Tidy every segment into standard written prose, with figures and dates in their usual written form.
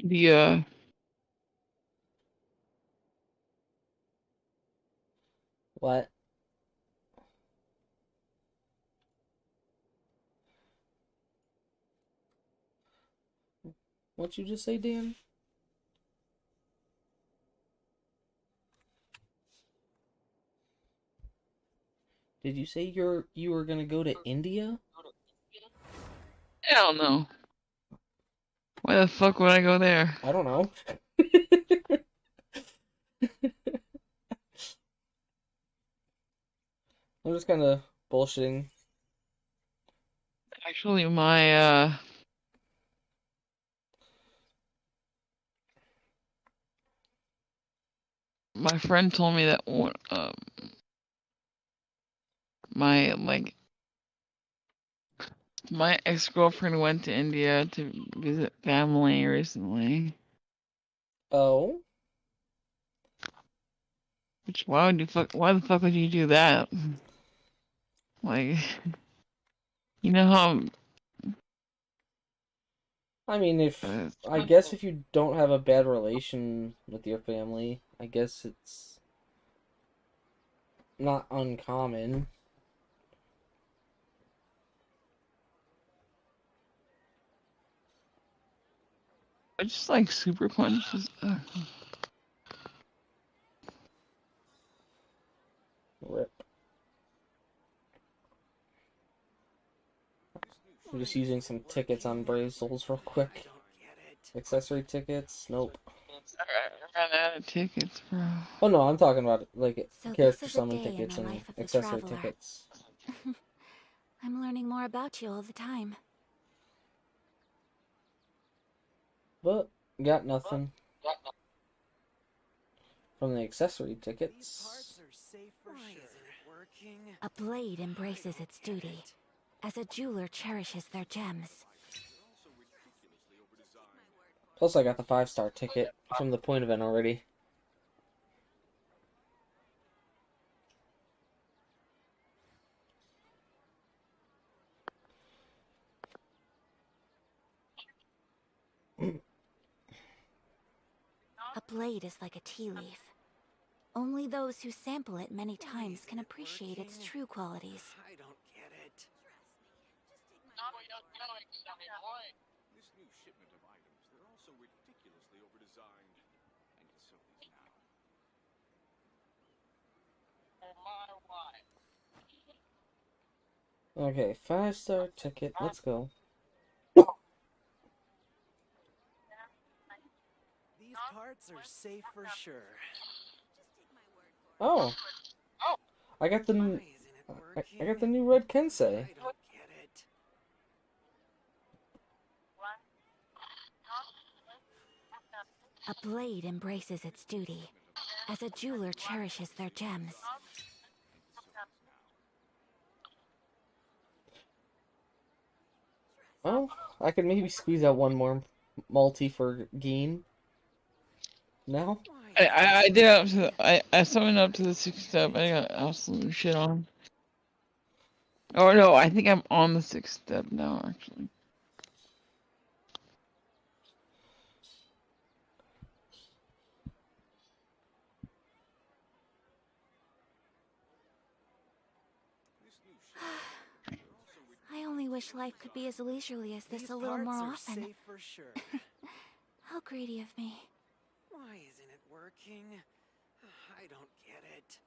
The What? What'd you just say, Dan? Did you say you were gonna go to India? hell no. Why the fuck would I go there? I don't know. I'm just kind of bullshitting. Actually, my friend told me that my my ex-girlfriend went to India to visit family recently. Oh, Which why the fuck would you do that? Like, you know how I mean, if uh, I guess if you don't have a bad relation with your family, I guess it's not uncommon. I just like super punches. Rip. I'm just using some tickets on Brave Souls real quick. Accessory tickets? Nope. I ran out of tickets, bro. Oh no, I'm talking about like So this character is a summon day in tickets the and life of the accessory traveler. tickets. I'm learning more about you all the time. But got nothing from the accessory tickets. A blade embraces its duty, as a jeweler cherishes their gems. Plus I got the 5-star ticket from the point event already. A blade is like a tea leaf. Only those who sample it many times can appreciate its true qualities. I don't get it. This new shipment of items, they're all so ridiculously overdesigned. And so is now. Okay, 5-star ticket. Let's go. These parts are safe for sure. Oh, I got the Why isn't it I got working? the new Red Kensei. I don't get it. A blade embraces its duty, as a jeweler cherishes their gems. Oh, I could maybe squeeze out one more multi for Geen. Now? Why I, isn't I, it I did up to working? I summoned up to the 6th step. I got absolute shit on. Oh no, I think I'm on the 6th step now, actually. This new shipment of items, they're all so I only wish ridiculously life could be as overdesigned. leisurely as this These a little more parts are often. safe for sure. How greedy of me. Why isn't it working? I don't get it.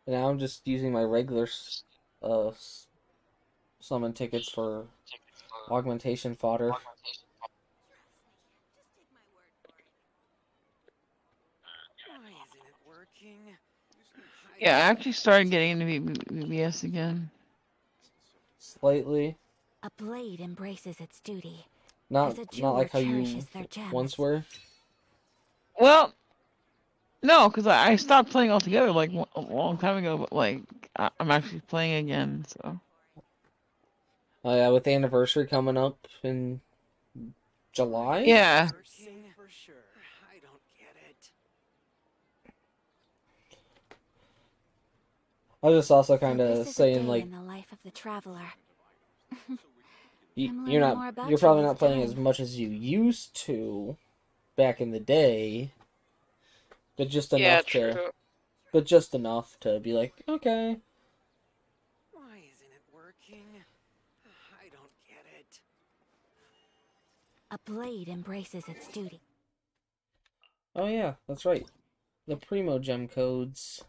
Now I'm just using my regular uh summon tickets for augmentation fodder. Why isn't it working? I Yeah, I don't actually get started it. getting into VBS again. Slightly. A blade embraces its duty, Not as a not jeweler like how you cherishes their once gems. were. Well, no, because I stopped playing altogether like a long time ago. But like I'm actually playing again. So Oh yeah, with the anniversary coming up in July. yeah, Safe for sure. I don't get it. I was just also So kind this of is a saying day like in the life of the traveler. you, I'm you're learning not more about you're you probably all the not playing as time. much as you used to back in the day, but just Yeah, enough to true. be like, okay. Why isn't it working? I don't get it. A blade embraces its duty. Oh yeah, that's right. The Primo Gem codes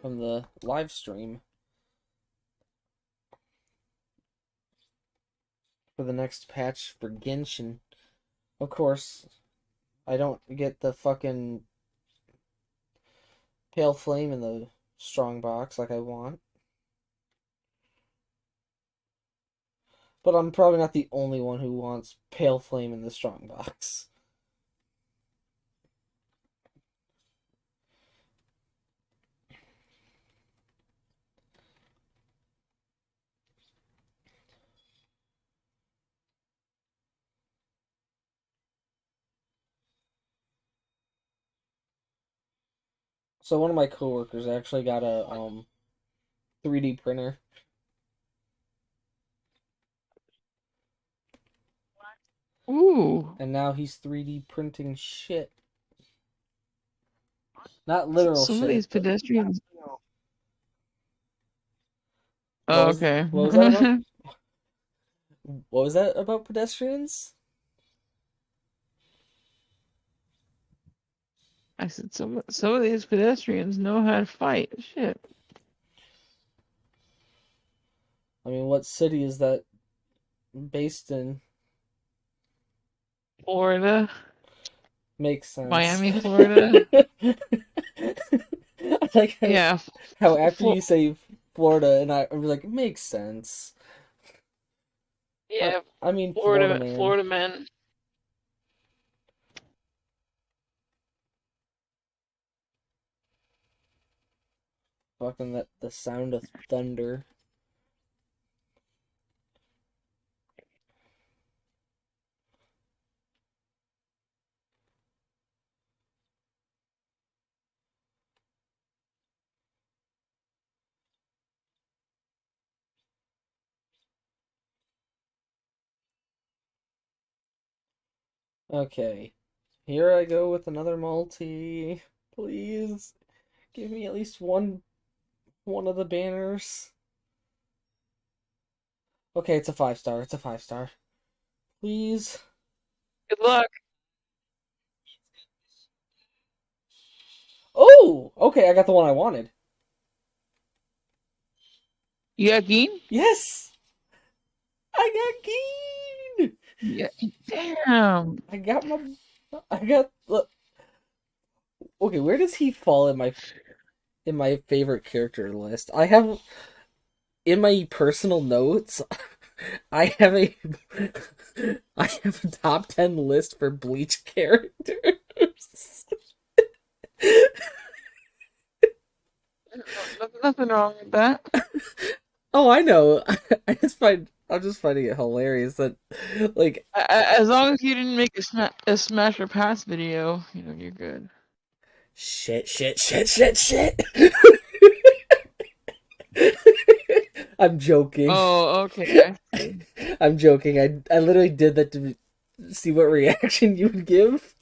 from the live stream for the next patch for Genshin. Of course, I don't get the fucking Pale Flame in the strong box like I want. But I'm probably not the only one who wants Pale Flame in the strong box. So one of my coworkers actually got a 3D printer, Ooh. and now he's 3D printing shit. Not literal Some of these shit, but pedestrians. what Oh, was okay. what was that about? What was that about pedestrians? I said some of these pedestrians know how to fight. Shit. I mean, what city is that based in? Florida, Makes sense. Miami, Florida. I like Yeah, how after Flo you say Florida, and I'm like, it makes sense. yeah, I mean, Florida man. Florida men. Fucking that the sound of thunder. Okay, here I go with another multi. Please give me at least one of the banners. Okay, it's a 5 star. It's a 5 star. Please. Good luck. Oh, okay, I got the one I wanted. You got Geen? Yes, I got Keen. Yeah. Damn. I got my. I got. Look, okay, where does he fall in my favorite character list? I have in my personal notes. I have a I have a top 10 list for Bleach characters. Nothing wrong with that. Oh, I know. I'm just finding it hilarious that like As long as you didn't make a smash or pass video, you're good. shit. I'm joking. Oh, okay. I see. I'm joking. I literally did that to see what reaction you would give.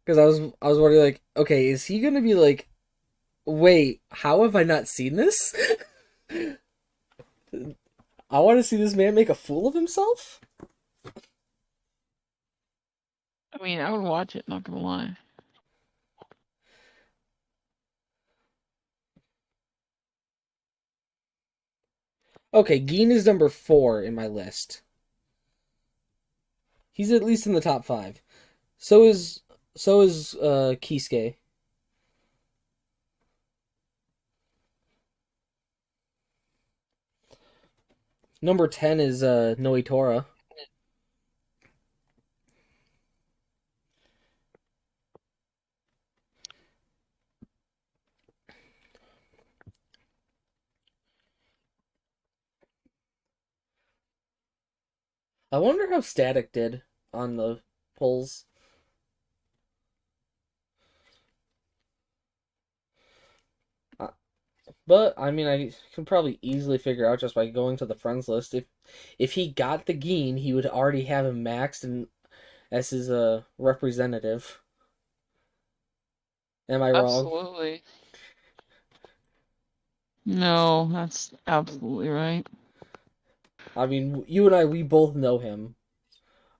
Because I was wondering like, okay, is he gonna be like, wait, how have I not seen this? I want to see this man make a fool of himself. I mean, I would watch it, not gonna lie. Okay, Geen is number 4 in my list. He's at least in the top 5. So is Kisuke. Number 10 is Noitora. I wonder how Static did on the polls. But I mean, I can probably easily figure out just by going to the friends list if he got the Geen, he would already have him maxed and as his representative. Am I wrong? Absolutely. No, that's absolutely right. I mean, you and I, we both know him.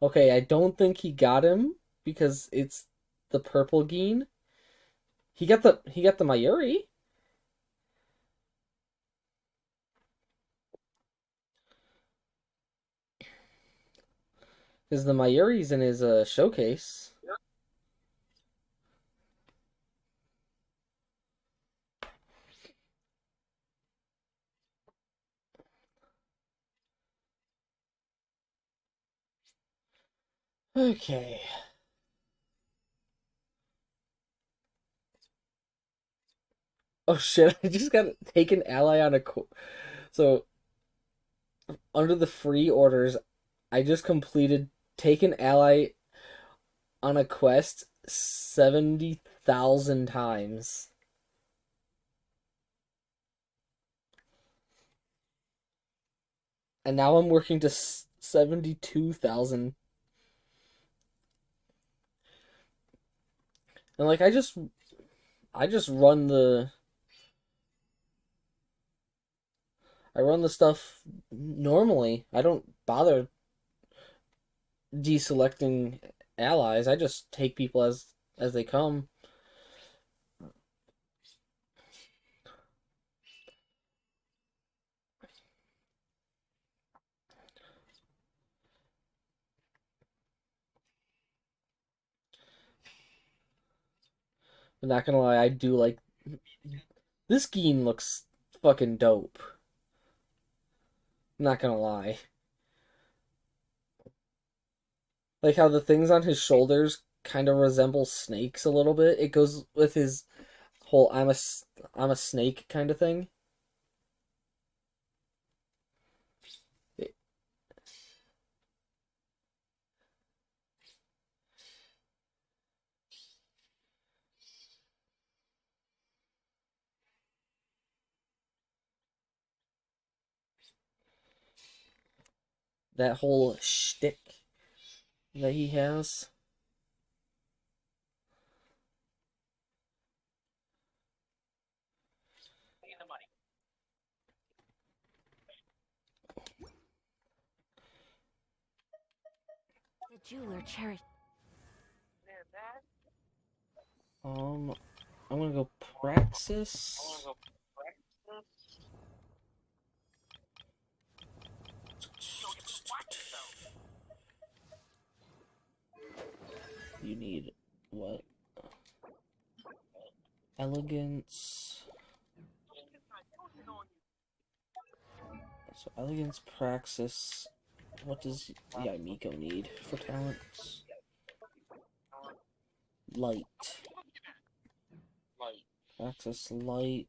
Okay, I don't think he got him because it's the purple Geen. He got the Mayuri. Because the Mayuri's in his showcase. Okay. Oh shit! I just got taken ally on a so under the free orders, I just completed taken ally on a quest 70,000 times. And now I'm working to 72,000. And like I just run the stuff normally. I don't bother deselecting allies. I just take people as they come. I'm not gonna lie, I do like this Geen looks fucking dope. I'm not gonna lie. Like how the things on his shoulders kind of resemble snakes a little bit. It goes with his whole I'm a snake kind of thing. That whole shtick that he has. The jeweler cherished. Um, I'm gonna go Praxis. You need what? Elegance. So elegance, Praxis. What does Miko need for talents? Light. Praxis light.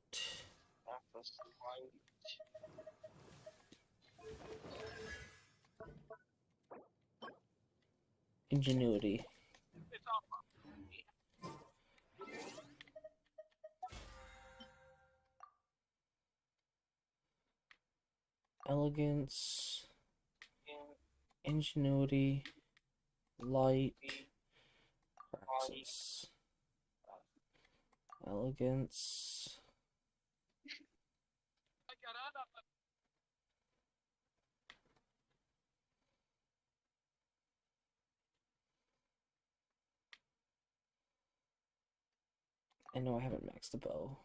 Ingenuity. Elegance. Ingenuity. Light. Praxis. Elegance. I know I haven't maxed the bow.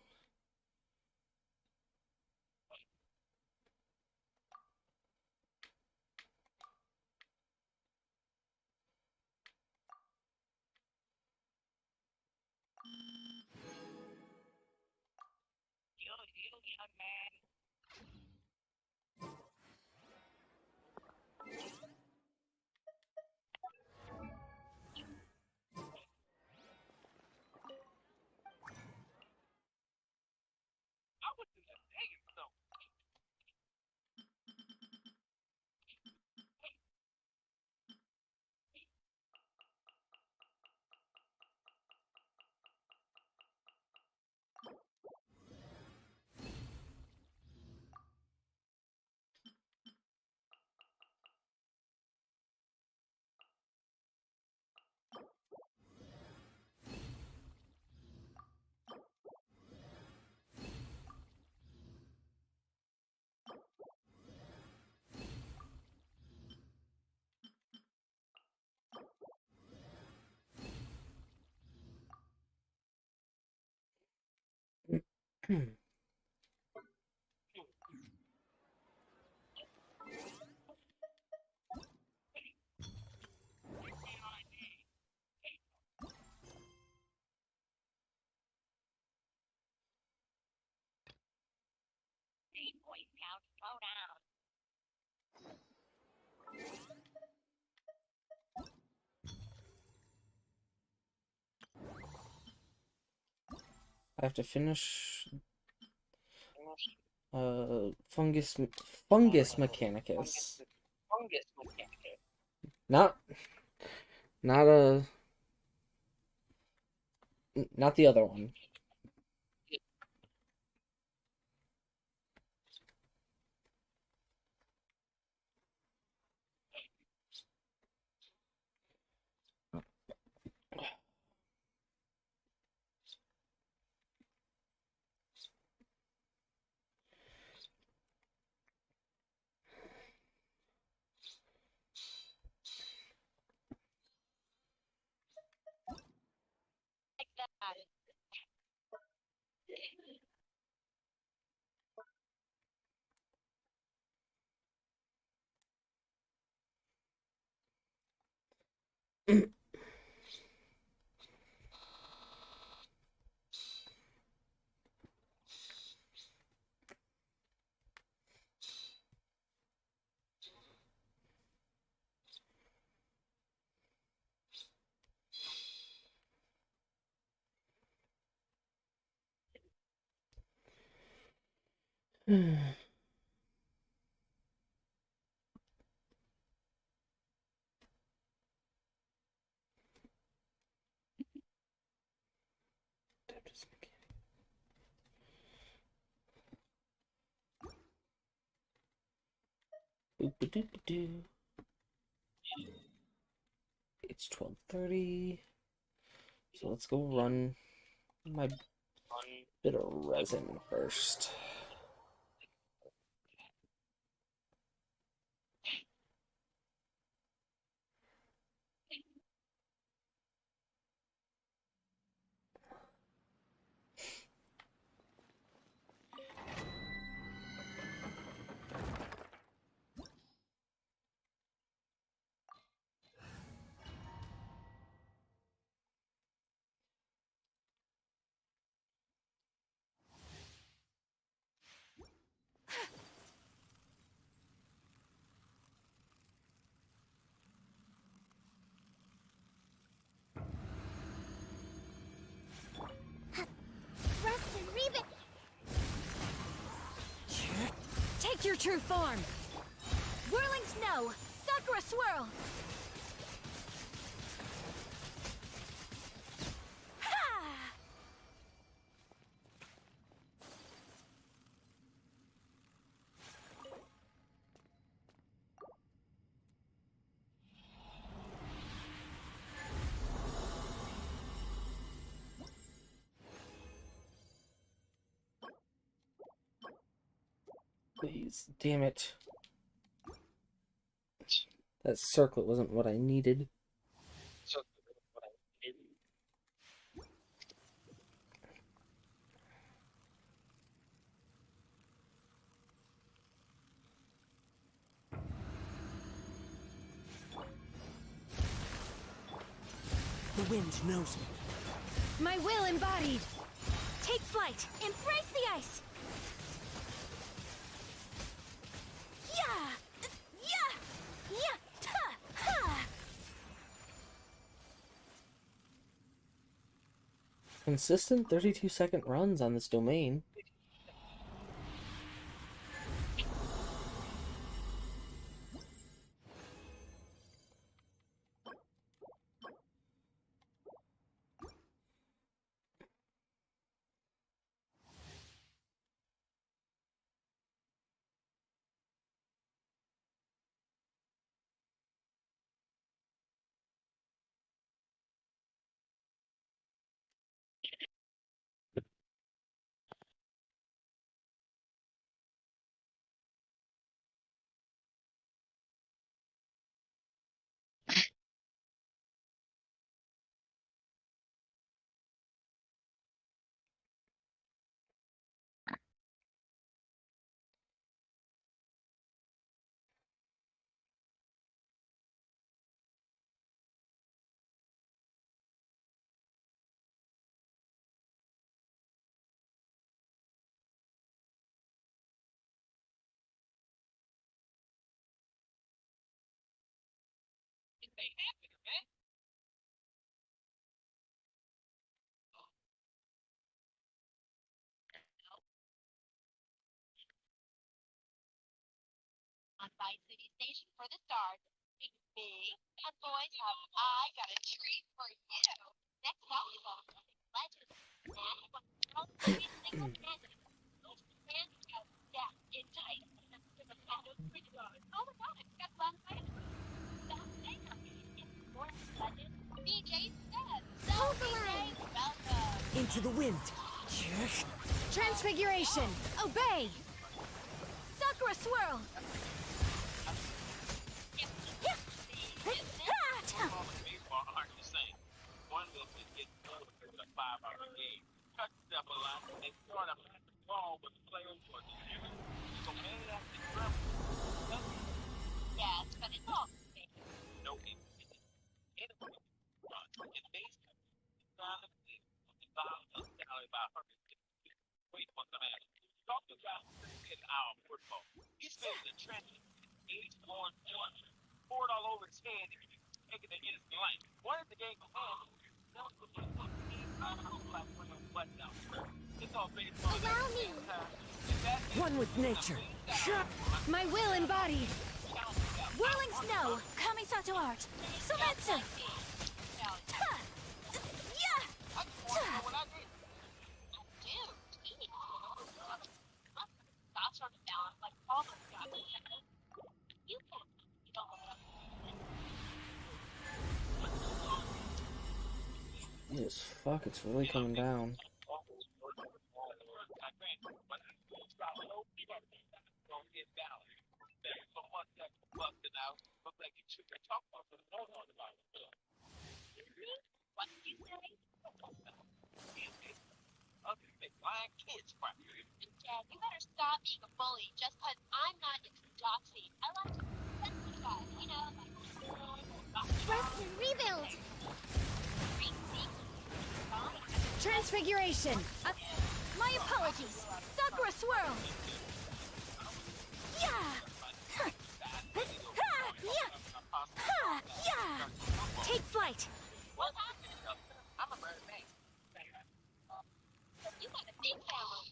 I have to finish fungus mechanicus. Not not a not the other one. It's 12:30, so let's go run my bit of resin first. Rest and rebuild. Take your true form. Whirling snow, Sakura swirl. Ha! Please, damn it. That circlet wasn't what I needed. The wind knows me. My will embodied. Take flight. Embrace the ice. Yeah! Yeah! Yeah! Ta! Ha! Consistent 32-second runs on this domain. Hold the line! Into the wind. Transfiguration! Obey! Sakura swirl! Baseball aren't the same. One will get over a 5-hour game. Cut step a lot and start a ball with players for the year. So many have to travel. Yes, but it's all the same. No, it's baseball. It's not a thing. It's about her. Wait, what's the matter? Talk about in our football. He's been in the trenches. He's scored poured all over his head and taking it in his life. What is the game of hand? It's all baseball. Allow me! One with nature. My will embodied! Whirling snow! Kamisato art! Sometsu! Yes, fuck, it's really coming down. Dad, you better stop being a bully just because I'm not into doxing. I like to simplify, you know, like... Rest and rebuild! Transfiguration! My apologies! Sakura swirl! Yeah! Ha! Ha! Yeah! Ha! Yeah! Take flight! What happened? I'm a bird man. You got a big family.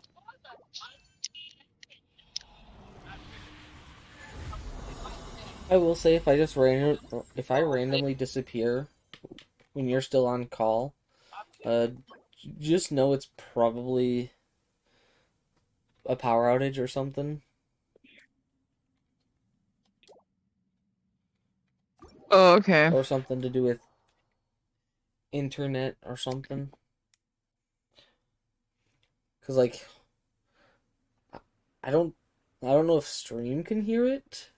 I will say if I randomly disappear when you're still on call, just know it's probably a power outage or something. Oh, okay. Or something to do with internet or something. Cause like I don't know if stream can hear it,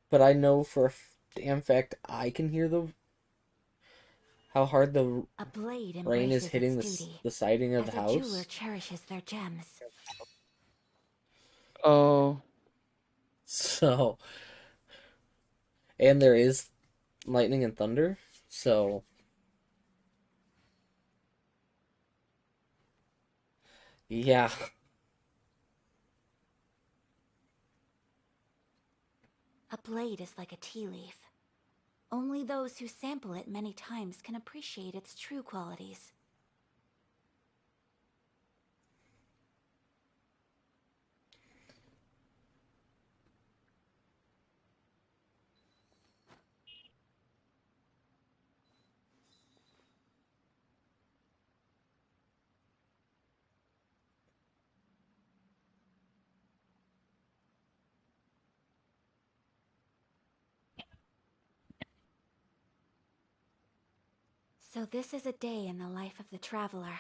but I know for a damn fact I can hear how hard the A blade rain is embraces hitting its duty, the siding of as the a jeweler house. cherishes their gems. Oh. So, and there is lightning and thunder, so yeah. A blade is like a tea leaf. Only those who sample it many times can appreciate its true qualities. So this is a day in the life of the traveler.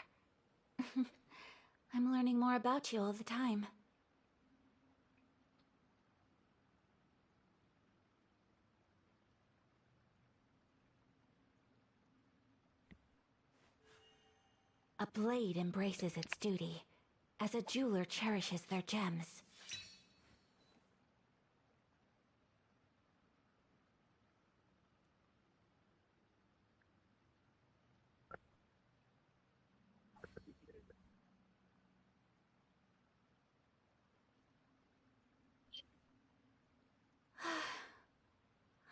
I'm learning more about you all the time. A blade embraces its duty, as a jeweler cherishes their gems.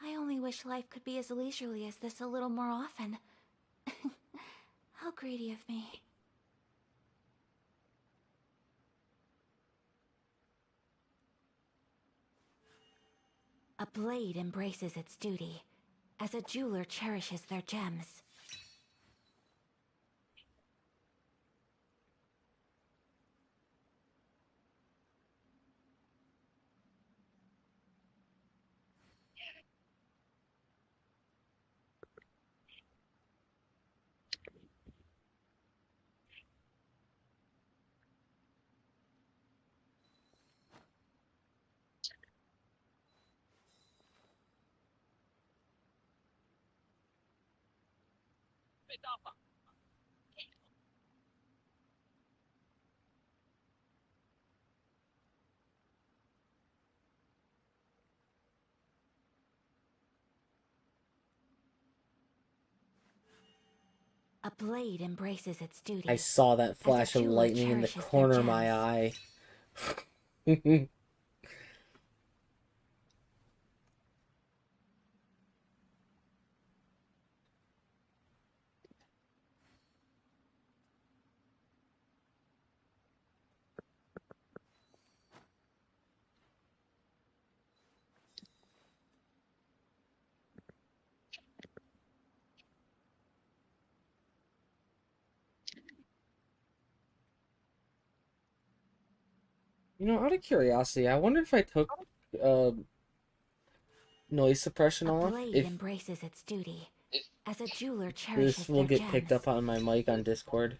I only wish life could be as leisurely as this a little more often. How greedy of me. A blade embraces its duty, as a jeweler cherishes their gems. A blade embraces its duty. I saw that flash of jeweler lightning in the cherishes their corner of my gems. eye. You know, out of curiosity, I wonder if I took uh, noise suppression A off, blade if embraces its duty, as a jeweler cherishes this will their get picked gems. up on my mic on Discord.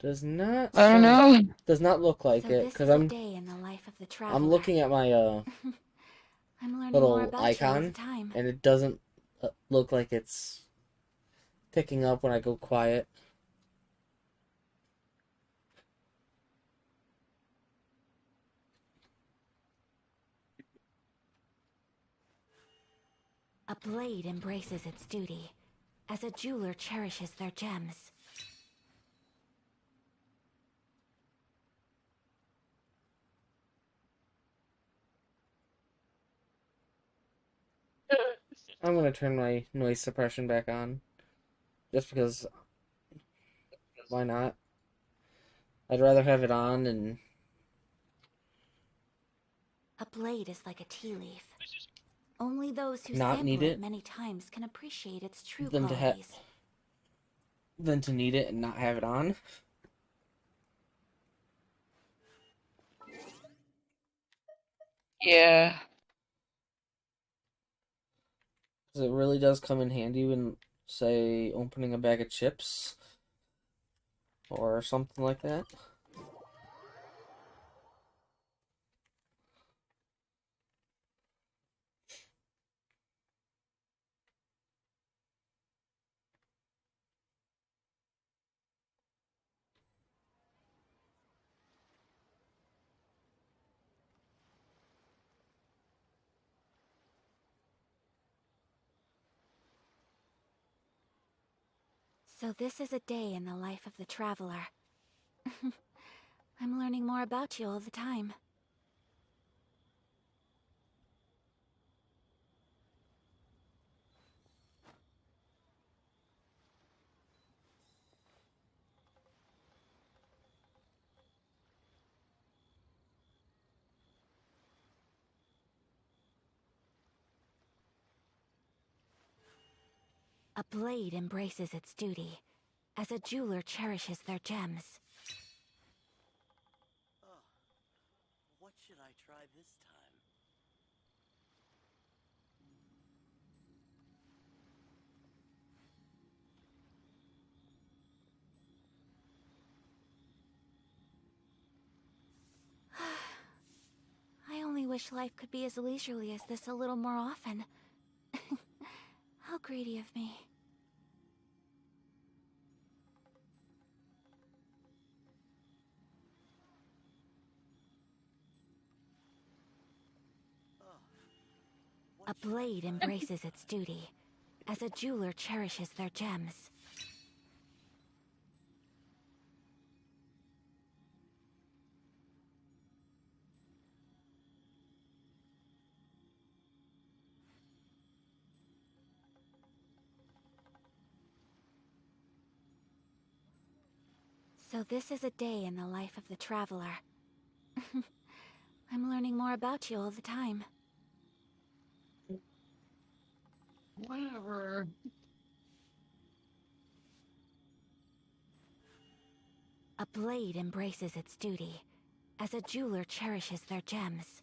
Does not I don't know. does not look like So it, this because is a day in the life of the traveler. I'm looking at my I'm learning more little about you all the icon, time. and it doesn't look like it's picking up when I go quiet. A blade embraces its duty, as a jeweler cherishes their gems. I'm gonna turn my noise suppression back on, just because, why not? I'd rather have it on and A blade is like a tea leaf. Only those who not need sample it it many times can appreciate its true than qualities. to need it and not have it on. Yeah. Because it really does come in handy when, say, opening a bag of chips or something like that. So this is a day in the life of the traveler. I'm learning more about you all the time. A blade embraces its duty, as a jeweler cherishes their gems. Oh, what should I try this time? I only wish life could be as leisurely as this a little more often. How greedy of me. Oh, what A should I blade try? embraces its duty, as a jeweler cherishes their gems. So this is a day in the life of the traveler. I'm learning more about you all the time. Whatever. A blade embraces its duty, as a jeweler cherishes their gems.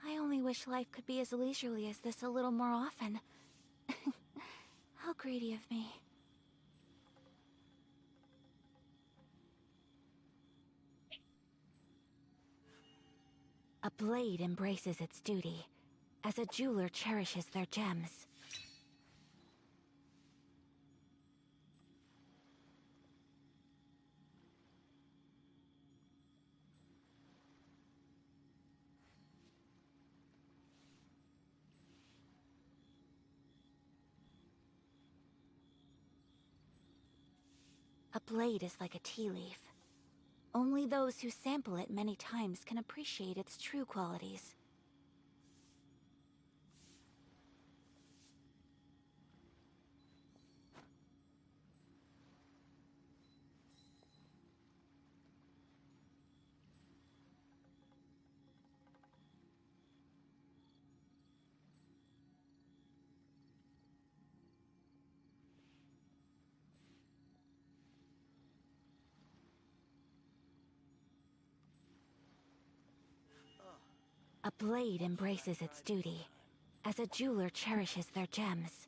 I only wish life could be as leisurely as this a little more often. How greedy of me. A blade embraces its duty, as a jeweler cherishes their gems. A blade is like a tea leaf. Only those who sample it many times can appreciate its true qualities. A blade embraces its duty, as a jeweler cherishes their gems.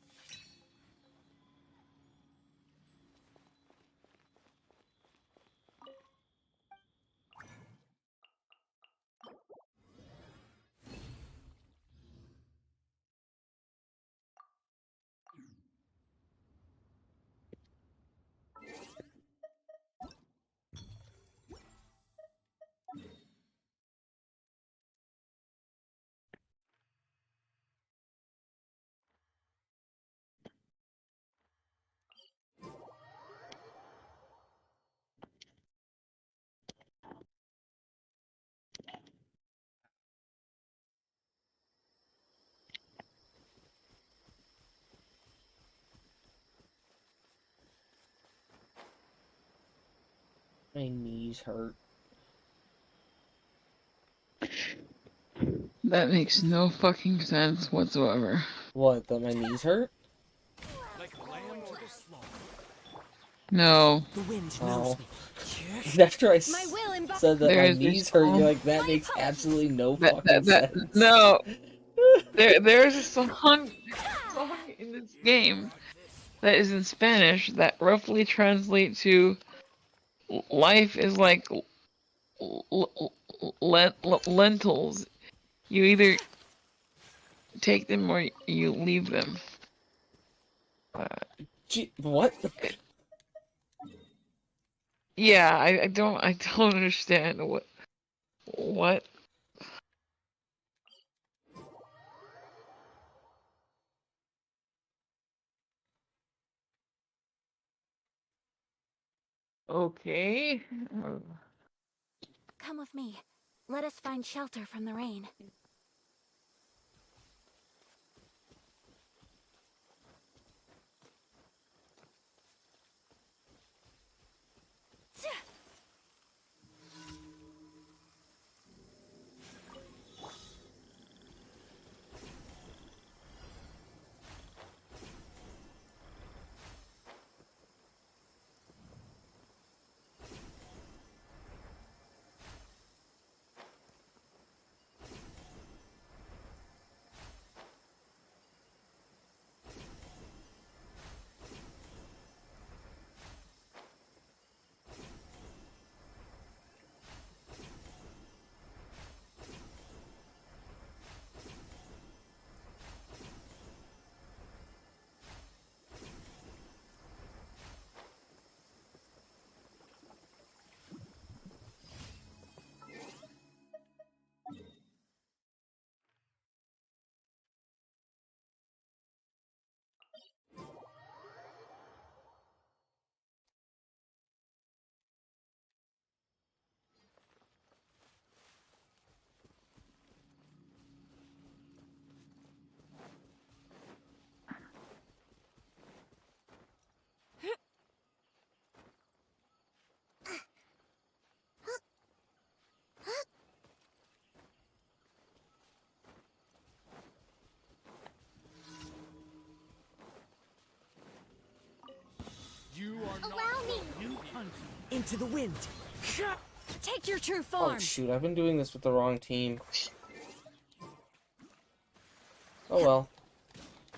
My knees hurt. That makes no fucking sense whatsoever. What, that my knees hurt? Like a lamb to the slaughter. No, The wind Oh. knows me. After I My will said that my there's knees hurt, you're no like, that My makes apologies. absolutely no that fucking sense. no. There's a song in this game that is in Spanish that roughly translates to life is like lentils. You either take them or you leave them. What? Yeah, I don't understand what. Okay. Come with me. Let us find shelter from the rain. Into the wind. Take your true Oh form. shoot, I've been doing this with the wrong team. Oh well.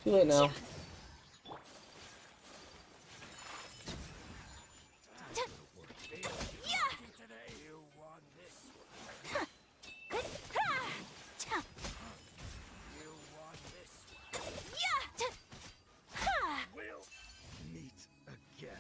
Too late now. Meet again.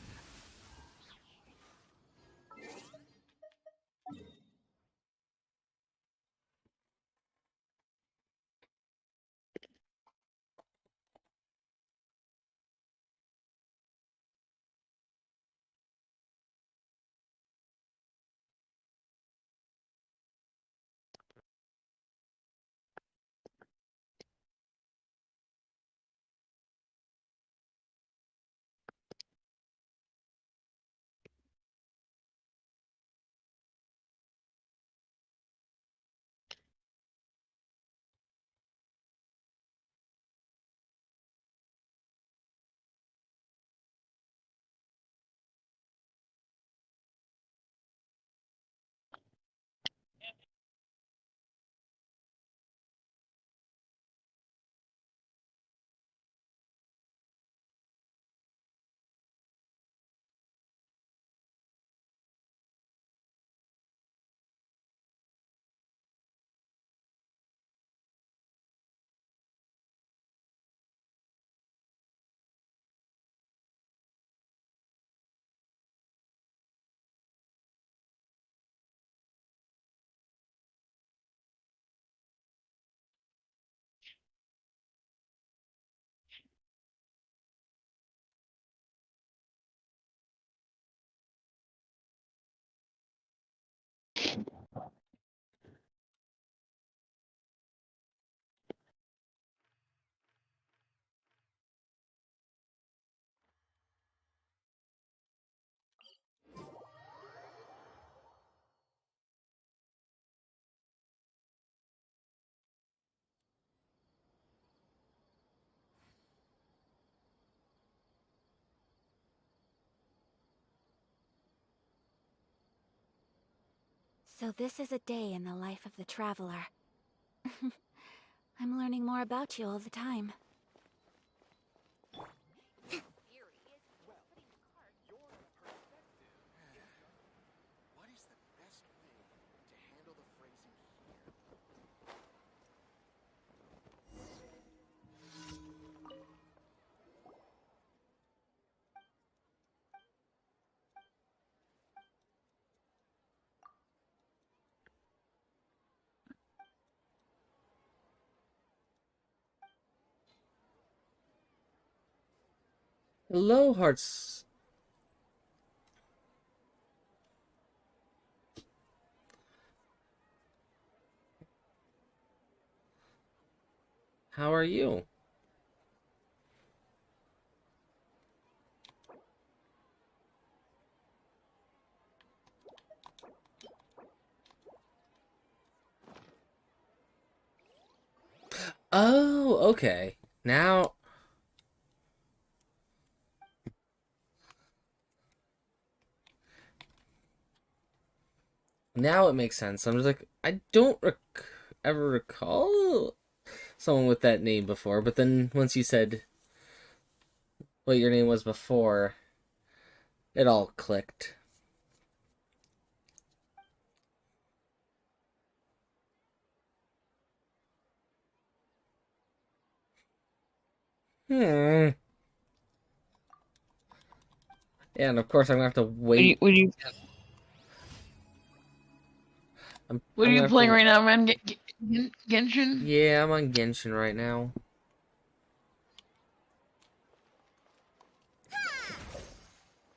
So this is a day in the life of the traveler. I'm learning more about you all the time. What is the best way to handle the phrasing here? Hello, hearts. How are you? Oh, okay. Now it makes sense. I'm just like, I don't ever recall someone with that name before, but then once you said what your name was before, it all clicked. Hmm. Yeah, and of course I'm gonna have to wait. What are I'm you gonna have playing to. right now, man? Genshin? Yeah, I'm on Genshin right now.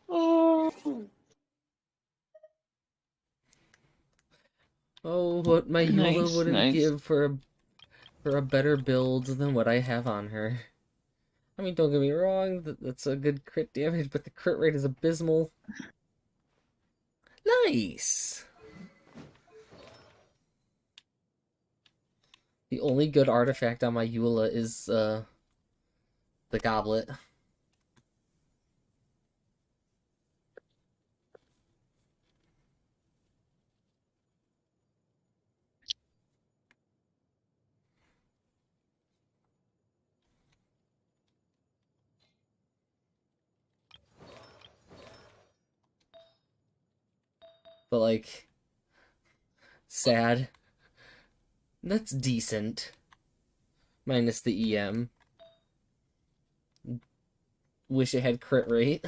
Oh, Oh, what my Eula nice, wouldn't nice. give for a better build than what I have on her. I mean, don't get me wrong, that's a good crit damage, but the crit rate is abysmal. Nice! The only good artifact on my Eula is the goblet. but like sad. That's decent. Minus the EM. Wish it had crit rate.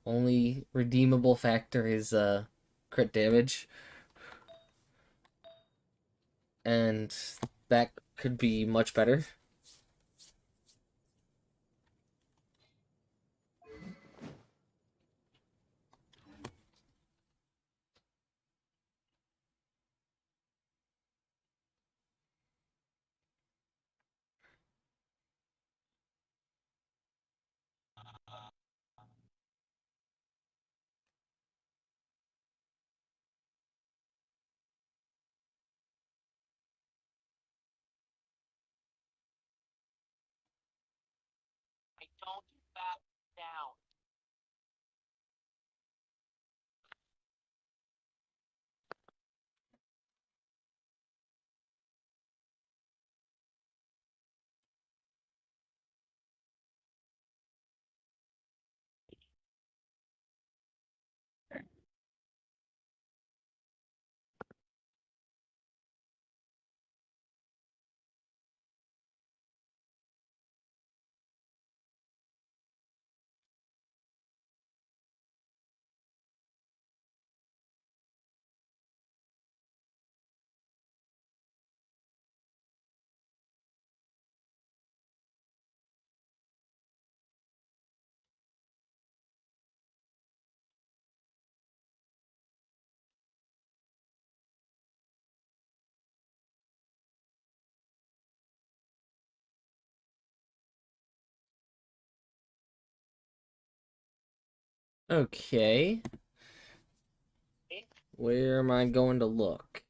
Only redeemable factor is crit damage. And that could be much better. I don't back down. Okay. Where am I going to look?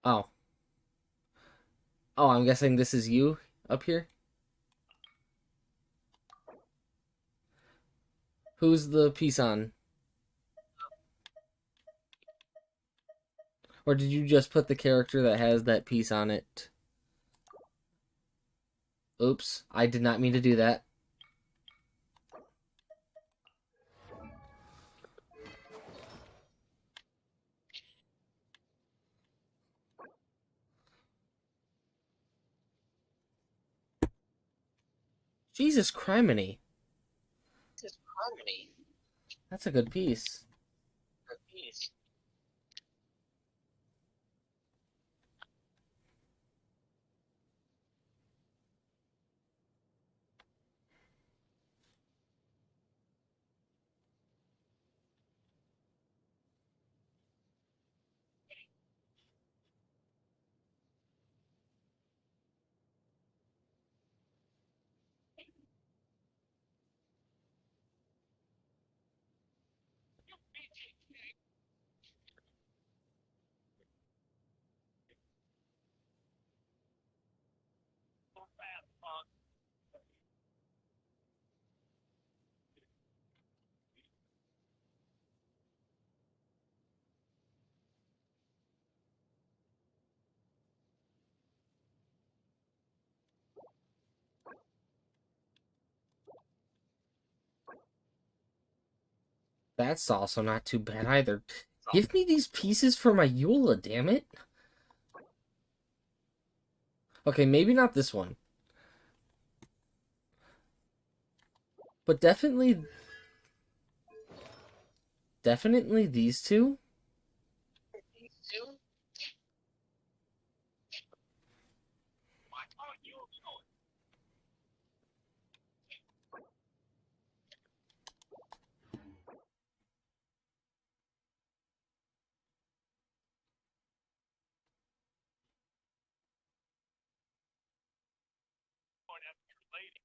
Oh. Oh, I'm guessing this is you up here? Who's the piece on? Or did you just put the character that has that piece on it? Oops, I did not mean to do that. Jesus criminy. This is harmony. That's a good piece. For peace. So fast, punk. That's also not too bad either. Give me these pieces for my Eula, damn it. Okay, maybe not this one. But definitely these two. These two? Why are you going? Going after your lady.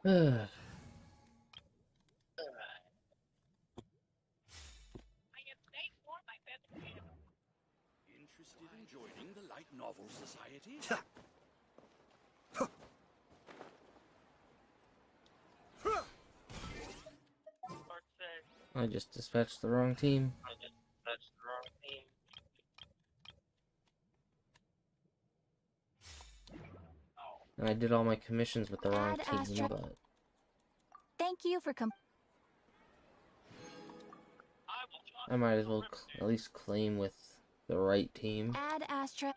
Ugh. Interested in joining the Light Novel Society? I just dispatched the wrong team. That's the wrong team. And I did all my commissions with the wrong Ad team, Astra. but Thank you for I might as well at least claim with the right team. Ad Astra.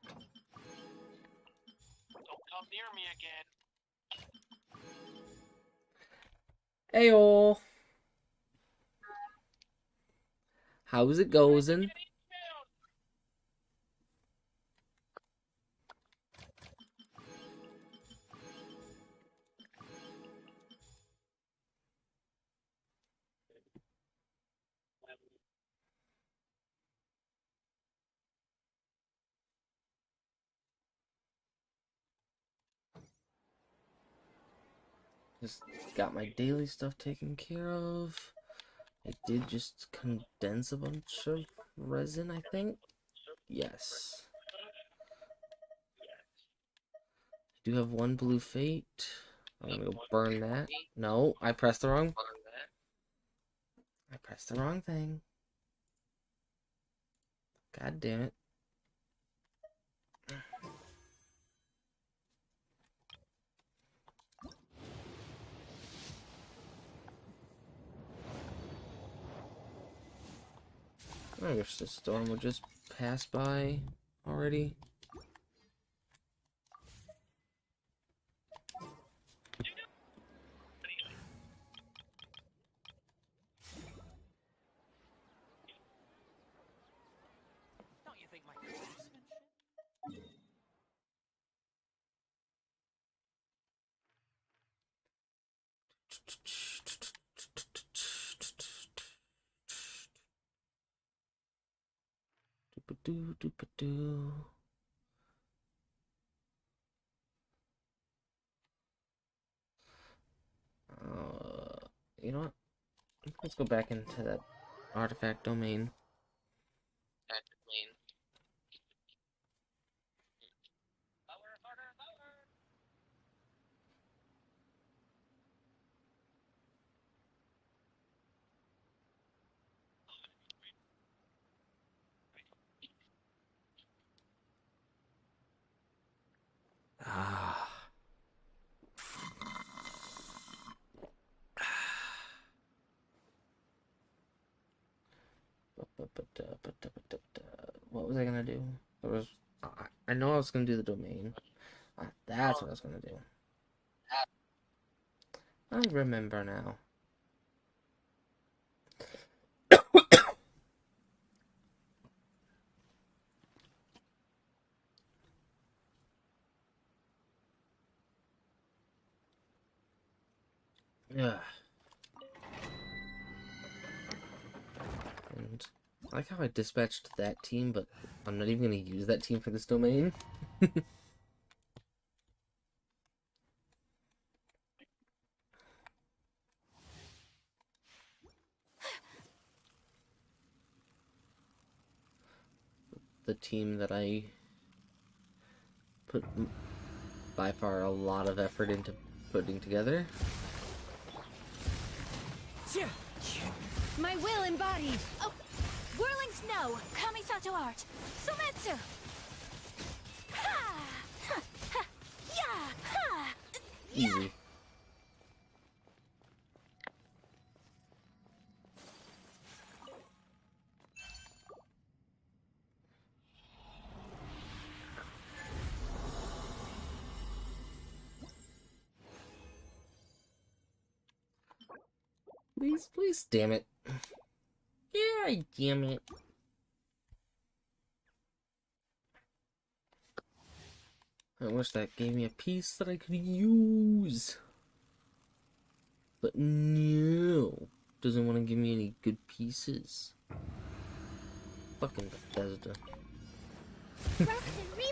Don't come near me again. Ayo! How's it goin'? Just got my daily stuff taken care of. I did just condense a bunch of resin, I think. Yes. I do have one blue fate. I'm gonna go burn that. No, I pressed the wrong. I pressed the wrong thing. God damn it. I wish the storm would just pass by already. Don't you think my craftsmanship? Doop-a-doo, doop-a-doo. You know what? Let's go back into that artifact domain. Ah. What was I gonna do? I know I was gonna do the domain. That's what I was gonna do. I remember now. Yeah. And I like how I dispatched that team, but I'm not even gonna use that team for this domain. The team that I put by far a lot of effort into putting together. My will embodied. Oh, whirling snow. Kamisato art. Sumetsu. Ha! Ha! Ha! Yeah! Ha! Easy. Please, please, damn it. Yeah, damn it. I wish that gave me a piece that I could use. But no. Doesn't want to give me any good pieces. Fucking Bethesda.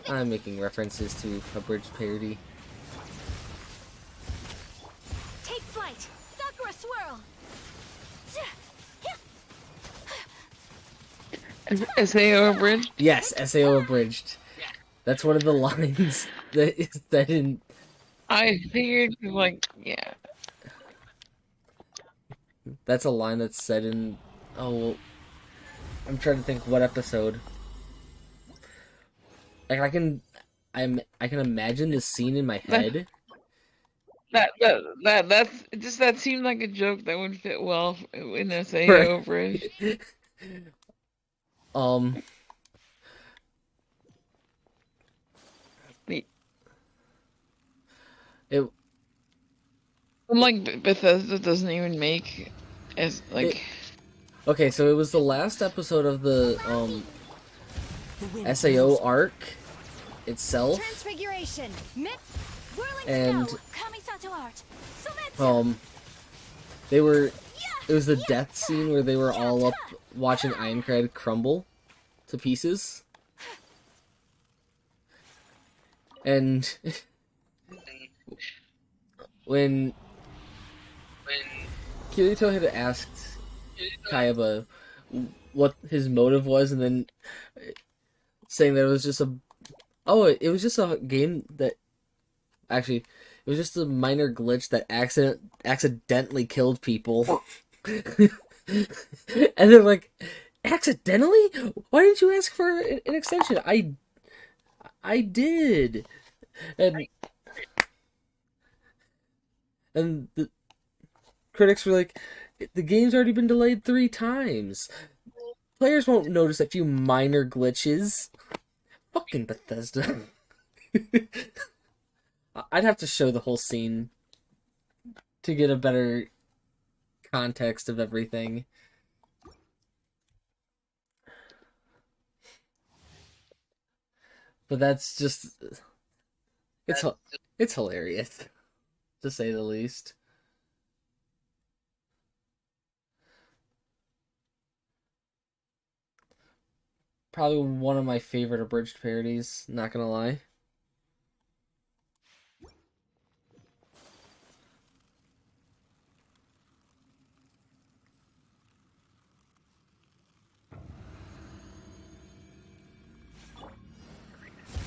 I'm making references to a bridge parody. swirl. SAO abridged. Yes, SAO abridged. That's one of the lines that is said in. I figured, like, yeah. That's a line that's said in. Oh, I'm trying to think what episode. Like I can imagine the scene in my That head. that seemed like a joke that would fit well in For, SAO abridged. um, The- it Like Bethesda doesn't even make as it like okay. So it was the last episode of the SAO arc itself, Transfiguration. Whirling and snow. Kamisato art. Sometsu. they were. It was the death scene where they were all up watching Ironclad crumble to pieces, and when Kirito had asked Kaiba what his motive was, and then saying that it was just it was just a game that actually it was just a minor glitch that accidentally killed people. And they're like, accidentally? Why didn't you ask for an extension? I did. And the critics were like, the game's already been delayed 3 times. Players won't notice a few minor glitches. Fucking Bethesda. I'd have to show the whole scene to get a better context of everything. But that's just it's hilarious, to say the least. Probably one of my favorite abridged parodies, not gonna lie.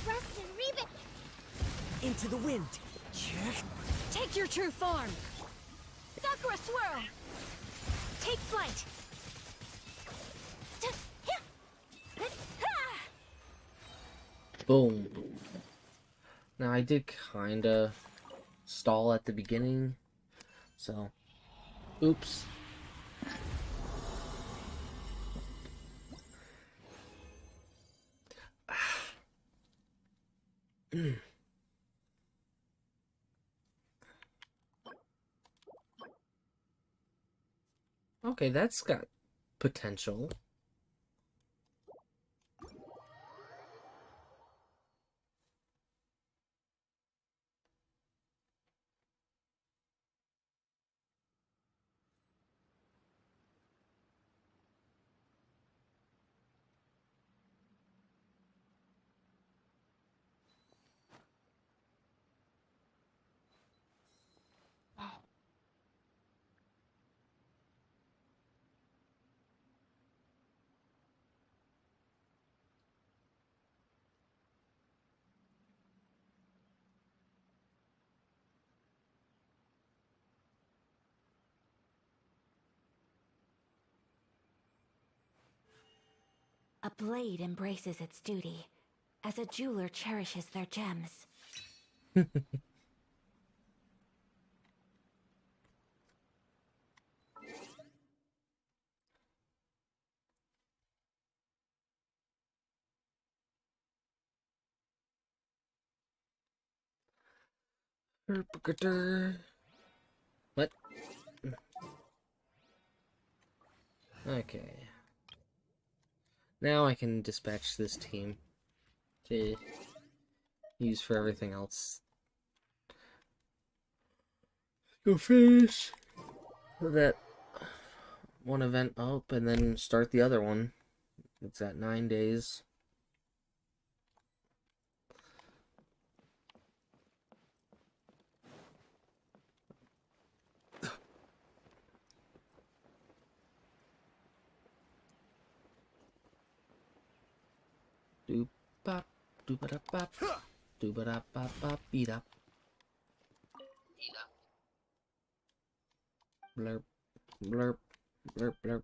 Rust and Reba. Into the wind. Take your true form. Sakura swirl. Take flight. Boom. Now I did kinda stall at the beginning, so oops. Okay, that's got potential. A blade embraces its duty, as a jeweler cherishes their gems. What? Okay. Now I can dispatch this team to use for everything else. Go finish that one event up and then start the other one. It's at 9 days. bop, doo-ba-da-bop, doo-ba-da-bop-bop, beat up. Blurp, blurp, blurp, blurp.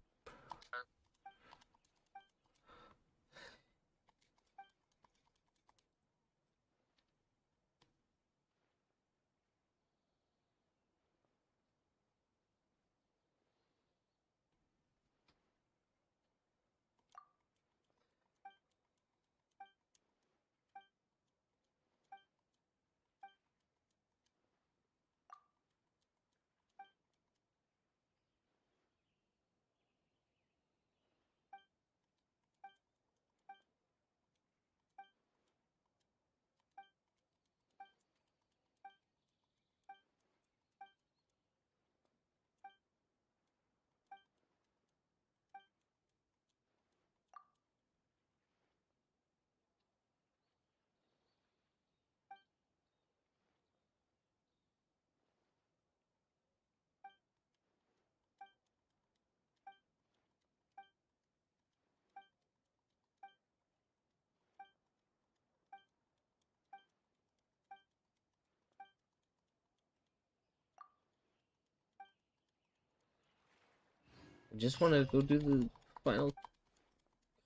I just want to go do the final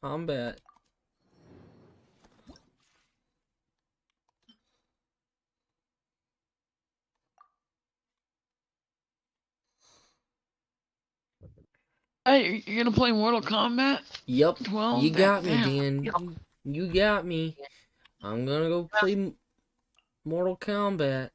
combat. Hey, you're gonna play Mortal Kombat Yep, 12? you got me, Damn. Dan. You got me. I'm gonna go play Mortal Kombat.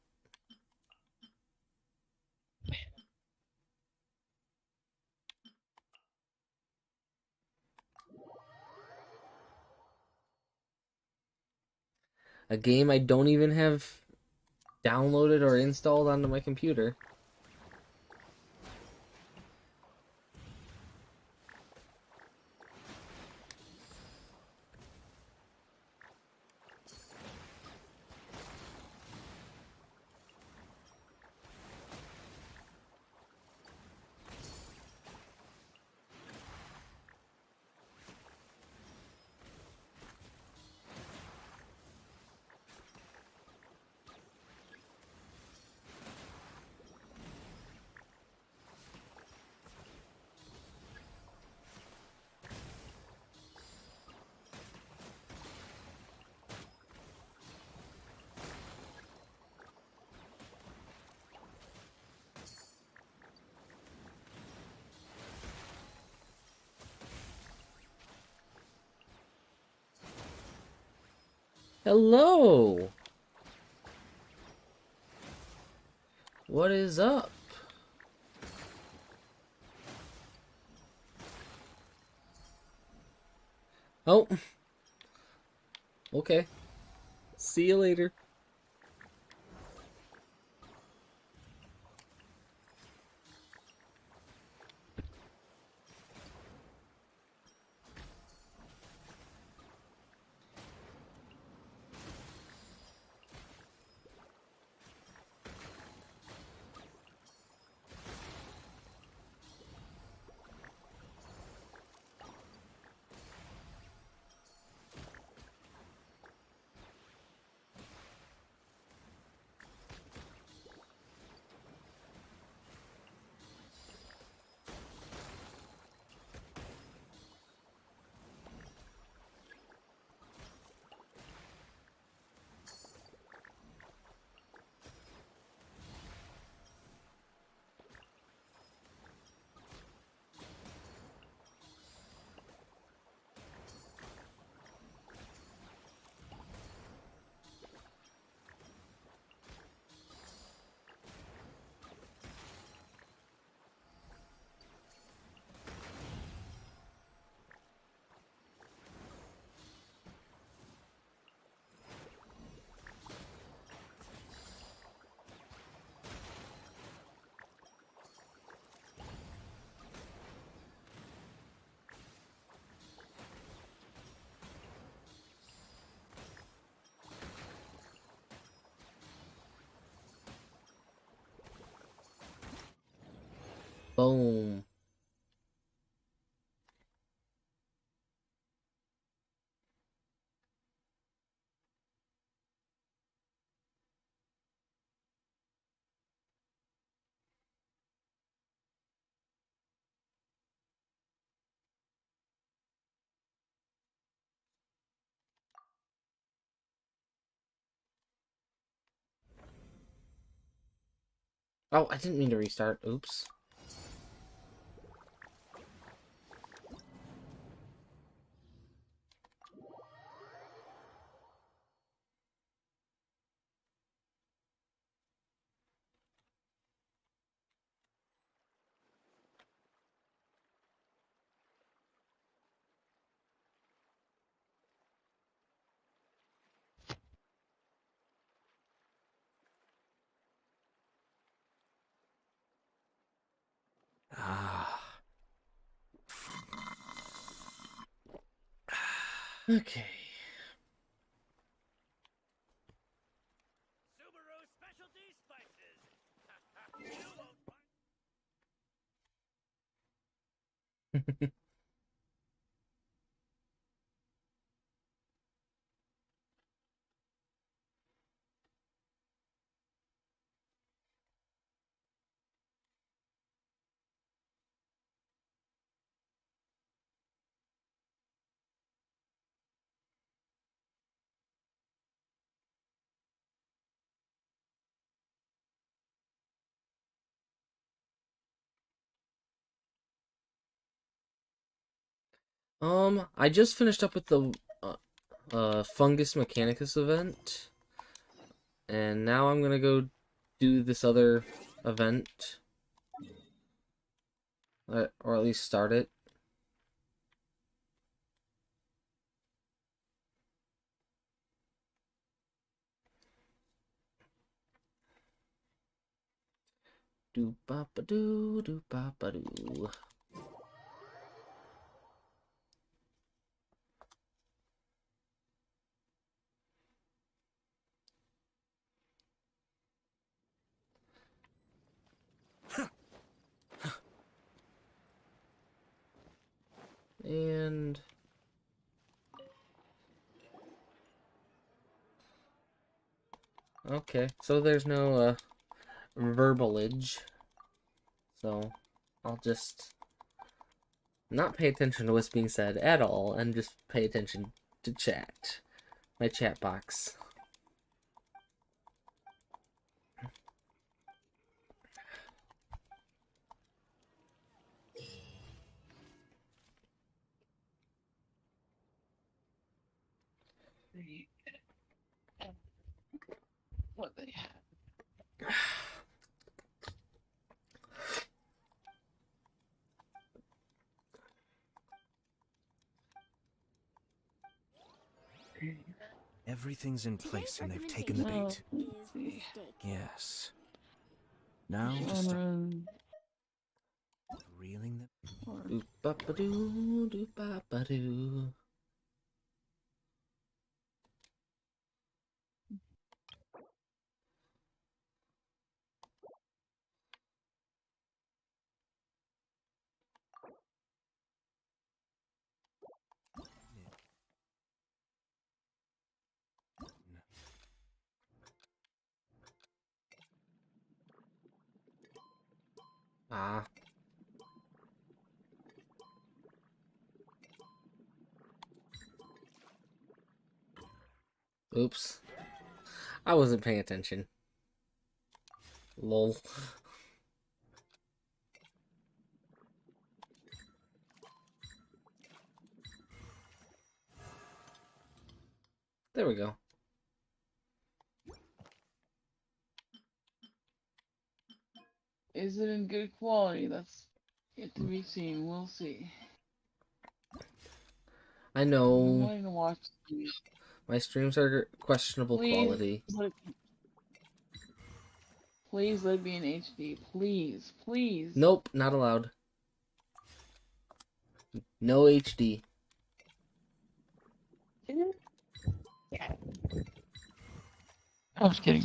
A game I don't even have downloaded or installed onto my computer. Hello! What is up? Oh. Okay. See you later. Boom. Oh, I didn't mean to restart. Oops. Ah. Okay. Subaru specialty spices. You won't find. I just finished up with the Fungus Mechanicus event, and now I'm gonna go do this other event, or at least start it. Do ba ba do ba ba do. And okay, so there's no verbalage, so I'll just not pay attention to what's being said at all and just pay attention to chat, my chat box. What they have. Everything's in place Today's and they've taken the recommendation bait. is the steak. Yes. Now to start Genre, reeling them. or Do ba ba do ba ba do. Ah, oops. I wasn't paying attention. Lol. There we go. is it in good quality? That's yet to be seen. We'll see. I I'm know wanting to watch these. my streams are questionable Please, quality. please let it be in HD. Please, please. Nope, not allowed. No HD. I was kidding.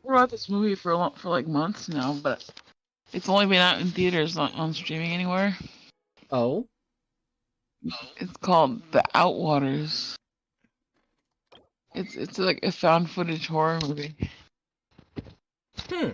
We wrote this movie for for like months now, but it's only been out in theaters, not on streaming anywhere. Oh? It's called The Outwaters. It's like a found footage horror movie. Hmm.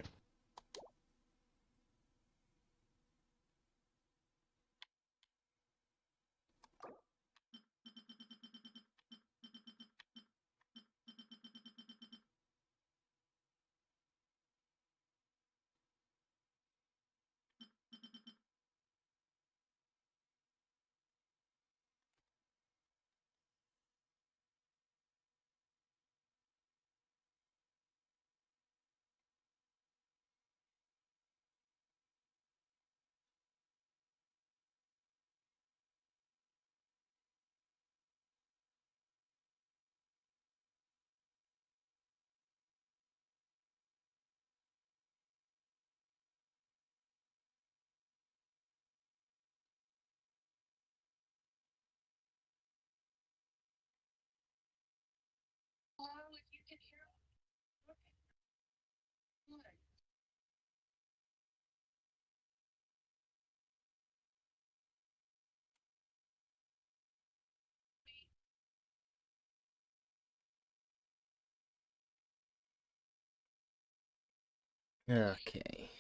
Okay.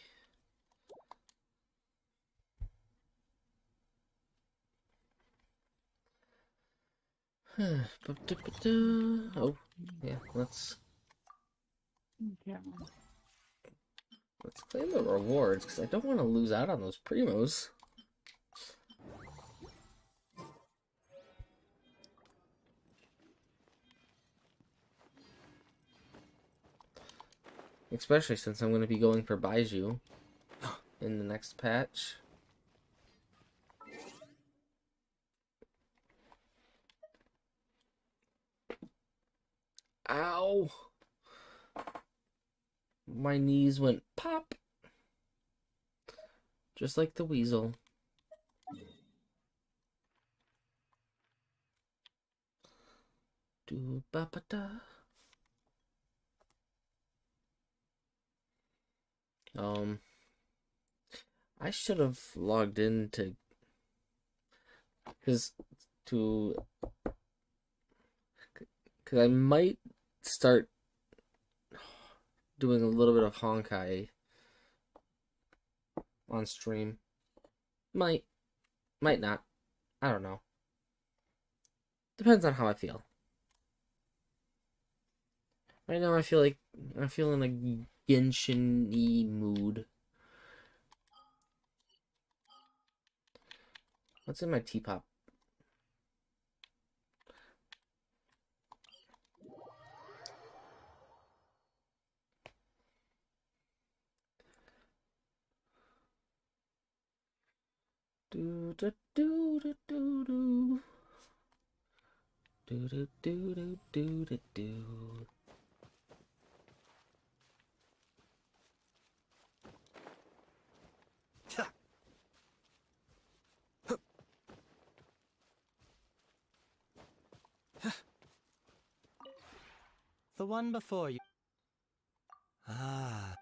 Oh, yeah, let's claim the rewards, because I don't want to lose out on those primos. Especially since I'm going to be going for Baiju in the next patch. Ow! My knees went pop. Just like the weasel. Do ba ba da. I should have logged in to, because I might start doing a little bit of Honkai on stream. Might not. I don't know. Depends on how I feel. Right now I feel like I feel in a Genshin-y mood. What's in my teapot? Do do do do do do. Do do do do do do do. The one before you. Ah.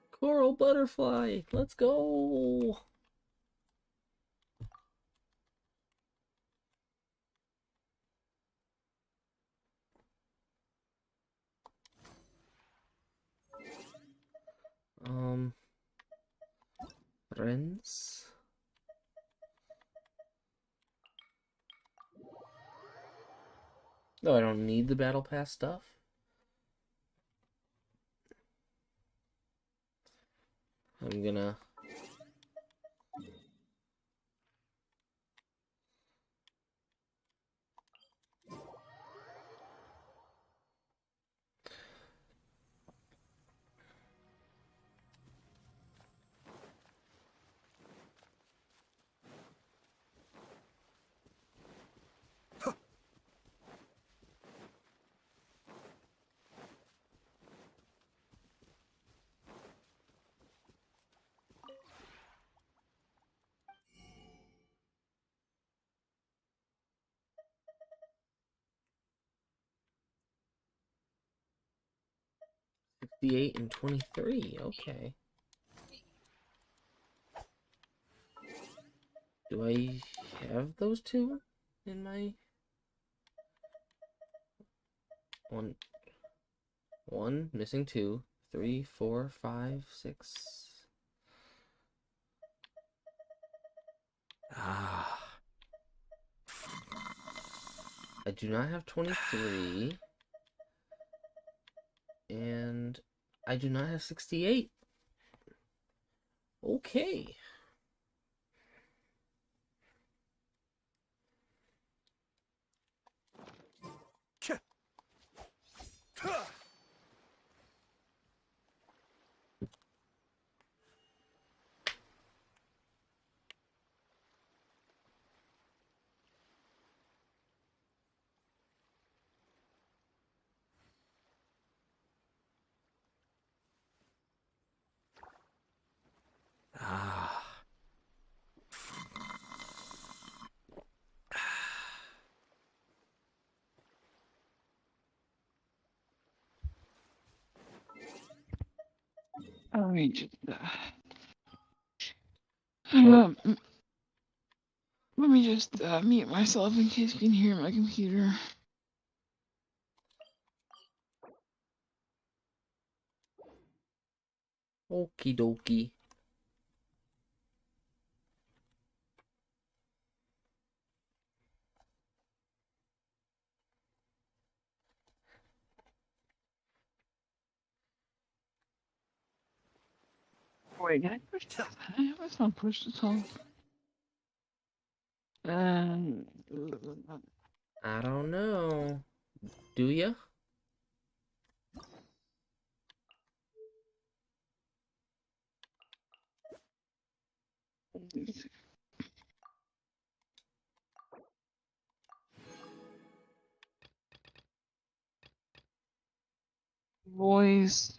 Coral butterfly, let's go. Friends. No, I don't need the battle pass stuff. I'm gonna the 8 and 23. Okay. Do I have those two in my one missing 2, 3, 4, 5, 6. Ah. I do not have 23. And I do not have 68. Okay. Ah. Let me just. Well, Let me just mute myself in case you can hear my computer. Okie dokie. Wait, can I push to talk? What's not push to talk? I don't know. Do ya? Voice.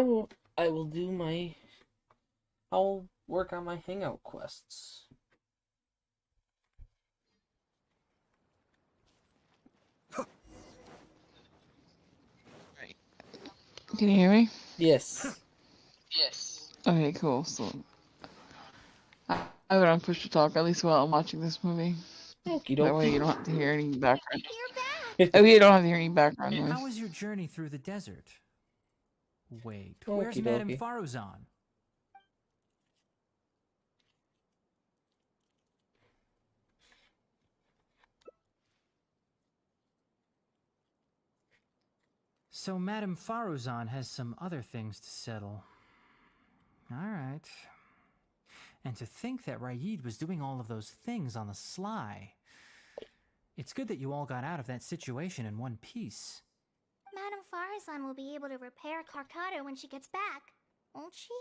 Oh, I will do my... I'll work on my hangout quests. Can you hear me? Yes. Okay, cool. So I have it on push to talk at least while I'm watching this movie. Okie That way you dokie. don't have to hear any background. You're back! That way you don't have to hear any background noise. How was your journey through the desert? Wait, Okie where's Madame dokie. Faruzan? So Madame Faruzan has some other things to settle. Alright. And to think that Raid was doing all of those things on the sly. It's good that you all got out of that situation in one piece. Madame Farazan will be able to repair Carcata when she gets back, won't she?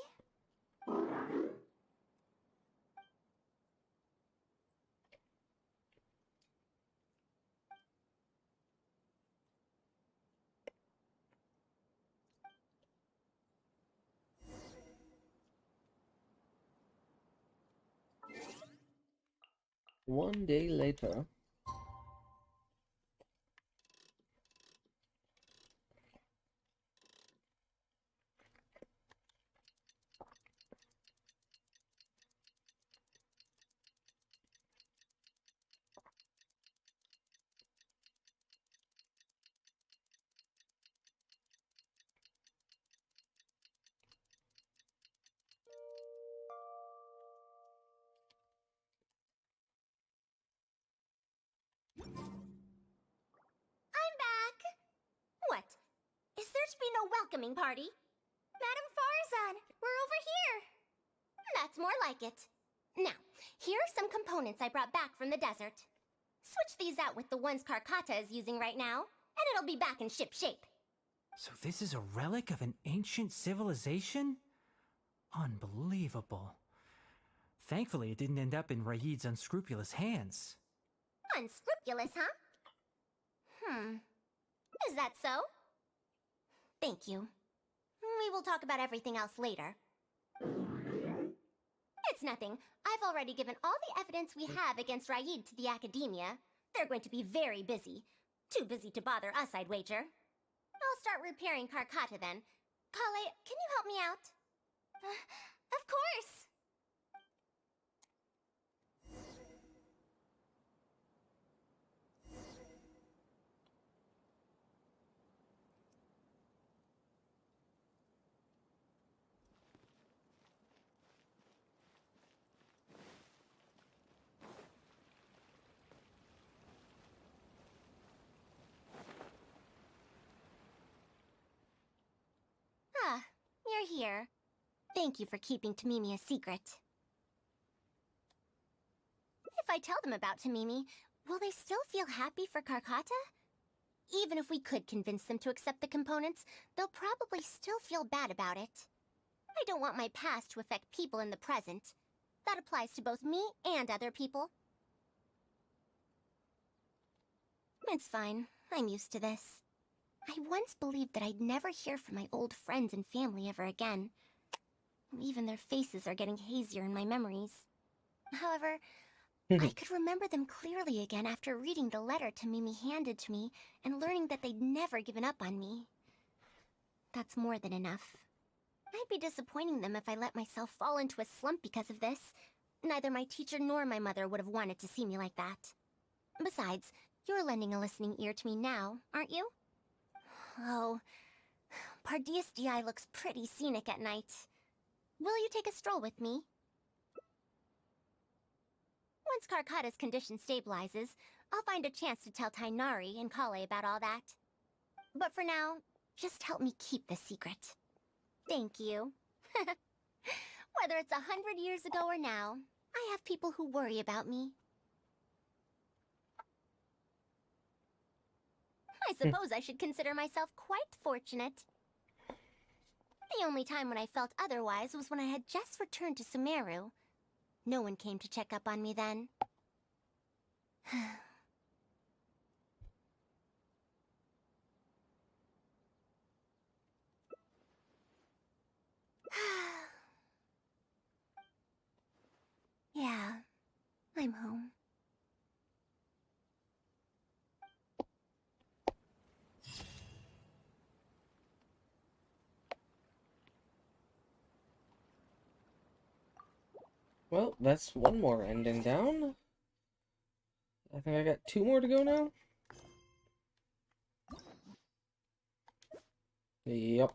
One day later. I'm back! What? Is there to be no welcoming party? Madame Farazan, we're over here! That's more like it. Now, here are some components I brought back from the desert. Switch these out with the ones Carcata is using right now, and it'll be back in ship shape. So this is a relic of an ancient civilization? Unbelievable. Thankfully, it didn't end up in Raid's unscrupulous hands. Unscrupulous, huh? Is that so? Thank you. We will talk about everything else later. It's nothing. I've already given all the evidence we have against Raid to the Academia. They're going to be very busy. Too busy to bother us, I'd wager. I'll start repairing Carcata then. Kale, can you help me out? Of course! Ah, you're here. Thank you for keeping Tamimi a secret. If I tell them about Tamimi, will they still feel happy for Carcata? Even if we could convince them to accept the components, they'll probably still feel bad about it. I don't want my past to affect people in the present. That applies to both me and other people. It's fine. I'm used to this. I once believed that I'd never hear from my old friends and family ever again. Even their faces are getting hazier in my memories. However, I could remember them clearly again after reading the letter Tamimi handed to me and learning that they'd never given up on me. That's more than enough. I'd be disappointing them if I let myself fall into a slump because of this. Neither my teacher nor my mother would have wanted to see me like that. Besides, you're lending a listening ear to me now, aren't you? Oh, Pardeus DI looks pretty scenic at night. Will you take a stroll with me? Once Karkata's condition stabilizes, I'll find a chance to tell Tainari and Kale about all that. But for now, just help me keep this secret. Thank you. Whether it's 100 years ago or now, I have people who worry about me. I suppose I should consider myself quite fortunate. The only time when I felt otherwise was when I had just returned to Sumeru. No one came to check up on me then. Yeah, I'm home. Well, that's one more ending down. I think I got 2 more to go now. Yep.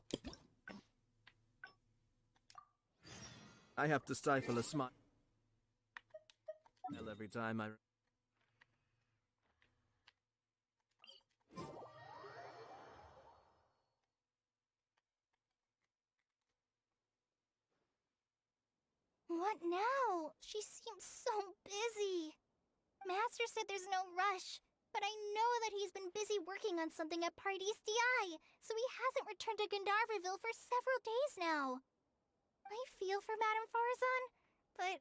I have to stifle a smile every time I... What now? She seems so busy. Master said there's no rush, but I know that he's been busy working on something at Pardeus DI, so he hasn't returned to Gandharvaville for several days now. I feel for Madame Farazan, but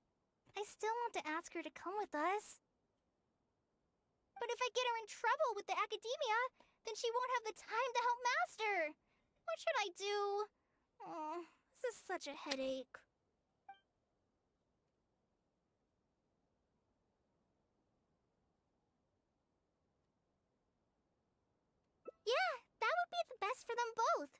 I still want to ask her to come with us. But if I get her in trouble with the academia, then she won't have the time to help Master. What should I do? Oh, this is such a headache. Yeah, that would be the best for them both.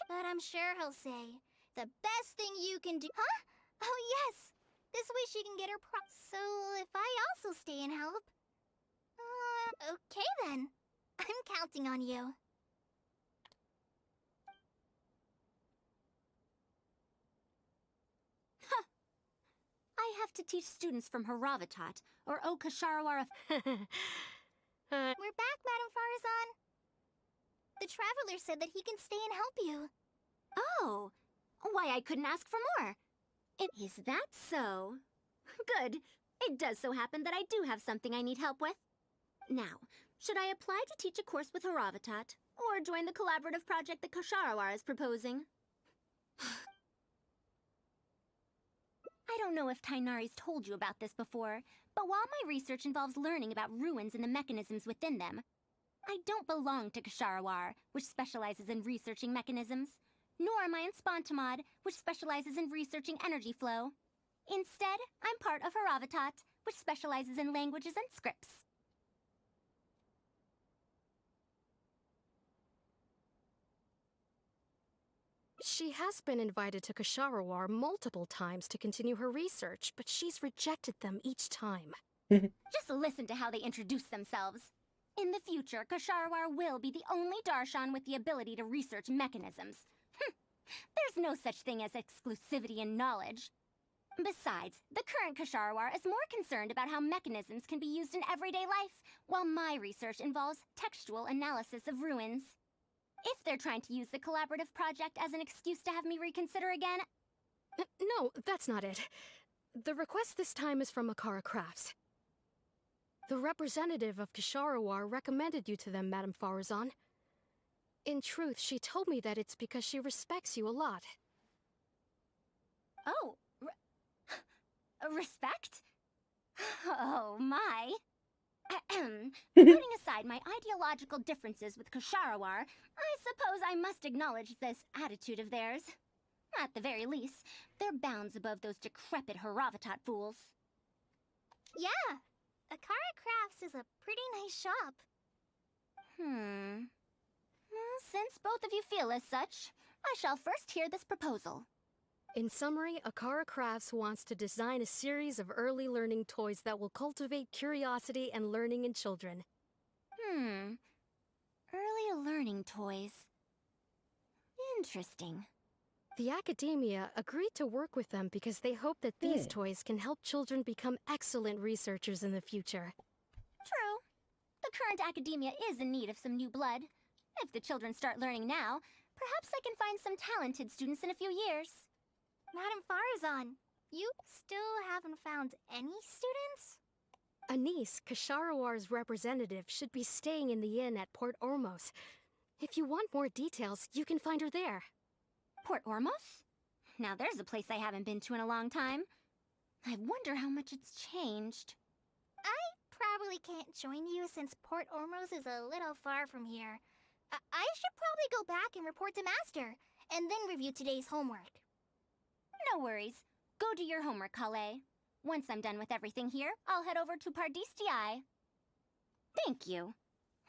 But I'm sure he'll say, the best thing you can do— Huh? Oh yes! This way she can get her So if I also stay and help— okay then. I'm counting on you. Huh. I have to teach students from Haravatat, or Okasharawara— We're back, Madame Farazan. The Traveler said that he can stay and help you. Oh, why I couldn't ask for more. Is that so? Good. It does so happen that I do have something I need help with. Now, should I apply to teach a course with Haravatat, or join the collaborative project that Kosharawara is proposing? I don't know if Tainari's told you about this before, but while my research involves learning about ruins and the mechanisms within them, I don't belong to Kasharawar, which specializes in researching mechanisms, nor am I in Spontamod, which specializes in researching energy flow. Instead, I'm part of Haravatat, which specializes in languages and scripts. She has been invited to Kasharawar multiple times to continue her research, but she's rejected them each time. Just listen to how they introduce themselves. In the future, Kasharawar will be the only Darshan with the ability to research mechanisms. There's no such thing as exclusivity in knowledge. Besides, the current Kasharawar is more concerned about how mechanisms can be used in everyday life, while my research involves textual analysis of ruins. If they're trying to use the collaborative project as an excuse to have me reconsider again— No, that's not it. The request this time is from Makara Crafts. The representative of Kasharawar recommended you to them, Madame Farazan. In truth, she told me that it's because she respects you a lot. Oh, respect? Oh, my. Putting aside my my ideological differences with Ksharawar, I suppose I must acknowledge this attitude of theirs. At the very least, they're bounds above those decrepit Haravatat fools. Yeah, Akara Crafts is a pretty nice shop. Since both of you feel as such, I shall first hear this proposal. In summary, Akara Crafts wants to design a series of early learning toys that will cultivate curiosity and learning in children. Early learning toys. Interesting. The academia agreed to work with them because they hope that these toys can help children become excellent researchers in the future. True. The current academia is in need of some new blood. If the children start learning now, perhaps I can find some talented students in a few years. Madame Farazan, you still haven't found any students? Anise, Kasharawar's representative, should be staying in the inn at Port Ormos. If you want more details, you can find her there. Port Ormos? Now there's a place I haven't been to in a long time. I wonder how much it's changed. I probably can't join you since Port Ormos is a little far from here. I should probably go back and report to Master, and then review today's homework. No worries. Go do your homework, Kale. Once I'm done with everything here, I'll head over to Pardistii. Thank you.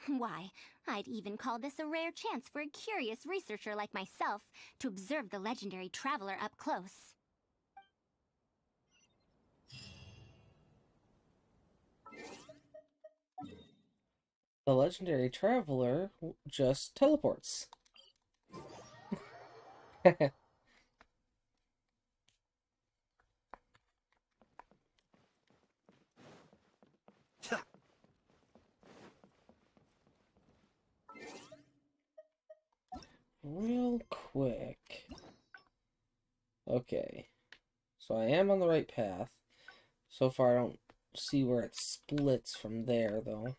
Why, I'd even call this a rare chance for a curious researcher like myself to observe the legendary traveler up close. The legendary traveler just teleports. Real quick. Okay. So I am on the right path. So far I don't see where it splits from there, though.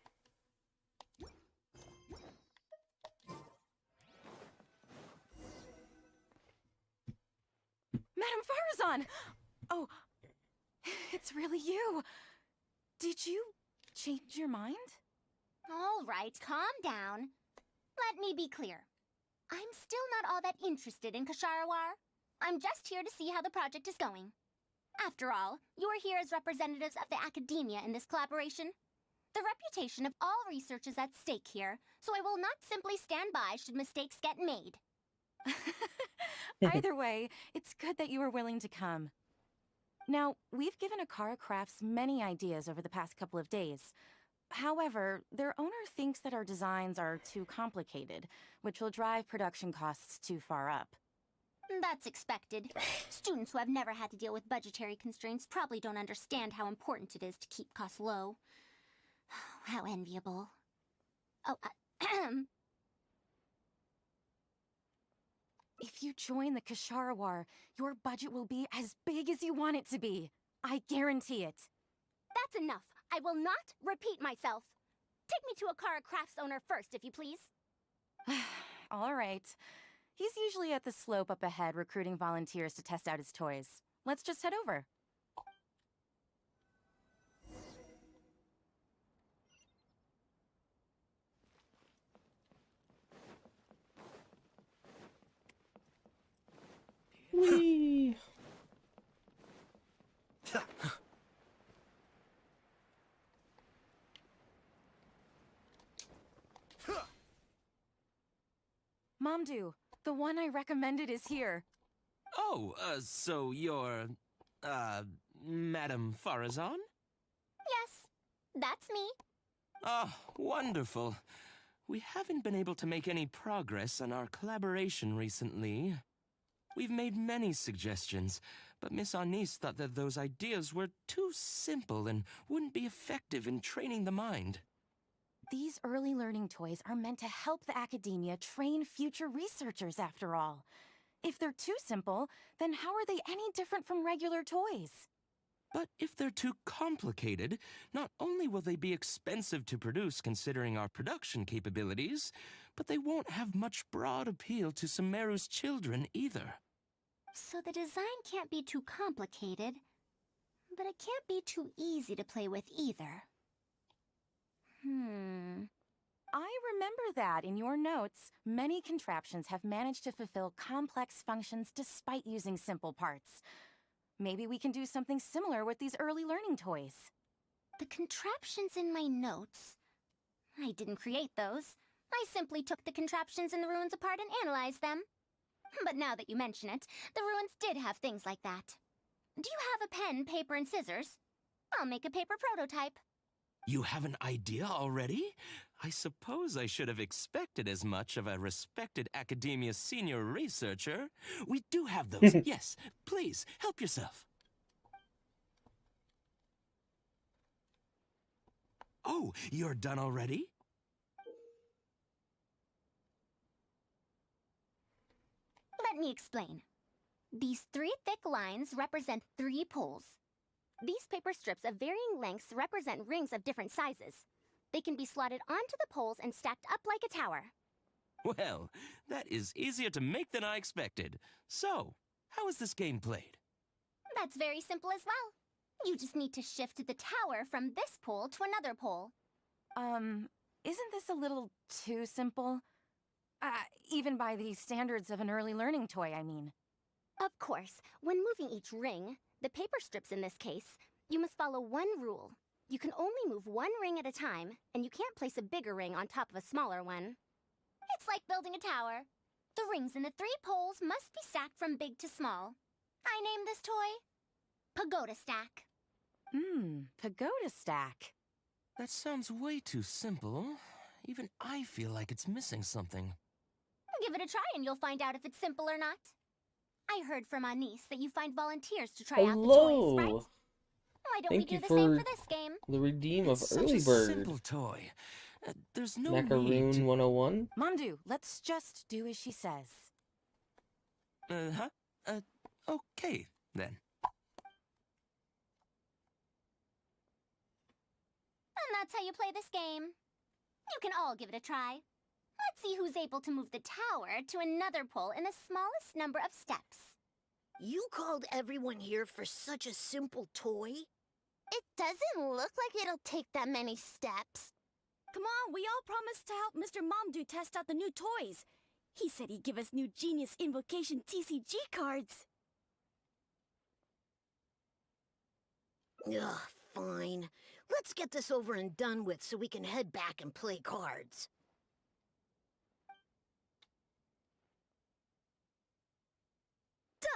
Madame Farazan! Oh, it's really you. Did you change your mind? All right, calm down. Let me be clear. I'm still not all that interested in Ksharawar. I'm just here to see how the project is going. After all, you are here as representatives of the academia in this collaboration. The reputation of all research is at stake here, so I will not simply stand by should mistakes get made. Either way, it's good that you were willing to come. Now, we've given Akara Crafts many ideas over the past couple of days. However, their owner thinks that our designs are too complicated, which will drive production costs too far up. That's expected. Students who have never had to deal with budgetary constraints probably don't understand how important it is to keep costs low. How enviable. Oh, If you join the Ksharawar, your budget will be as big as you want it to be. I guarantee it. That's enough. I will not repeat myself. Take me to Akara Crafts owner first, if you please. All right. He's usually at the slope up ahead recruiting volunteers to test out his toys. Let's just head over. Whee! Mamdu, the one I recommended is here. Oh, so you're, Madame Farazan? Yes, that's me. Oh, wonderful. We haven't been able to make any progress on our collaboration recently. We've made many suggestions, but Miss Anise thought that those ideas were too simple and wouldn't be effective in training the mind. These early learning toys are meant to help the academia train future researchers, after all. If they're too simple, then how are they any different from regular toys? But if they're too complicated, not only will they be expensive to produce considering our production capabilities, but they won't have much broad appeal to Sumeru's children either. So the design can't be too complicated, but it can't be too easy to play with either. I remember that in your notes, many contraptions have managed to fulfill complex functions despite using simple parts. Maybe we can do something similar with these early learning toys. The contraptions in my notes? I didn't create those. I simply took the contraptions in the ruins apart and analyzed them. But now that you mention it, the ruins did have things like that. Do you have a pen, paper, and scissors? I'll make a paper prototype. You have an idea already? I suppose I should have expected as much of a respected academia senior researcher. We do have those. Yes, please, help yourself. Oh, you're done already? Let me explain. These 3 thick lines represent 3 poles. These paper strips of varying lengths represent rings of different sizes. They can be slotted onto the poles and stacked up like a tower. Well, that is easier to make than I expected. So, how is this game played? That's very simple as well. You just need to shift the tower from this pole to another pole. Isn't this a little too simple? Even by the standards of an early learning toy, I mean. Of course, when moving each ring, the paper strips in this case, you must follow one rule. You can only move one ring at a time, and you can't place a bigger ring on top of a smaller one. It's like building a tower. The rings in the 3 poles must be stacked from big to small. I named this toy Pagoda Stack. Pagoda Stack. That sounds way too simple. Even I feel like it's missing something. Give it a try and you'll find out if it's simple or not. I heard from Anise that you find volunteers to try out the toys, right? Why don't we do the same for this game? The redeem of It's Early such a Bird. simple toy. There's no Macaroon need to... 101. Mamdu, let's just do as she says. Okay, then. And that's how you play this game. You can all give it a try. Let's see who's able to move the tower to another pole in the smallest number of steps. You called everyone here for such a simple toy? It doesn't look like it'll take that many steps. Come on, we all promised to help Mr. Mamdu test out the new toys. He said he'd give us new Genius Invocation TCG cards. Ugh, fine. Let's get this over and done with so we can head back and play cards.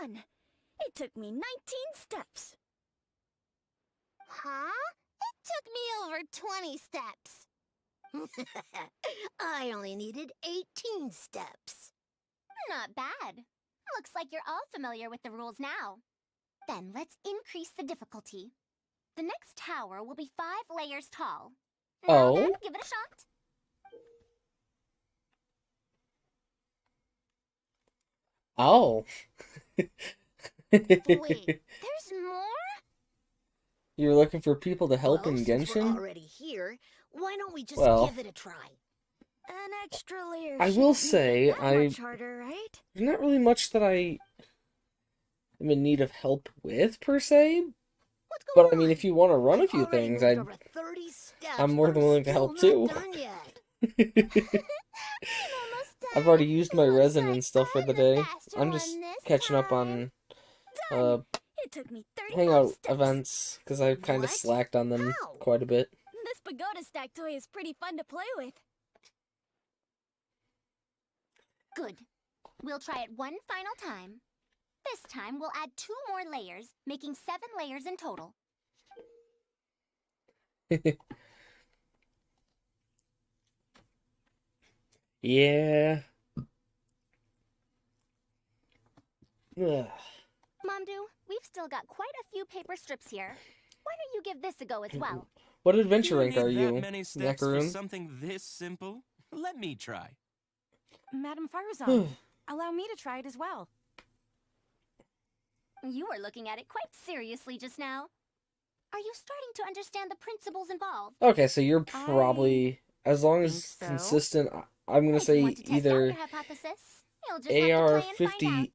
Done! It took me 19 steps. Huh? It took me over 20 steps. I only needed 18 steps. Not bad. Looks like you're all familiar with the rules now. Then let's increase the difficulty. The next tower will be 5 layers tall. Now then, give it a shot. Oh. Wait, there's more? You're looking for people to help in Since we're Genshin? already here, why don't we just Well, give it a try? An extra layer. I will shouldn't say, make it that much harder, right? there's not really much that I am in need of help with, per se. But I mean, if you want to run a few things, I'm more than willing to help too. I've already used my resin and stuff for the day. I'm just catching up on hangout events because I've kind of slacked on them quite a bit. This pagoda stack toy is pretty fun to play with. Good. We'll try it one final time. This time we'll add 2 more layers, making 7 layers in total. Yeah. Ugh. Mamdu, we've still got quite a few paper strips here. Why don't you give this a go as well? What adventure rank Do you are need you, that many steps for Macaroon? something this simple? Let me try. Madam Faruzan, allow me to try it as well. You were looking at it quite seriously just now. Are you starting to understand the principles involved? Okay, so you're probably, as long as consistent, I'm gonna say either AR-50,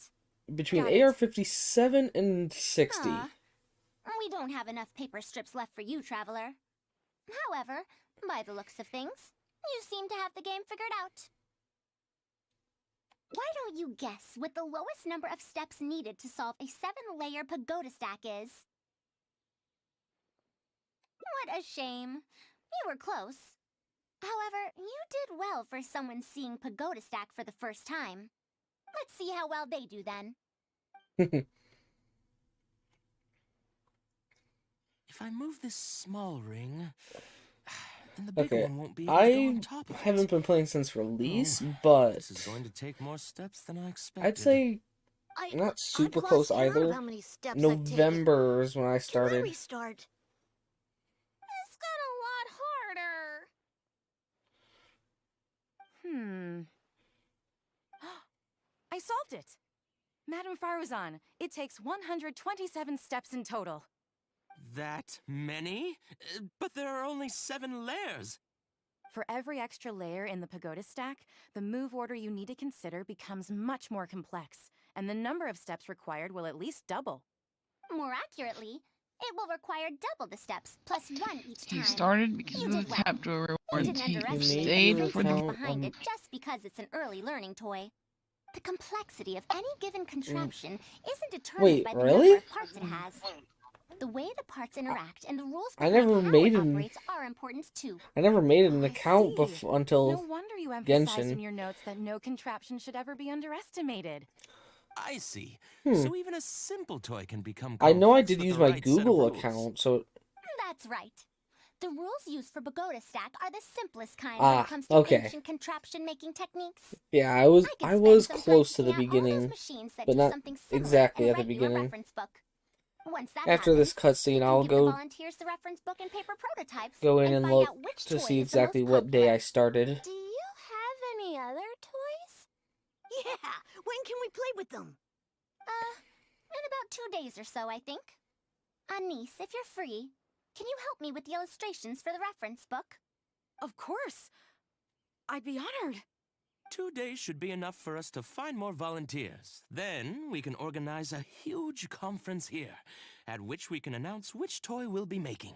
between AR-57 and 60. We don't have enough paper strips left for you, traveler. However, by the looks of things, You seem to have the game figured out. Why don't you guess what the lowest number of steps needed to solve a 7-layer pagoda stack is? What a shame. You were close. However, you did well for someone seeing pagoda stack for the first time. Let's see how well they do then. If I move this small ring, then the big Okay, one won't be able to go on I top of it. haven't been playing since release, Oh, but this is going to take more steps than I expected. I'd say not super close either. How many steps I've taken. November is when I Can I started. restart? This got a lot harder. I solved it! Madame Faruzan, it takes 127 steps in total. That many? But there are only 7 layers. For every extra layer in the pagoda stack, the move order you need to consider becomes much more complex, and the number of steps required will at least double. More accurately, it will require double the steps, plus 1 each time. He started because You of the did well. tap to a You reward. didn't He underestimate the stayed for principles the... behind it just because it's an early learning toy. The complexity of any given contraption isn't determined by the number of parts it has. The way the parts interact and the rules behind how it operates are important too. I never made an account before until No wonder you emphasized in Genshin. your notes that no contraption should ever be underestimated. I see. Hmm. So even a simple toy can become I know I complex did with use the my right set of Google rules. account, so That's right. The rules used for Pagoda Stack are the simplest kind when it comes to ancient contraption-making techniques. yeah, I was some time close to the picking out all those beginning, machines that but do not something similar exactly in a at the regular beginning. reference book. Once that After this happens, cutscene, you can I'll give the go volunteers the reference book and paper prototypes go in and find look out which to toy see is the most exactly what day I started. Do you have any other toys? Yeah, when can we play with them? In about 2 days or so, I think. Anise, if you're free, can you help me with the illustrations for the reference book? Of course. I'd be honored. 2 days should be enough for us to find more volunteers. Then we can organize a huge conference here, at which we can announce which toy we'll be making.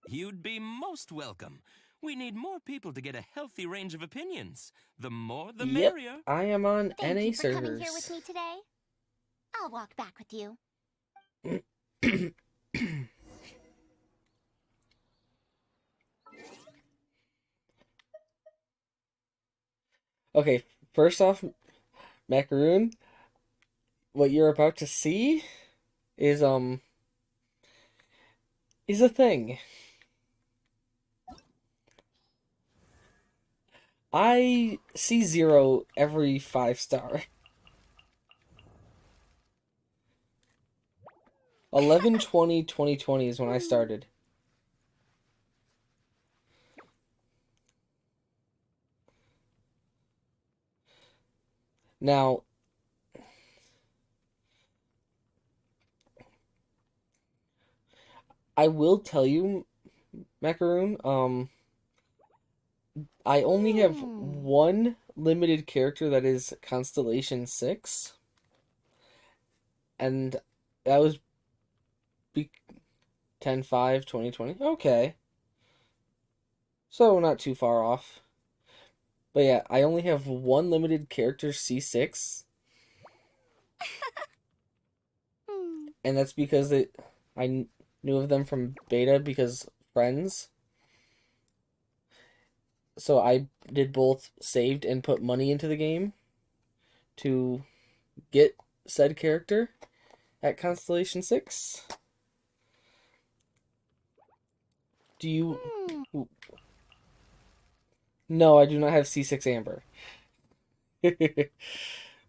You'd be most welcome. We need more people to get a healthy range of opinions. The more, the merrier. I am on Thank NA you for coming servers. here with me today. I'll walk back with you. Okay, first off, Macaroon, what you're about to see is a thing. I see 0 every 5-star. 11/20/2020 is when I started. Now, I will tell you, Macaroon, I only have one limited character that is Constellation 6. And that was 10/5/2020. Okay. So not too far off. But yeah, I only have one limited character, C6. And that's because I knew of them from beta because friends. So I did both saved and put money into the game to get said character at Constellation 6. Do you... No, I do not have C6 Amber.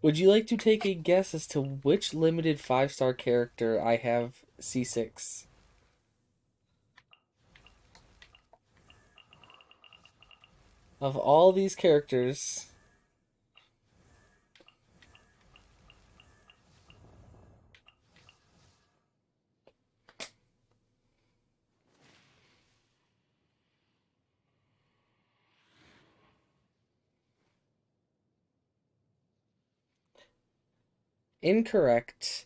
Would you like to take a guess as to which limited 5-star character I have C6? Of all these characters... Incorrect.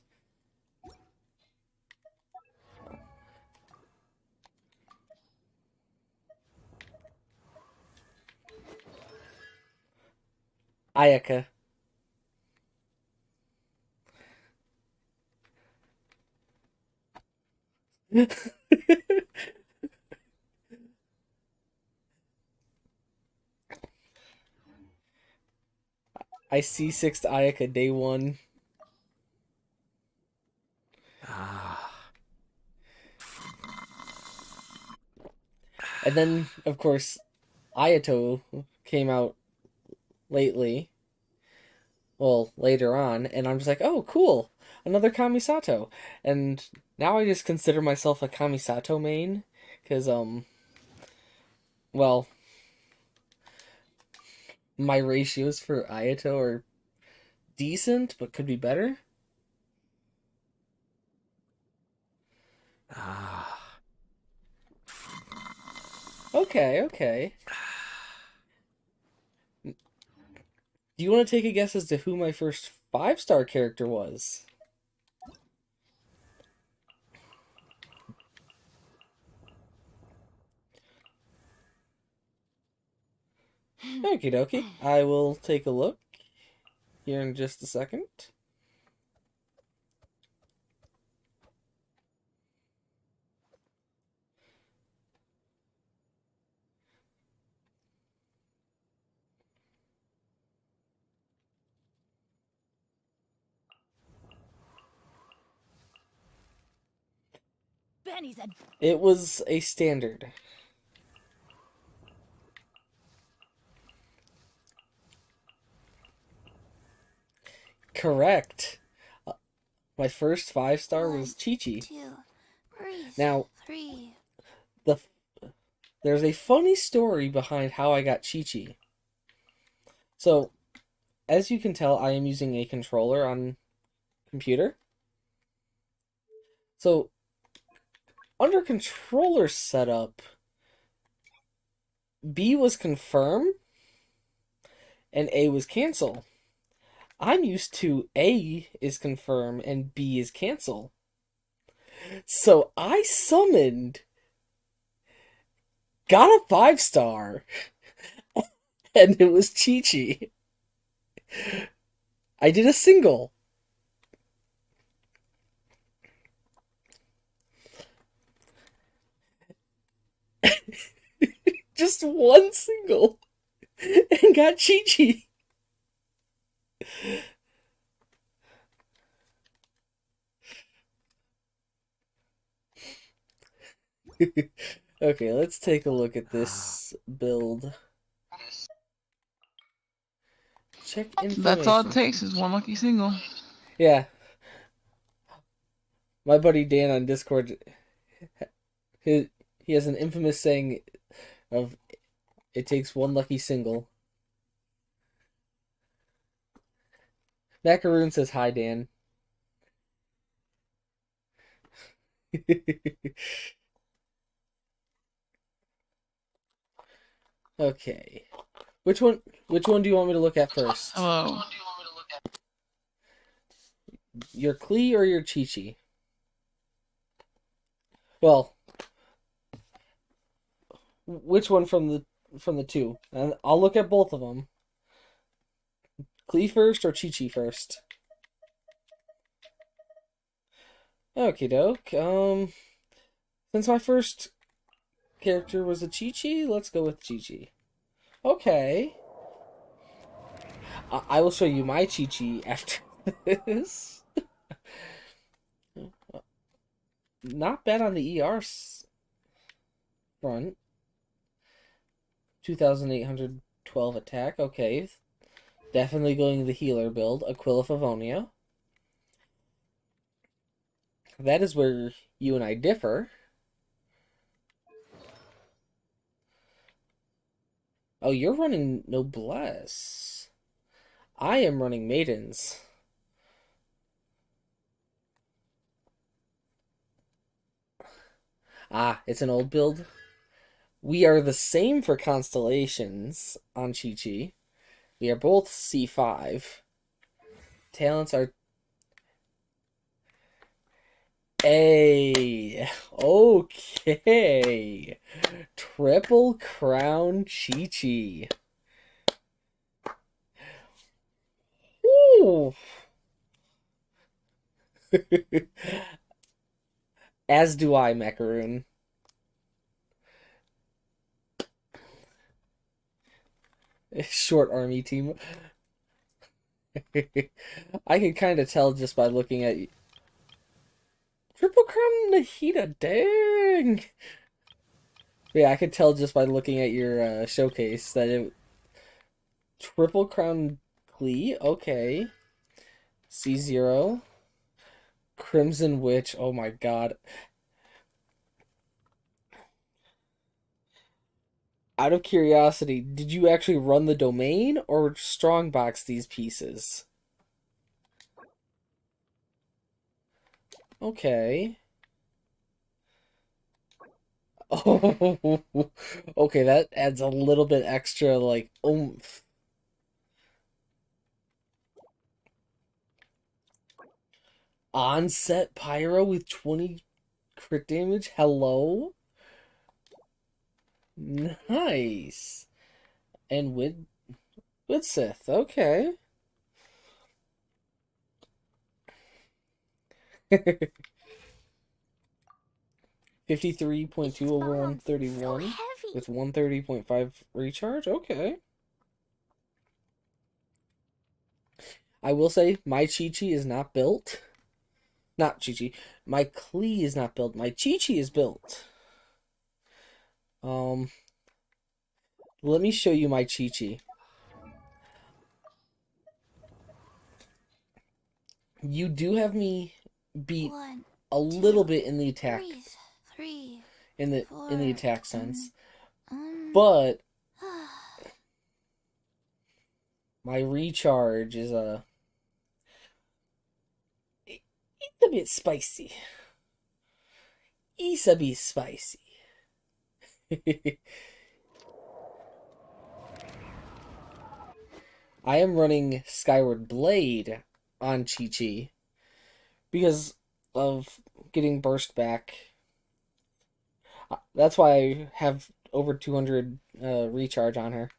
Ayaka. I C6'd Ayaka day one. And then, of course, Ayato came out lately. Well, later on, and I'm just like, oh, cool, another Kamisato. And now I just consider myself a Kamisato main, because, well, my ratios for Ayato are decent, but could be better. Okay, okay. Do you want to take a guess as to who my first 5-star character was? Okie dokie. I will take a look here in just a second. Benny's a... It was a standard. Correct. My first 5-star was Chi-Chi. 2, breathe. Now, 3. there's a funny story behind how I got Chi-Chi. So, as you can tell, I am using a controller on computer. So, under controller setup, B was confirm and A was cancel. I'm used to A is confirm and B is cancel. So I summoned, got a 5-star, and it was Chi-Chi. I did a single. Just one single. And got Chi-Chi. Okay, let's take a look at this build. Check information. That's all it takes is one lucky single. Yeah. My buddy Dan on Discord, he has an infamous saying of, it takes one lucky single. Macaroon says, hi, Dan. Okay. Which one do you want me to look at first? Hello. Your Klee or your Chi-Chi? Well, which one from the two? And I'll look at both of them. Klee first or Chi-Chi first? Okie doke. Since my first character was a Chi-Chi, let's go with Chi-Chi. Okay. I will show you my Chi-Chi after this. Not bad on the ER front. 2,812 attack. Okay. Definitely going the healer build. Aquila Favonia. That is where you and I differ. Oh, you're running Noblesse. I am running Maidens. Ah, it's an old build. We are the same for constellations on Chi-Chi. We are both C5. Talents are A. Okay. Triple Crown Chi-Chi. Oh! As do I, Macaroon. Short army team. I can kind of tell just by looking at you. Triple Crown Nahida, dang! Yeah, I could tell just by looking at your showcase that it... Triple Crown Glee, okay. C0. Crimson Witch, oh my god. Out of curiosity, did you actually run the domain or strongbox these pieces? Okay. Oh, okay, that adds a little bit extra, like, oomph. Onset Pyro with 20 crit damage? Hello? Nice. And with Sith, okay. 53.2 over 131 with 130.5 recharge, okay. I will say, my Chi-Chi is not built. Not Chi-Chi. My Klee is not built. My Chi-Chi is built. Let me show you my Chi-Chi. You do have me beat a little bit in the attack. In the attack sense. But my recharge is it's a bit spicy. It's a bit spicy. I am running Skyward Blade on Chi-Chi because of getting burst back. That's why I have over 200 recharge on her.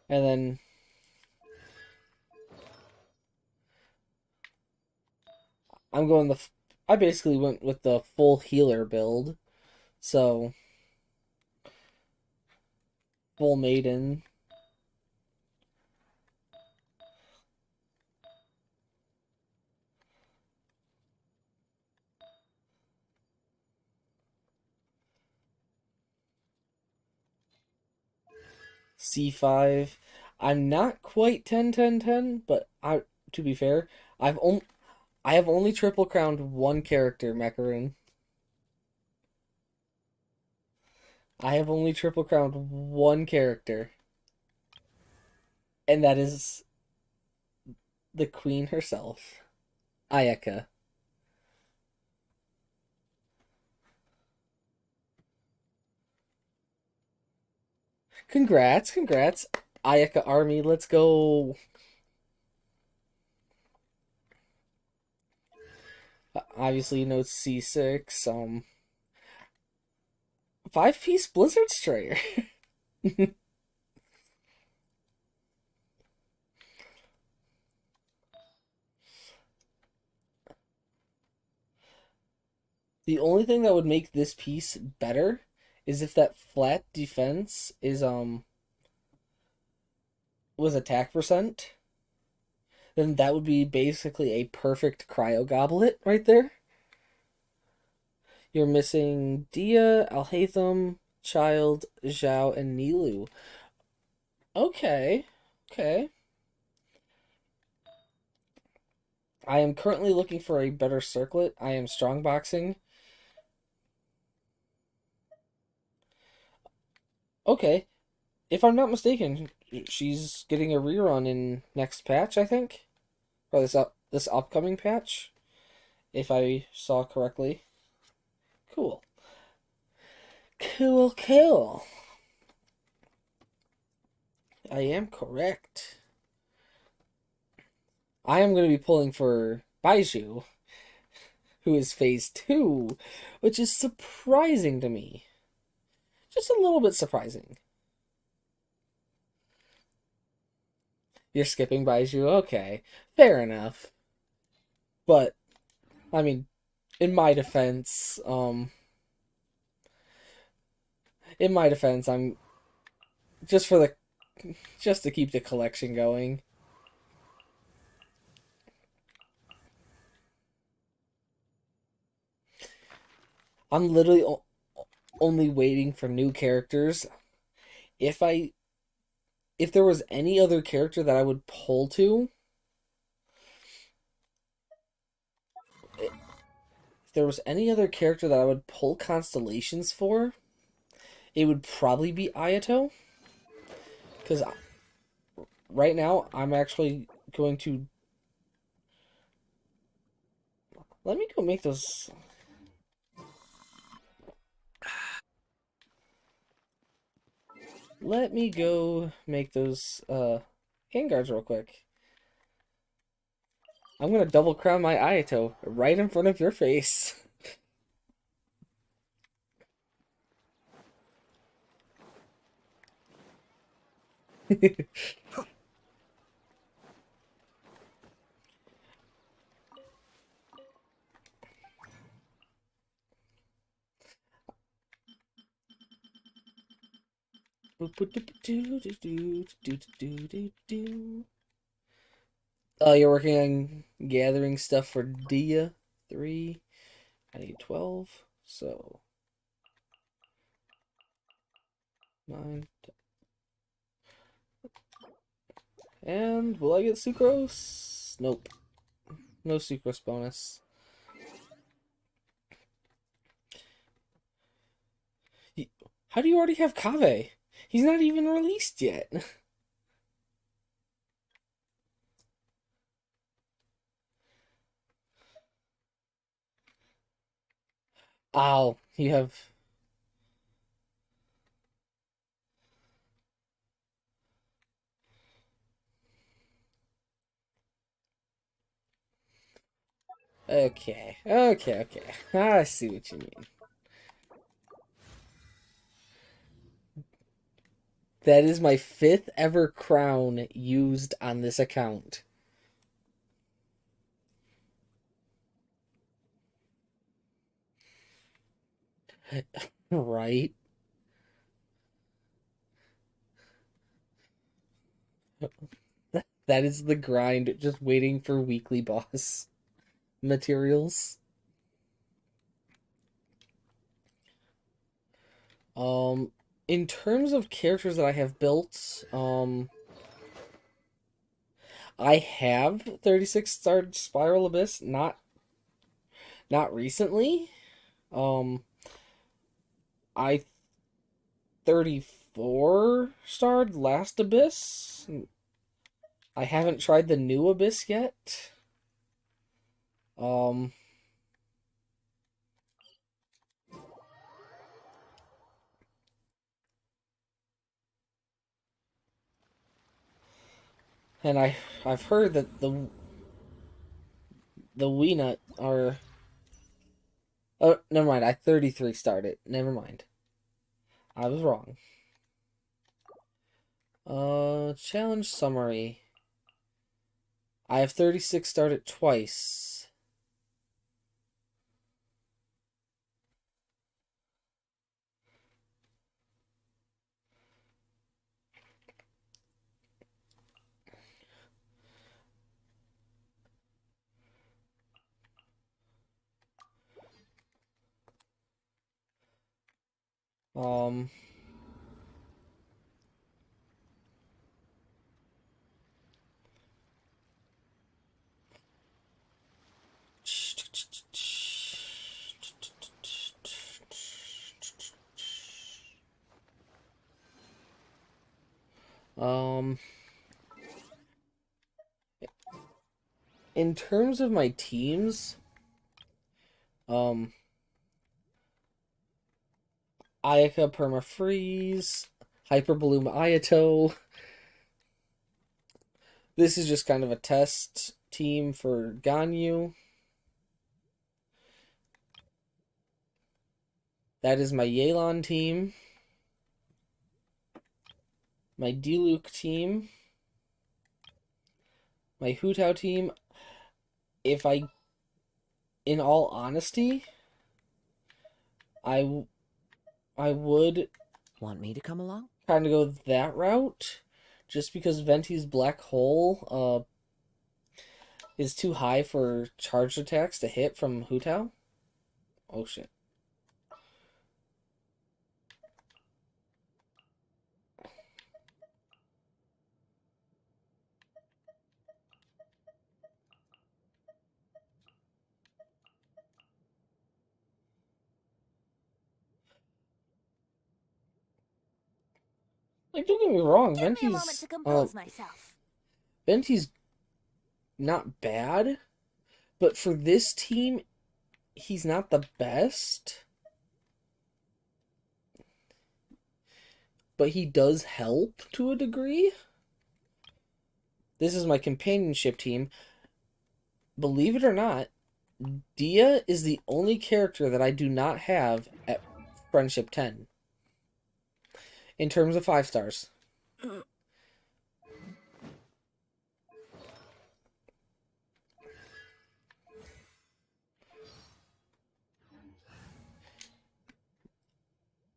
And then I basically went with the full healer build. So full maiden. C5. I'm not quite 10-10-10, but to be fair, I have only triple crowned one character, Macaroon. I have only triple crowned one character. And that is the queen herself, Ayaka. Congrats, congrats. Ayaka Army, let's go. Obviously, no C6. 5-piece Blizzard Strayer. The only thing that would make this piece better is if that flat defense is was attack percent. Then that would be basically a perfect cryo goblet right there. You're missing Dia, Alhaitham, Child, Zhao, and Nilu. Okay. Okay. I am currently looking for a better circlet. I am strongboxing. Okay. If I'm not mistaken, she's getting a rerun in next patch, I think. Or this upcoming patch. If I saw correctly. Cool. Cool, cool. I am correct. I am going to be pulling for Baiju, who is phase 2, which is surprising to me. Just a little bit surprising. You're skipping Baiju? Okay. Fair enough. But, I mean, in my defense, I'm just for the just to keep the collection going. I'm literally only waiting for new characters. If I if there was any other character that I would pull to, if there was any other character that I would pull constellations for, it would probably be Ayato. Because right now, I'm actually going to... Let me go make those... Let me go make those handguards real quick. I'm gonna double crown my Ayato right in front of your face. Oh, you're working on gathering stuff for Dia 3. I need 12, so 9. And will I get sucrose? Nope. No sucrose bonus. How do you already have Kave? He's not even released yet. Ow, you have... Okay. I see what you mean. That is my 5th ever crown used on this account. Right? That is the grind, just waiting for weekly boss materials. In terms of characters that I have built, I have 36 starred Spiral Abyss, not recently. I 34 starred Last Abyss. I haven't tried the new Abyss yet. And I've heard that the Weenut are... Oh, never mind. I 33 started. Never mind. I was wrong. Challenge summary. I have 36 started twice. Um... In terms of my teams, Ayaka Permafreeze, Hyper Bloom Ayato. This is just kind of a test team for Ganyu. That is my Yelan team. My Diluc team. My Hu Tao team, if I, in all honesty, I would want me to come along? Kind of go that route, just because Venti's Black Hole is too high for charged attacks to hit from Hu Tao. Oh shit. Like, don't get me wrong, Give me a moment to compose myself. Venti's not bad, but for this team, he's not the best. But he does help to a degree. This is my companionship team. Believe it or not, Dia is the only character that I do not have at Friendship 10. In terms of 5 stars.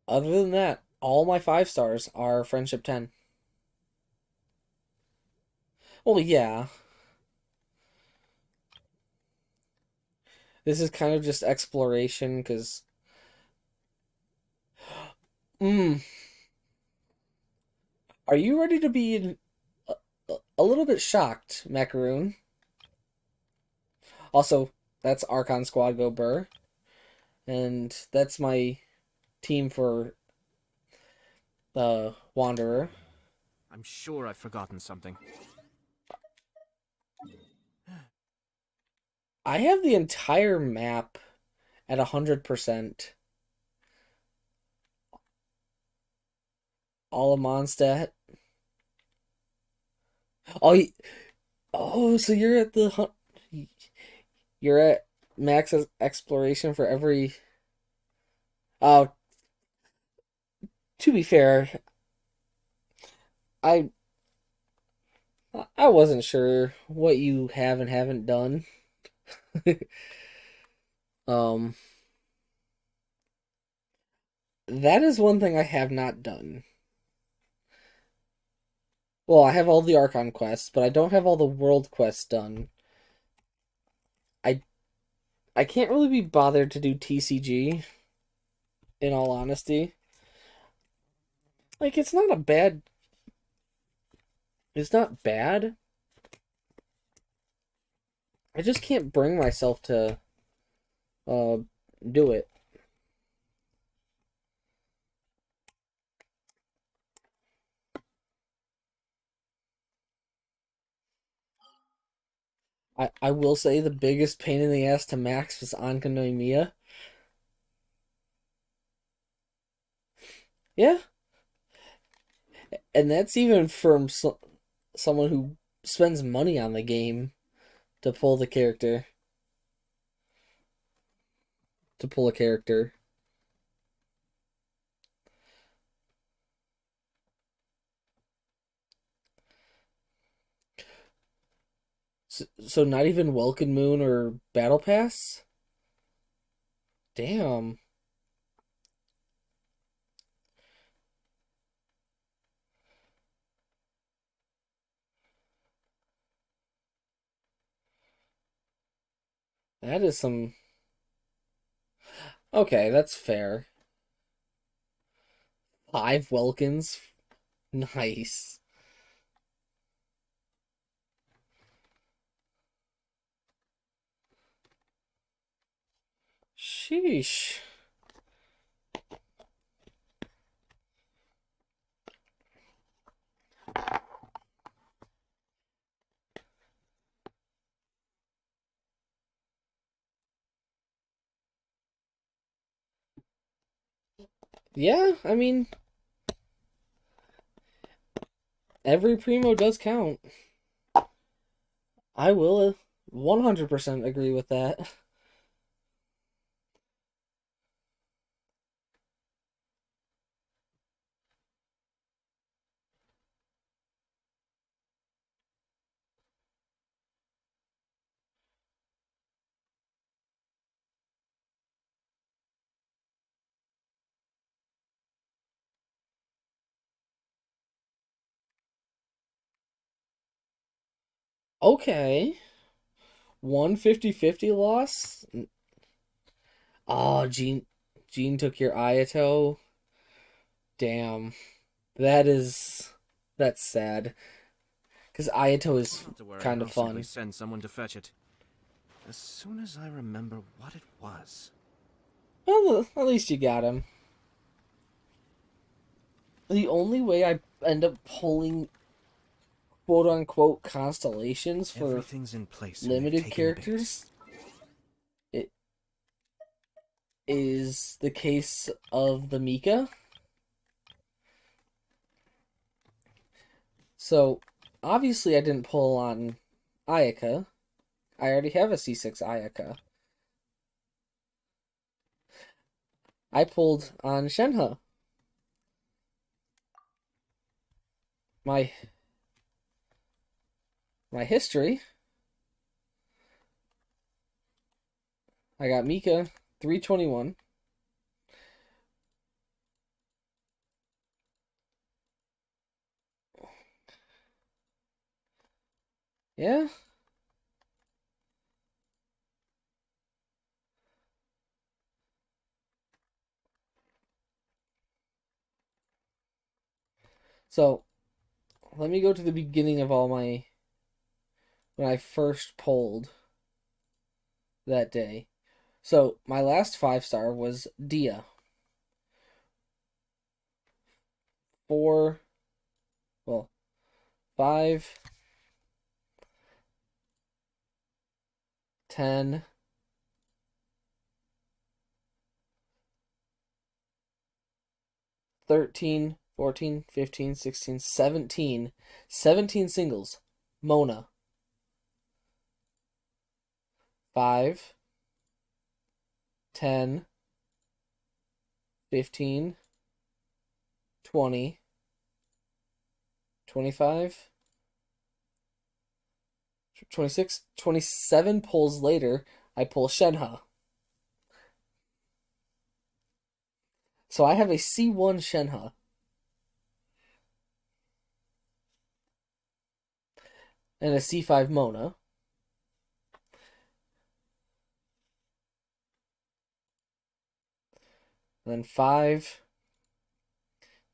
Other than that, all my 5 stars are Friendship 10. Well, yeah. This is kind of just exploration, because... Are you ready to be a little bit shocked, Macaroon? Also, that's Archon Squad Go Burr. And that's my team for the Wanderer. I'm sure I've forgotten something. I have the entire map at 100%. All of Mondstadt. Oh, so you're at you're at max exploration for every... Oh, to be fair, I wasn't sure what you have and haven't done. That is one thing I have not done. Well, I have all the Archon quests, but I don't have all the world quests done. I can't really be bothered to do TCG, in all honesty. Like, it's not bad. I just can't bring myself to do it. I will say the biggest pain in the ass to max was Anka Yeah. And that's even from someone who spends money on the game to pull the character. To pull a character. So not even Welkin Moon or Battle Pass? Damn. That is some... Okay, that's fair. 5 Welkins? Nice. Sheesh. Yeah, I mean... Every primo does count. I will 100% agree with that. Okay. 150-50 loss? Oh, Gene took your Ayato. Damn. That's sad. Because Ayato is Not to worry, kind of I'll simply fun. send someone to fetch it. As soon as I remember what it was. Well, at least you got him. The only way I end up pulling quote unquote constellations for Everything's in place and they've limited taken bait. characters it is the case of the Mika. So obviously I didn't pull on Ayaka. I already have a C6 Ayaka. I pulled on Shenhe. My history. I got Mika 321. Yeah. So let me go to the beginning of all my when I first pulled that day. So my last 5-star was Dia. 4, well, 5, 10, 13, 14, 15, 16, 17. 17 singles. Mona. 5, 10, 15, 20, 25, 26, 27 pulls later, I pull Shenhe. So I have a C1 Shenhe. And a C5 Mona. And then 5,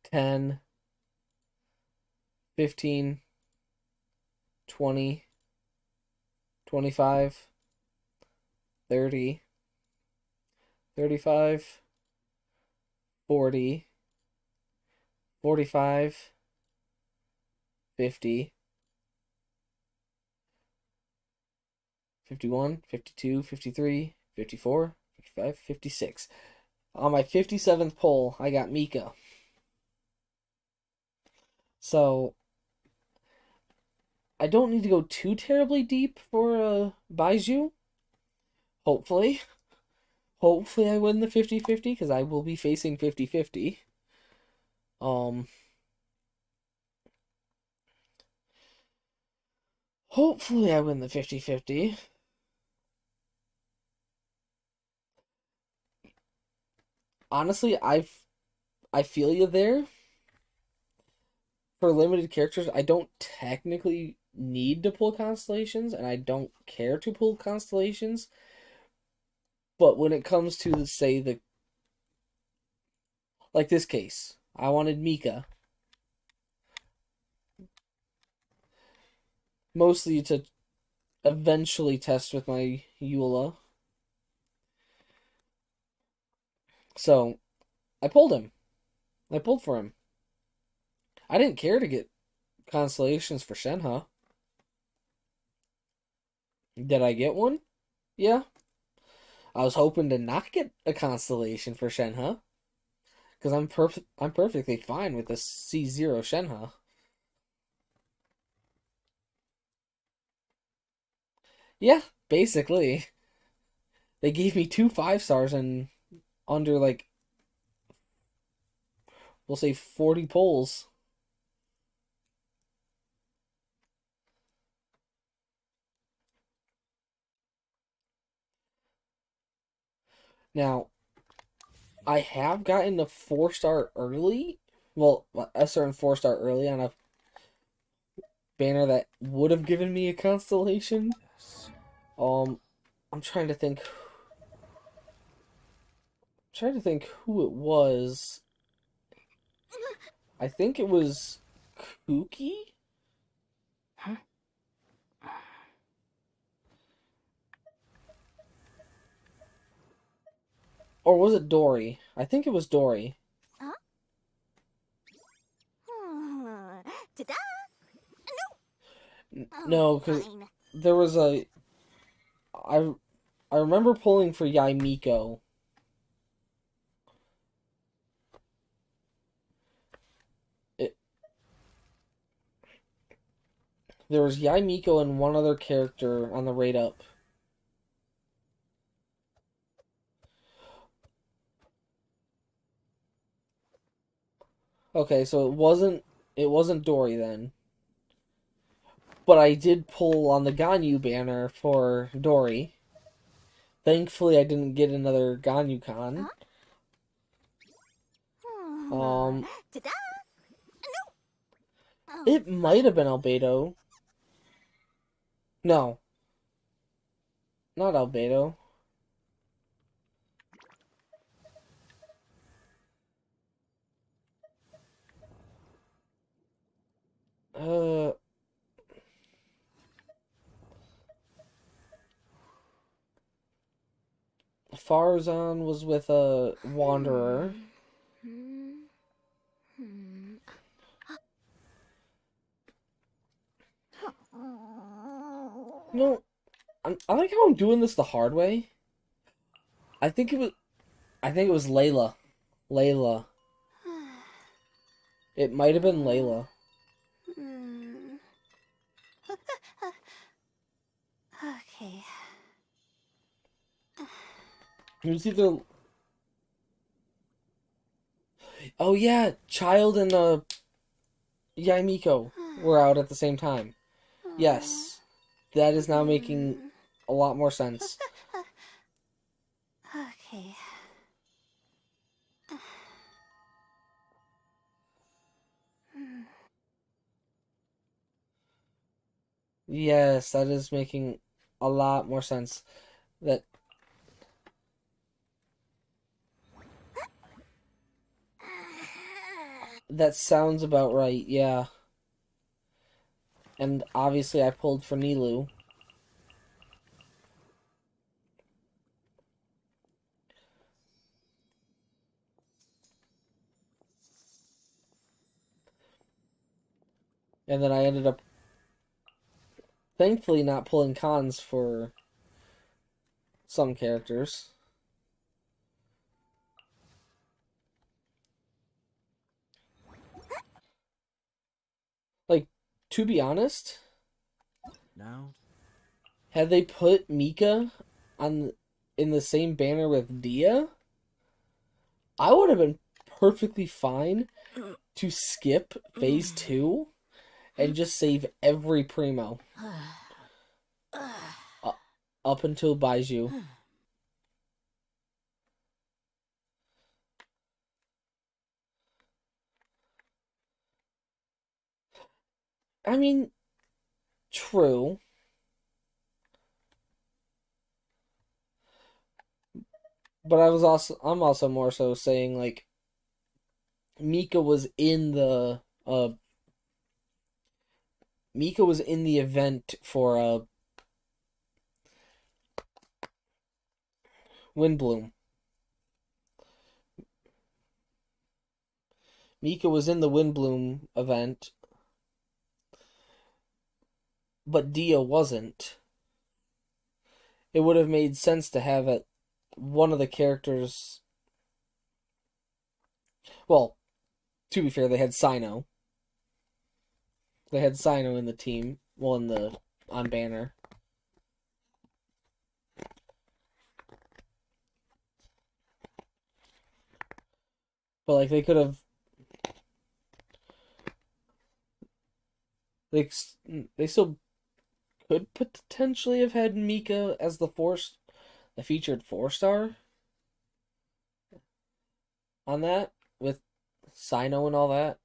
10, 15, 20, 25, 30, 35, 40, 45, 50, 51, 52, 53, 54, 55, 56. On my 57th pull, I got Mika. So, I don't need to go too terribly deep for Baiju. Hopefully. Hopefully I win the 50-50, because I will be facing 50-50. Hopefully I win the 50-50. Honestly, I feel you there. For limited characters, I don't technically need to pull constellations, and I don't care to pull constellations. But when it comes to, say, like this case, I wanted Mika. Mostly to eventually test with my Eula. So, I pulled him. I pulled for him. I didn't care to get constellations for Shenhe. Did I get one? Yeah. I was hoping to not get a constellation for Shenhe. Because I'm perfectly fine with the C0 Shenhe. Yeah, basically. They gave me 2 5-stars and under, like, we'll say 40 pulls. Now, I have gotten a 4-star early. Well, a certain 4-star early on banner that would have given me a constellation. I'm trying to think. Who it was. I think it was Kuki? Or was it Dory? I think it was Dory. Huh? Ta-da! No, because there was a... I remember pulling for Yaimiko. There was Yaimiko and one other character on the rate up. Okay, so it wasn't Dory then. But I did pull on the Ganyu banner for Dory. Thankfully, I didn't get another Ganyu-kan. Ta-da! It might have been Albedo. No. Not Albedo. Farzan was with a Wanderer. No, I like how I'm doing this the hard way. I think it was Layla. Layla. It might have been Layla. Okay. It was either... Oh yeah, Child and Yaimiko were out at the same time. Yes. That is now making a lot more sense. Okay. Yes, that is making a lot more sense. That sounds about right, yeah. And obviously I pulled for Nilu. And then I ended up thankfully not pulling cons for some characters. Like, to be honest, Now, had they put Mika in the same banner with Dia, I would have been perfectly fine to skip phase 2 and just save every Primo up until Baiju. I mean, true. But I'm also more so saying like Mika was in the event for Windbloom. Mika was in the Windbloom event, but Dia wasn't. It would have made sense to have it one of the characters. Well, to be fair, they had Sino. They had Sino in the team, well, on banner. But like they could have, they still could potentially have had Mika as the featured 4-star on that with Sino and all that.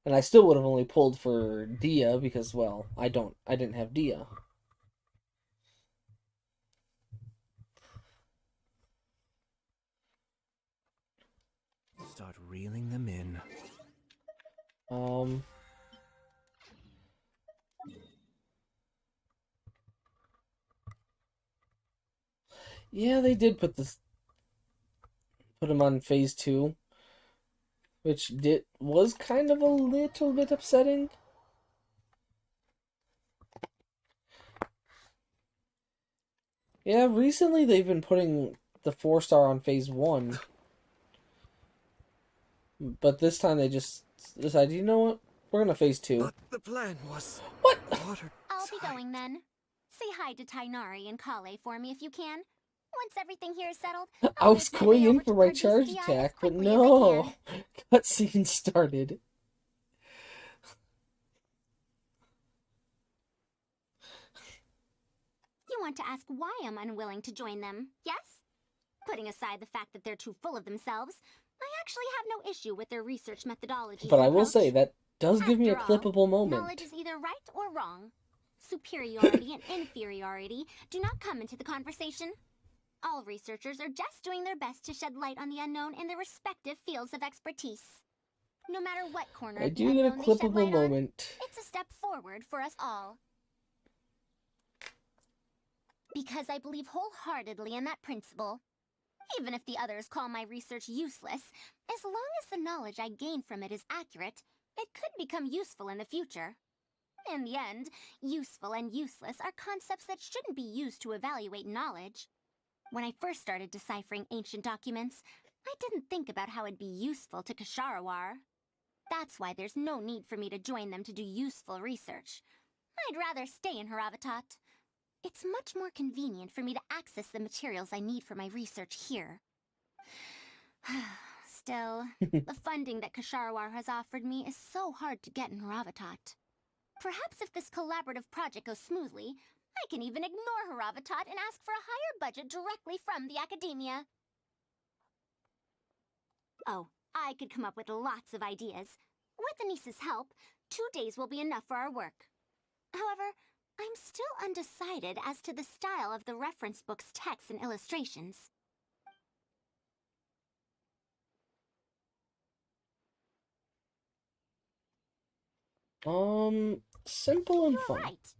And I still would have only pulled for Dia because, well, I didn't have Dia. Start reeling them in. Yeah, they did put him on phase 2, which was kind of a little bit upsetting. Yeah, recently they've been putting the 4-star on phase 1. But this time they just decided, you know what? We're gonna phase 2. But the plan was... What? I'll be going then. Say hi to Tainari and Kale for me if you can. Once everything here is settled, I was going in for my charge attack, but no. Cutscene started. You want to ask why I'm unwilling to join them, yes? Putting aside the fact that they're too full of themselves, I actually have no issue with their research methodologies. But I will say, that does give me a clippable moment. Knowledge is either right or wrong. Superiority and inferiority do not come into the conversation. All researchers are just doing their best to shed light on the unknown in their respective fields of expertise. No matter what corner I of the do get a unknown they shed clippable light on, moment. it's a step forward for us all. Because I believe wholeheartedly in that principle. Even if the others call my research useless, as long as the knowledge I gain from it is accurate, it could become useful in the future. In the end, useful and useless are concepts that shouldn't be used to evaluate knowledge. When I first started deciphering ancient documents, I didn't think about how it'd be useful to Ksharawar. That's why there's no need for me to join them to do useful research. I'd rather stay in Haravatat. It's much more convenient for me to access the materials I need for my research here. Still, the funding that Ksharawar has offered me is so hard to get in Haravatat. Perhaps if this collaborative project goes smoothly, I can even ignore Haravatat and ask for a higher budget directly from the academia. Oh, I could come up with lots of ideas. With Anis's help, 2 days will be enough for our work. However, I'm still undecided as to the style of the reference book's text and illustrations. Simple and You're fun. right.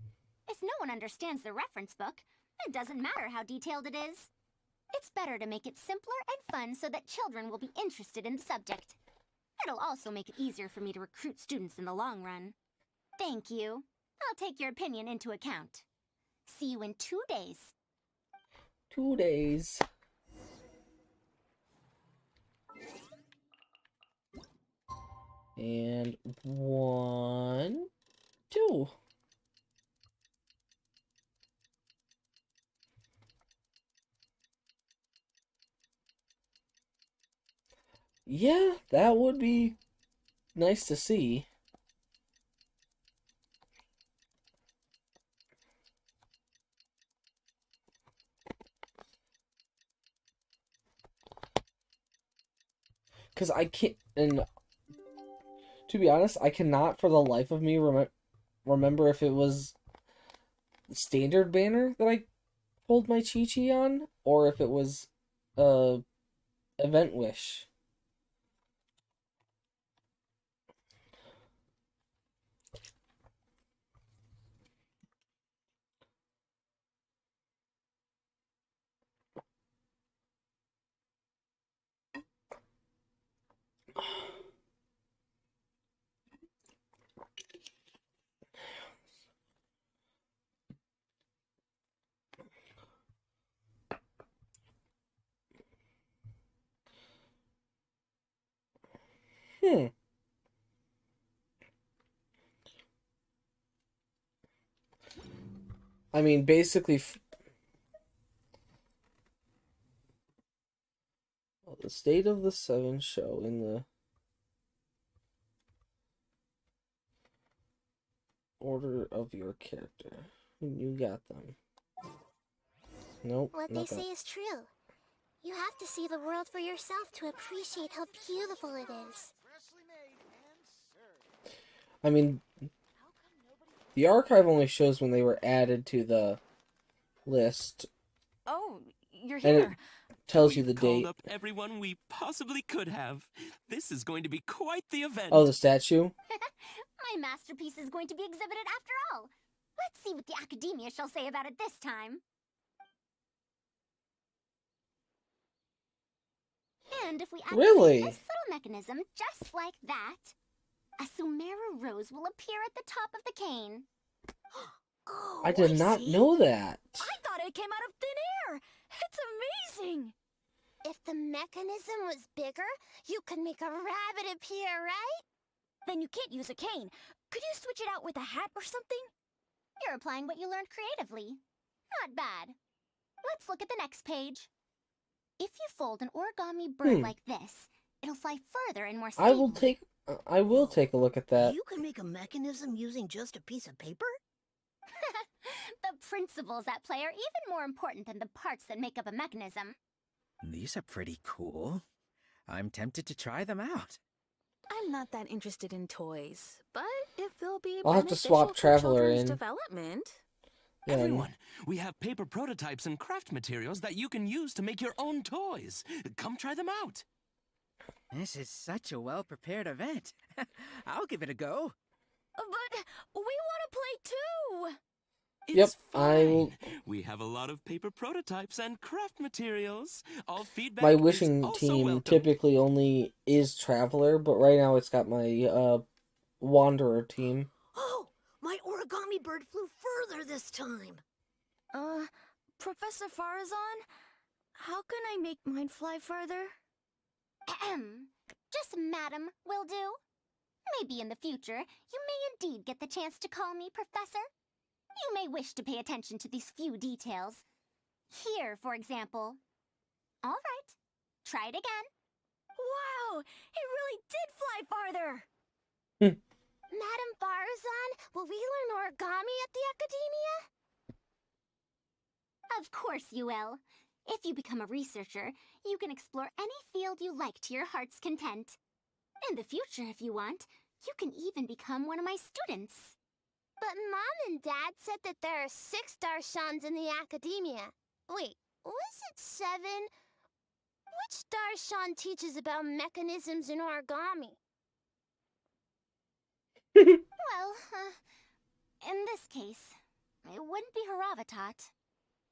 If no one understands the reference book, it doesn't matter how detailed it is. It's better to make it simpler and fun so that children will be interested in the subject. It'll also make it easier for me to recruit students in the long run. Thank you. I'll take your opinion into account. See you in 2 days. 2 days. And 1, 2. Yeah, that would be nice to see. Because I can't, and to be honest, I cannot for the life of me remember if it was the standard banner that I pulled my Chi-Chi on, or if it was Event Wish. I mean, basically, the state of the 7 show in the order of your character. You got them. Nope. What they say is true. You have to see the world for yourself to appreciate how beautiful it is. I mean, the archive only shows when they were added to the list. Oh, you're And it here. tells you We've the called date. up everyone we possibly could have. This is going to be quite the event. Oh, the statue? My masterpiece is going to be exhibited after all. Let's see what the Academia shall say about it this time. And if we activate Really? this little mechanism just like that, a Sumeru rose will appear at the top of the cane. Oh, I did not see. know that. I thought it came out of thin air. It's amazing. If the mechanism was bigger, you could make a rabbit appear, right? Then you can't use a cane. Could you switch it out with a hat or something? You're applying what you learned creatively. Not bad. Let's look at the next page. If you fold an origami bird like this, it'll fly further and more stably. I will take a look at that. You can make a mechanism using just a piece of paper? The principles at play are even more important than the parts that make up a mechanism. These are pretty cool. I'm tempted to try them out. I'm not that interested in toys, but if they'll be I'll have to beneficial swap for Traveler children's in. development. Everyone, we have paper prototypes and craft materials that you can use to make your own toys. Come try them out. This is such a well-prepared event. I'll give it a go. But we want to play too. Yep, I will. We have a lot of paper prototypes and craft materials. All feedback My is wishing also team welcome. typically only is Traveler, but right now it's got my Wanderer team. Oh, my origami bird flew further this time. Professor Farazan, how can I make mine fly further? Just Madam will do. Maybe in the future, you may indeed get the chance to call me Professor. You may wish to pay attention to these few details. Here, for example. All right, try it again. Wow, it really did fly farther. Madam Farazan, will we learn origami at the Academia? Of course you will. If you become a researcher, you can explore any field you like to your heart's content. In the future, if you want, you can even become one of my students. But Mom and Dad said that there are 6 Darshans in the Academia. Wait, was it 7? Which Darshan teaches about mechanisms in origami? Well, in this case, it wouldn't be Haravatat.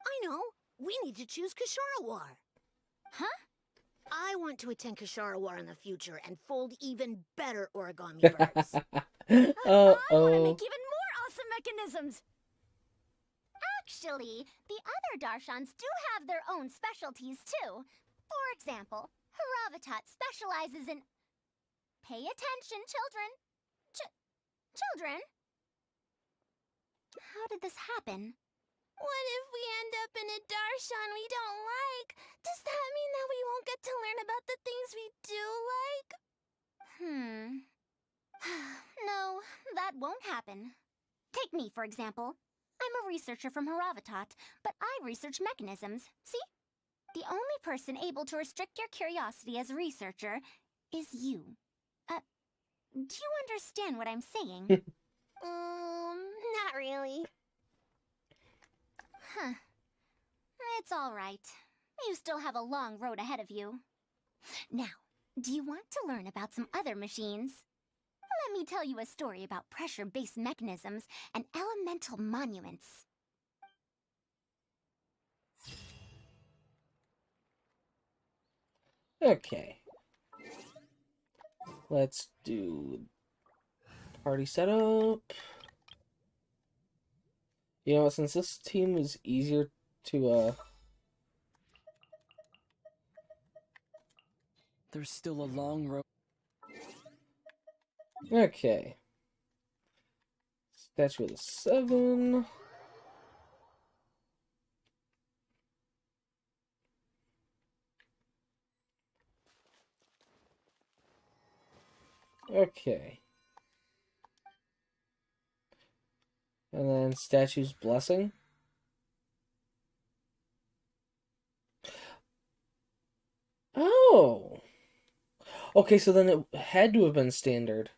I know. We need to choose Kasharawar. Huh? I want to attend Kasharawar in the future and fold even better origami birds. I want to make even more awesome mechanisms. Actually, the other Darshans do have their own specialties too. For example, Haravatat specializes in... Pay attention, children. Children? How did this happen? What if we end up in a Darshan we don't like? Does that mean that we won't get to learn about the things we do like? No, that won't happen. Take me, for example. I'm a researcher from Haravatat, but I research mechanisms, see? The only person able to restrict your curiosity as a researcher is you. Do you understand what I'm saying? Not really. Huh. It's all right. You still have a long road ahead of you. Now, do you want to learn about some other machines? Let me tell you a story about pressure-based mechanisms and elemental monuments. Okay. Let's do party setup. You know, since this team is easier to There's still a long road. Okay. Statue of the 7. Okay. And then statue's blessing. Oh. Okay, so then it had to have been standard.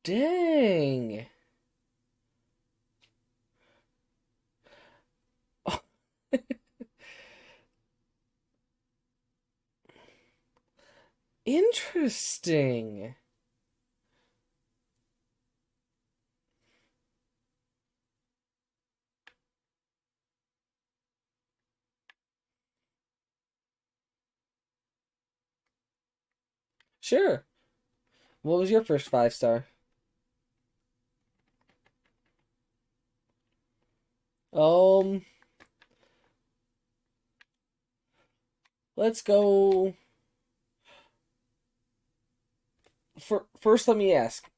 Dang. Interesting. Sure. What was your first 5-star? Let's go. First, let me ask: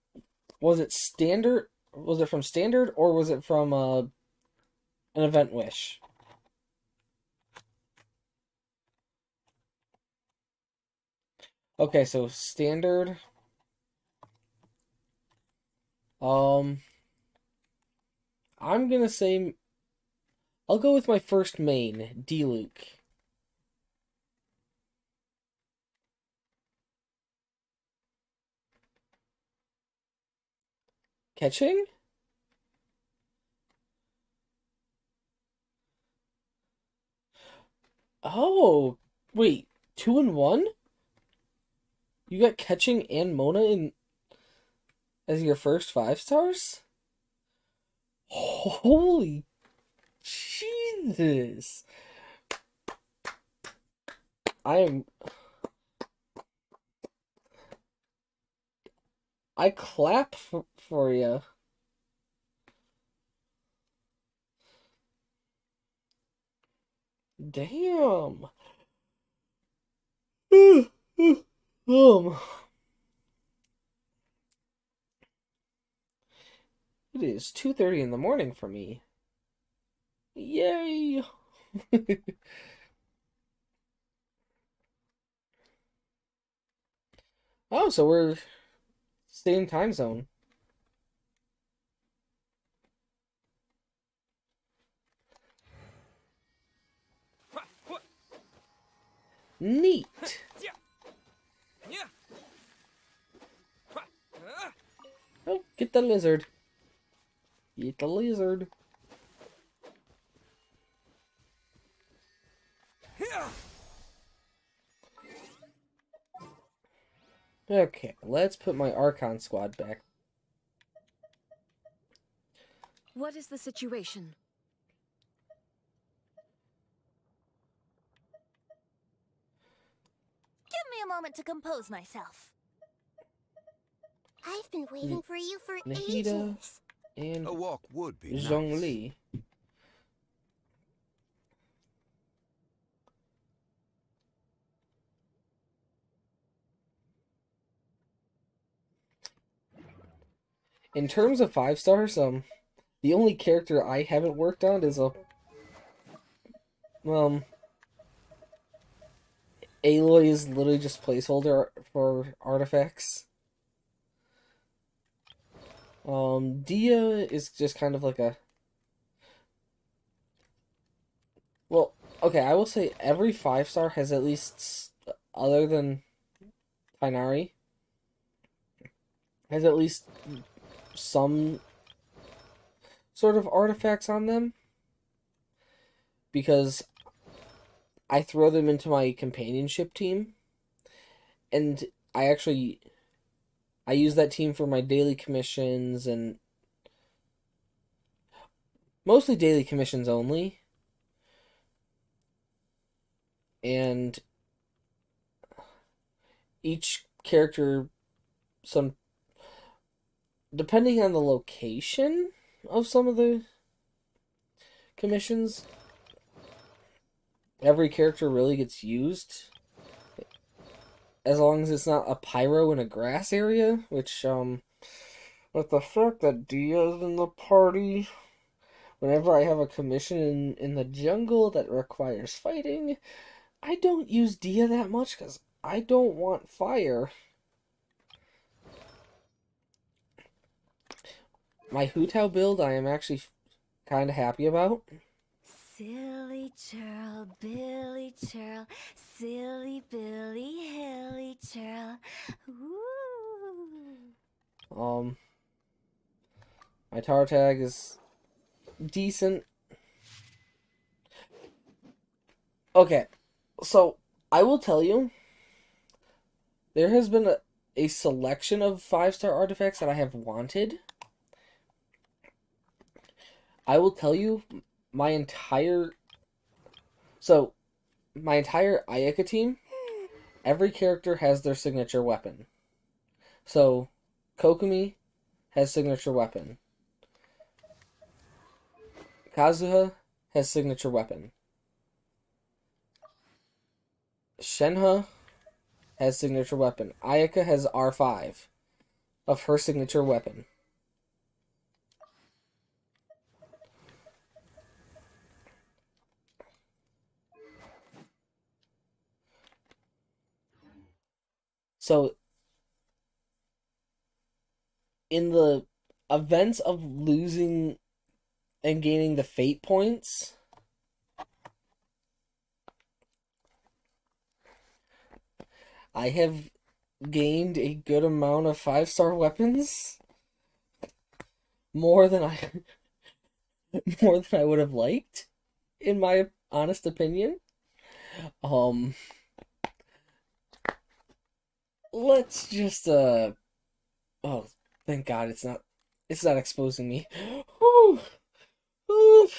was it standard? Was it from standard, or was it from an event wish? Okay, so standard. I'm gonna say I'll go with my first main, D-Luke. Catching? Oh, wait, 2 and 1? You got catching and Mona in as your first 5-stars? Holy Jesus! I clap for you. Damn. It is 2:30 in the morning for me. Yay! Oh, so we're same time zone. Neat. Oh, get the lizard. Get the lizard. Okay, let's put my Archon squad back. What is the situation? Give me a moment to compose myself. I've been waiting for you for Nahida ages. and A walk would be Zhongli. In terms of 5-stars, the only character I haven't worked on is Aloy is literally just placeholder for artifacts. Dia is just kind of like a... Well, okay, I will say every 5-star has at least, other than Tainari, has at least some sort of artifacts on them. Because I throw them into my companionship team. And I use that team for my daily commissions and mostly daily commissions only. And each character, depending on the location of some of the commissions, every character really gets used. As long as it's not a pyro in a grass area, which, with the fact that Dia's in the party, whenever I have a commission in the jungle that requires fighting, I don't use Dia that much because I don't want fire. My Hu-Tao build I am actually kind of happy about. Silly churl, Billy churl, silly Billy, hilly churl. Ooh. My tar tag is decent. Okay, so I will tell you, there has been a selection of 5-star artifacts that I have wanted. I will tell you, my entire so my entire Ayaka team, every character has their signature weapon. So Kokumi has signature weapon. Kazuha has signature weapon. Shenhe has signature weapon. Ayaka has R5 of her signature weapon. So in the events of losing and gaining the fate points, I have gained a good amount of 5-star weapons. More than I more than I would have liked, in my honest opinion. Let's just oh, thank God it's not exposing me. Whew. Whew.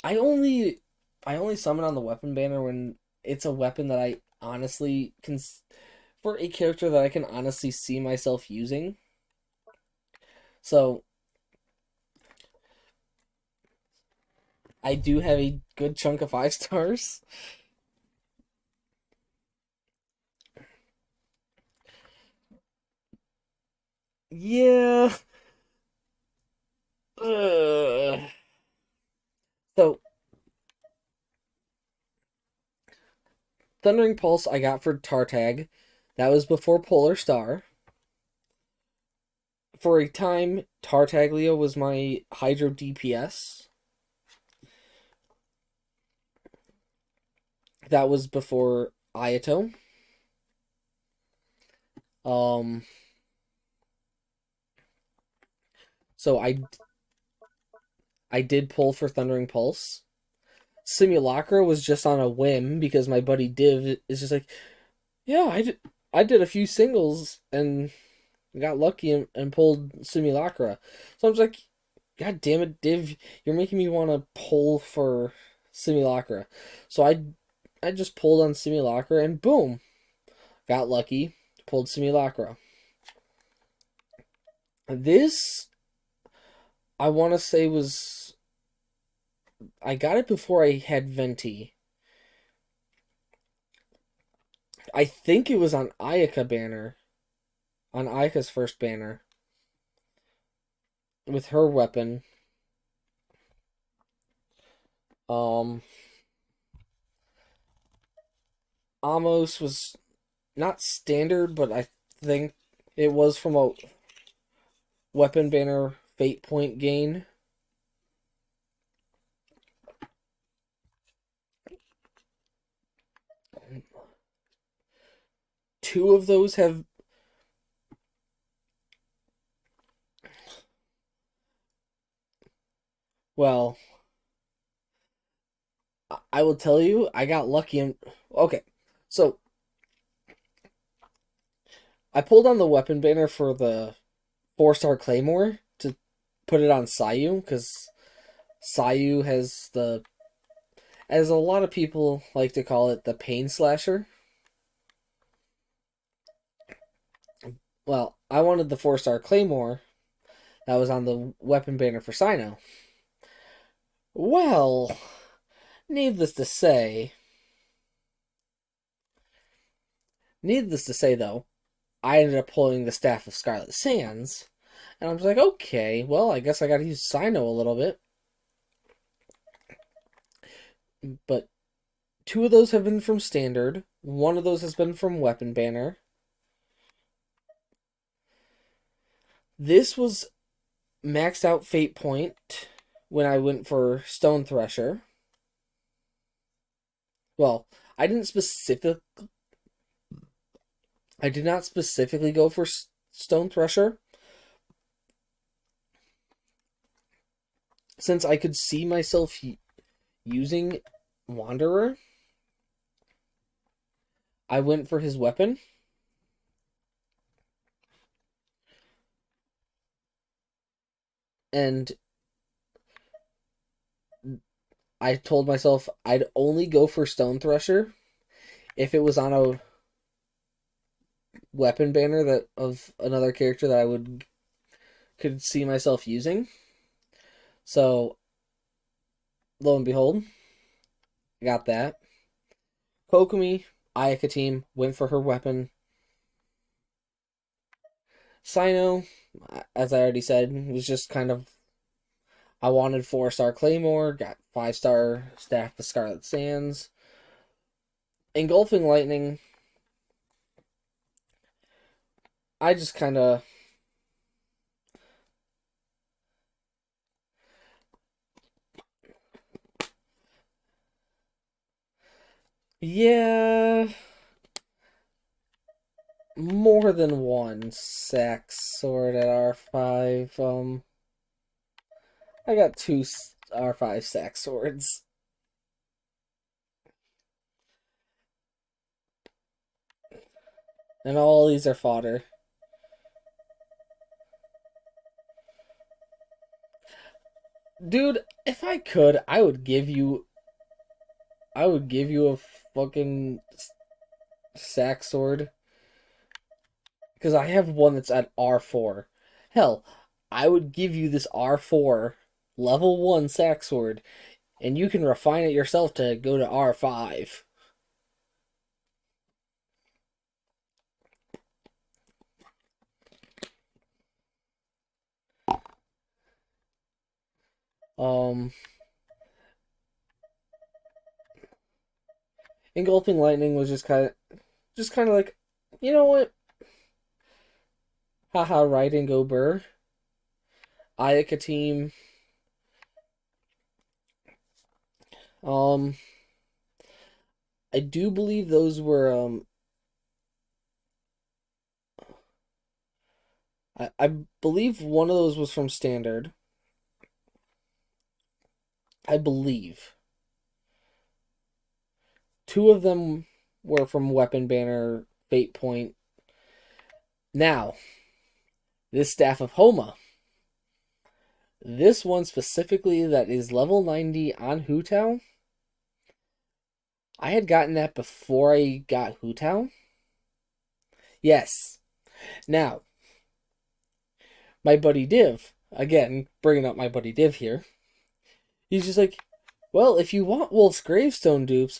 I only summon on the weapon banner when it's a weapon that I honestly can, for a character that I can honestly see myself using. So I do have a good chunk of 5-stars. Yeah. So Thundering Pulse I got for Tartag. That was before Polar Star. For a time, Tartaglia was my Hydro DPS. That was before Ayato. So I did pull for Thundering Pulse. Simulacra was just on a whim because my buddy Div is just like, yeah, I did a few singles and got lucky and pulled Simulacra. So I'm just like, God damn it, Div, you're making me want to pull for Simulacra. So I just pulled on Simulacra and boom, got lucky, pulled Simulacra. This, I want to say I got it before I had Venti. I think it was on Ayaka banner. On Ayaka's first banner. With her weapon. Amos was not standard, but I think it was from a weapon banner fate point gain. Two of those have... Well, I will tell you, I got lucky and... Okay, so I pulled on the weapon banner for the 4-star Claymore to put it on Sayu, because Sayu has the... As a lot of people like to call it, the Pain Slasher. Well, I wanted the 4-star Claymore that was on the weapon banner for Sino. Well, needless to say, though, I ended up pulling the Staff of Scarlet Sands, and I was like, okay, well, I guess I gotta use Sino a little bit. But two of those have been from Standard, one of those has been from Weapon Banner. This was maxed out Fate Point when I went for Stone Thresher. Well, I didn't I did not specifically go for Stone Thresher, since I could see myself using Wanderer. I went for his weapon. And I told myself I'd only go for Stone Thresher if it was on a weapon banner that of another character that I could see myself using. So, lo and behold, I got that. Kokomi, Ayaka team, went for her weapon. Sino, as I already said, was just kind of... I wanted 4-star Claymore, got 5-star Staff of Scarlet Sands. Engulfing Lightning, I just kind of... Yeah... More than one sack sword at R5. I got 2 R5 sack swords. And all these are fodder. Dude, if I could, I would give you a fucking sack sword. Because I have one that's at R4. Hell, I would give you this R4 level 1 sack sword, and you can refine it yourself to go to R5. Engulfing Lightning was just kind of like, you know what? Haha, right and go burr. Ayaka team. I do believe those were I believe one of those was from Standard. I believe. 2 of them were from Weapon Banner, Fate Point. Now, this Staff of Homa. This one specifically that is level 90 on Hu Tao. I had gotten that before I got Hu Tao. Yes. Now, my buddy Div, again, bringing up my buddy Div here, he's just like, well, if you want Wolf's Gravestone dupes,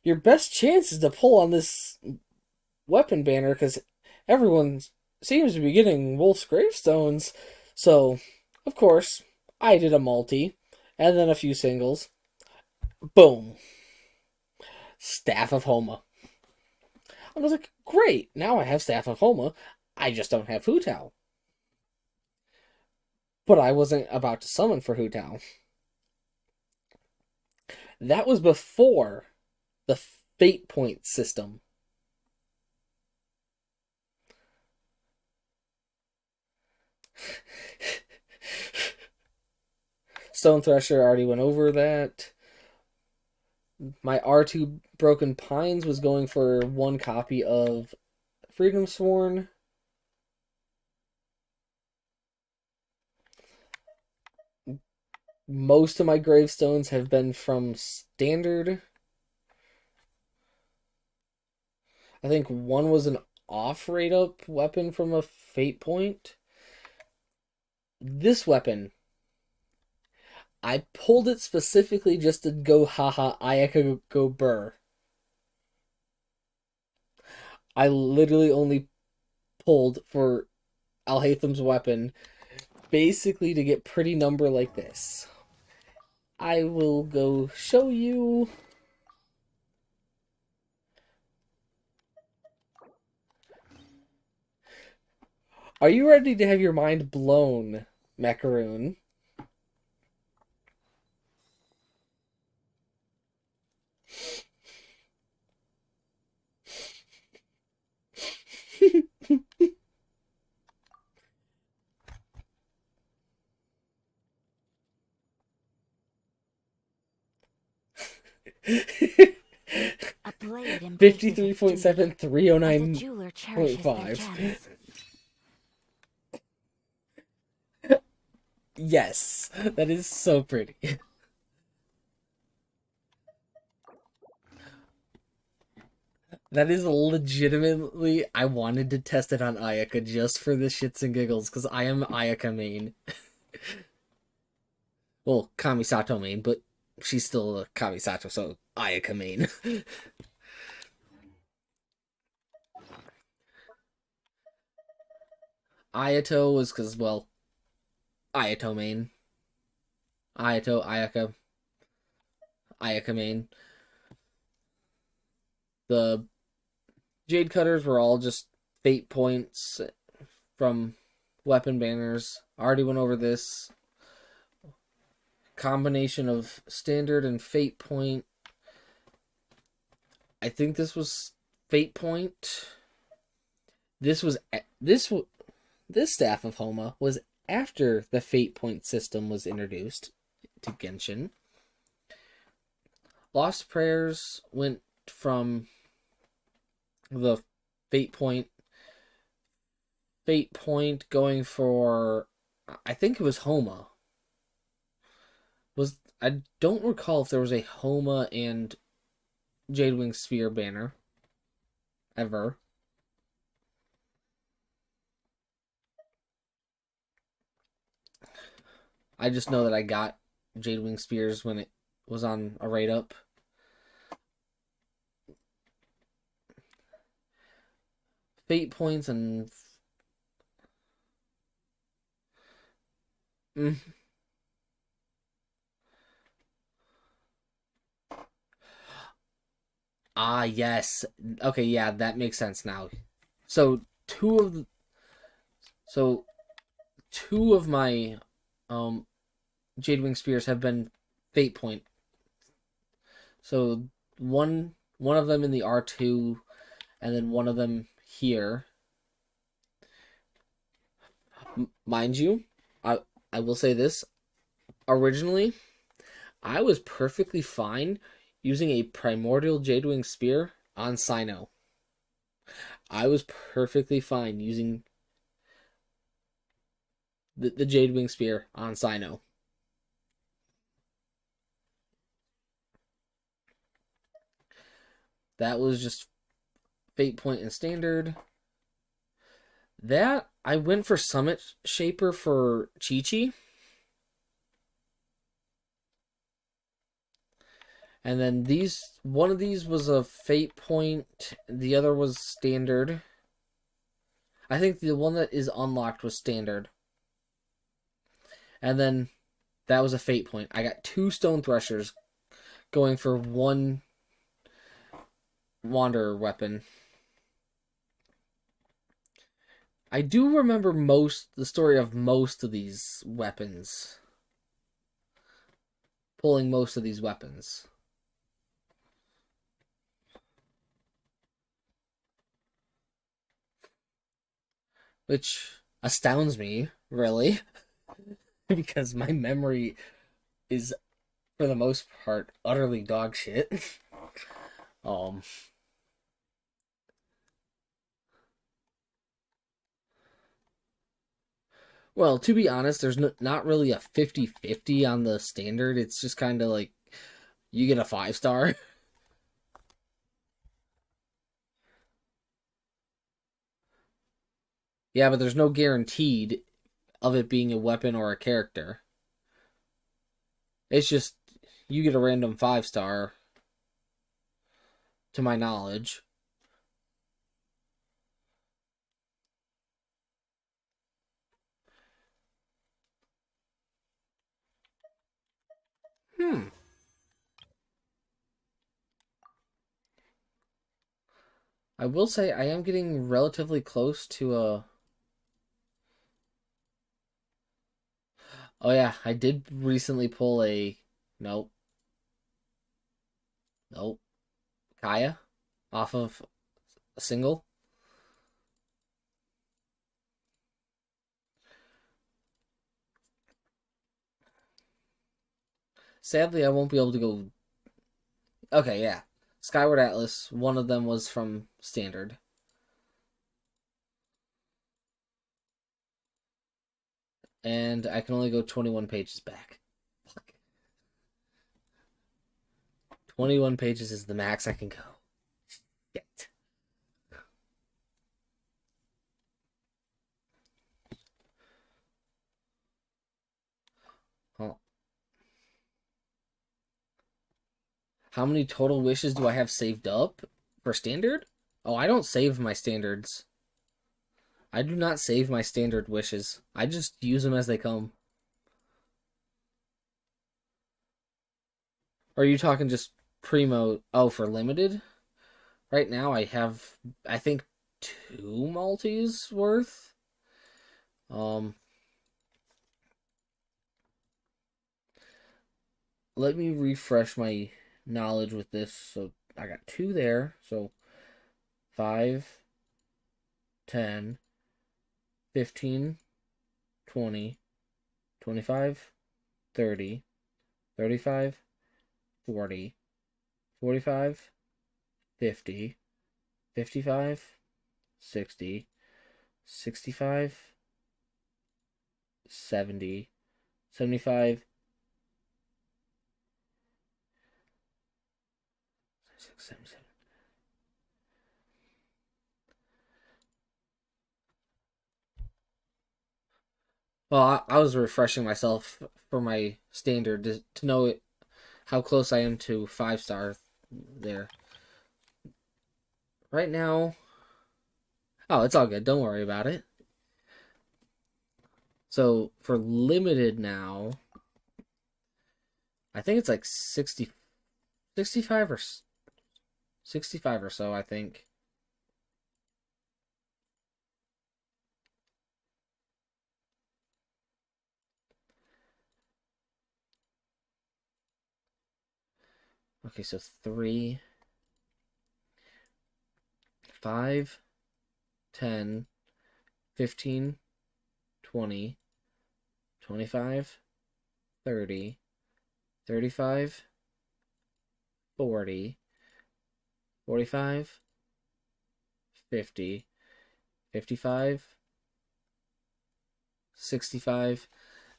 your best chance is to pull on this weapon banner, because everyone seems to be getting Wolf's Gravestones. So, of course, I did a multi, and then a few singles. Boom. Staff of Homa. I was like, great, now I have Staff of Homa. I just don't have Hu Tao. But I wasn't about to summon for Hu Tao. That was before the Fate Point system. Stone Thresher already went over that. My R2 Broken Pines was going for 1 copy of Freedom Sworn. Most of my gravestones have been from Standard. I think one was an off-rate up weapon from a Fate Point. This weapon, I pulled it specifically just to go haha Ayaka go burr. I literally only pulled for Alhatham's weapon basically to get pretty number like this. I will go show you. Are you ready to have your mind blown, Macaroon? 53.7, As a jeweler cherishes their 309.5. gems. Yes, that is so pretty. That is legitimately, I wanted to test it on Ayaka just for the shits and giggles, because I am Ayaka main. Well, Kamisato main, but she's still a Kamisato, so Ayaka main. Ayato was because, well, Ayato main. Ayato, Ayaka main. The Jade Cutters were all just fate points from weapon banners. Already went over this. Combination of standard and fate point. I think this was fate point. This staff of Homa was after the fate point system was introduced to Genshin. Lost Prayers went from the fate point going for, I think it was Homa. I don't recall if there was a Homa and Jadewing Spear banner ever. I just know that I got Jadewing Spears when it was on a rate up. Fate points and Ah, yes. Okay, yeah, that makes sense now. So two of my Jadewing Spears have been fate point. So one of them in the R2 and then one of them here. Mind you, I will say this. Originally, I was perfectly fine using a Primordial Jadewing Spear on Cyno. I was perfectly fine using the Jadewing Spear on Cyno. That was just fate point and standard. That I went for Summit Shaper for Chi-Chi. And then one of these was a fate point, the other was standard. I think the one that is unlocked was standard. And then that was a fate point. I got 2 Stone Threshers going for 1 Wanderer weapon. I do remember the story of most of these weapons. Pulling most of these weapons. Which astounds me, really. Because my memory is, for the most part, utterly dog shit. Well, to be honest, there's not really a 50-50 on the standard. It's just kind of like you get a 5-star. Yeah, but there's no guaranteed of it being a weapon or a character. It's just you get a random 5-star, to my knowledge. I will say I am getting relatively close to a... Oh yeah, I did recently pull a... Nope. Kaya off of a single. Sadly, I won't be able to go... Okay, yeah. Skyward Atlas, one of them was from Standard. And I can only go 21 pages back. Fuck. 21 pages is the max I can go. Shit. Oh. How many total wishes do I have saved up for Standard? Oh, I don't save my standards. I do not save my standard wishes. I just use them as they come. Or are you talking just primo? Oh, for limited? Right now I have, I think, 2 multis worth. Let me refresh my knowledge with this. So I got 2 there. So 5, 10, 15, 20, 25, 30, 35, 40, 45, 50, 55, 60, 65, 70, 75, 77. Well, I was refreshing myself for my standard to know how close I am to 5-star there. Right now, oh, it's all good. Don't worry about it. So for limited now, I think it's like 60, 65 or 65 or so, I think. Okay, so 3, 5, 10, 15, 20, 25, 30, 35, 40, 45, 50, 55, 65,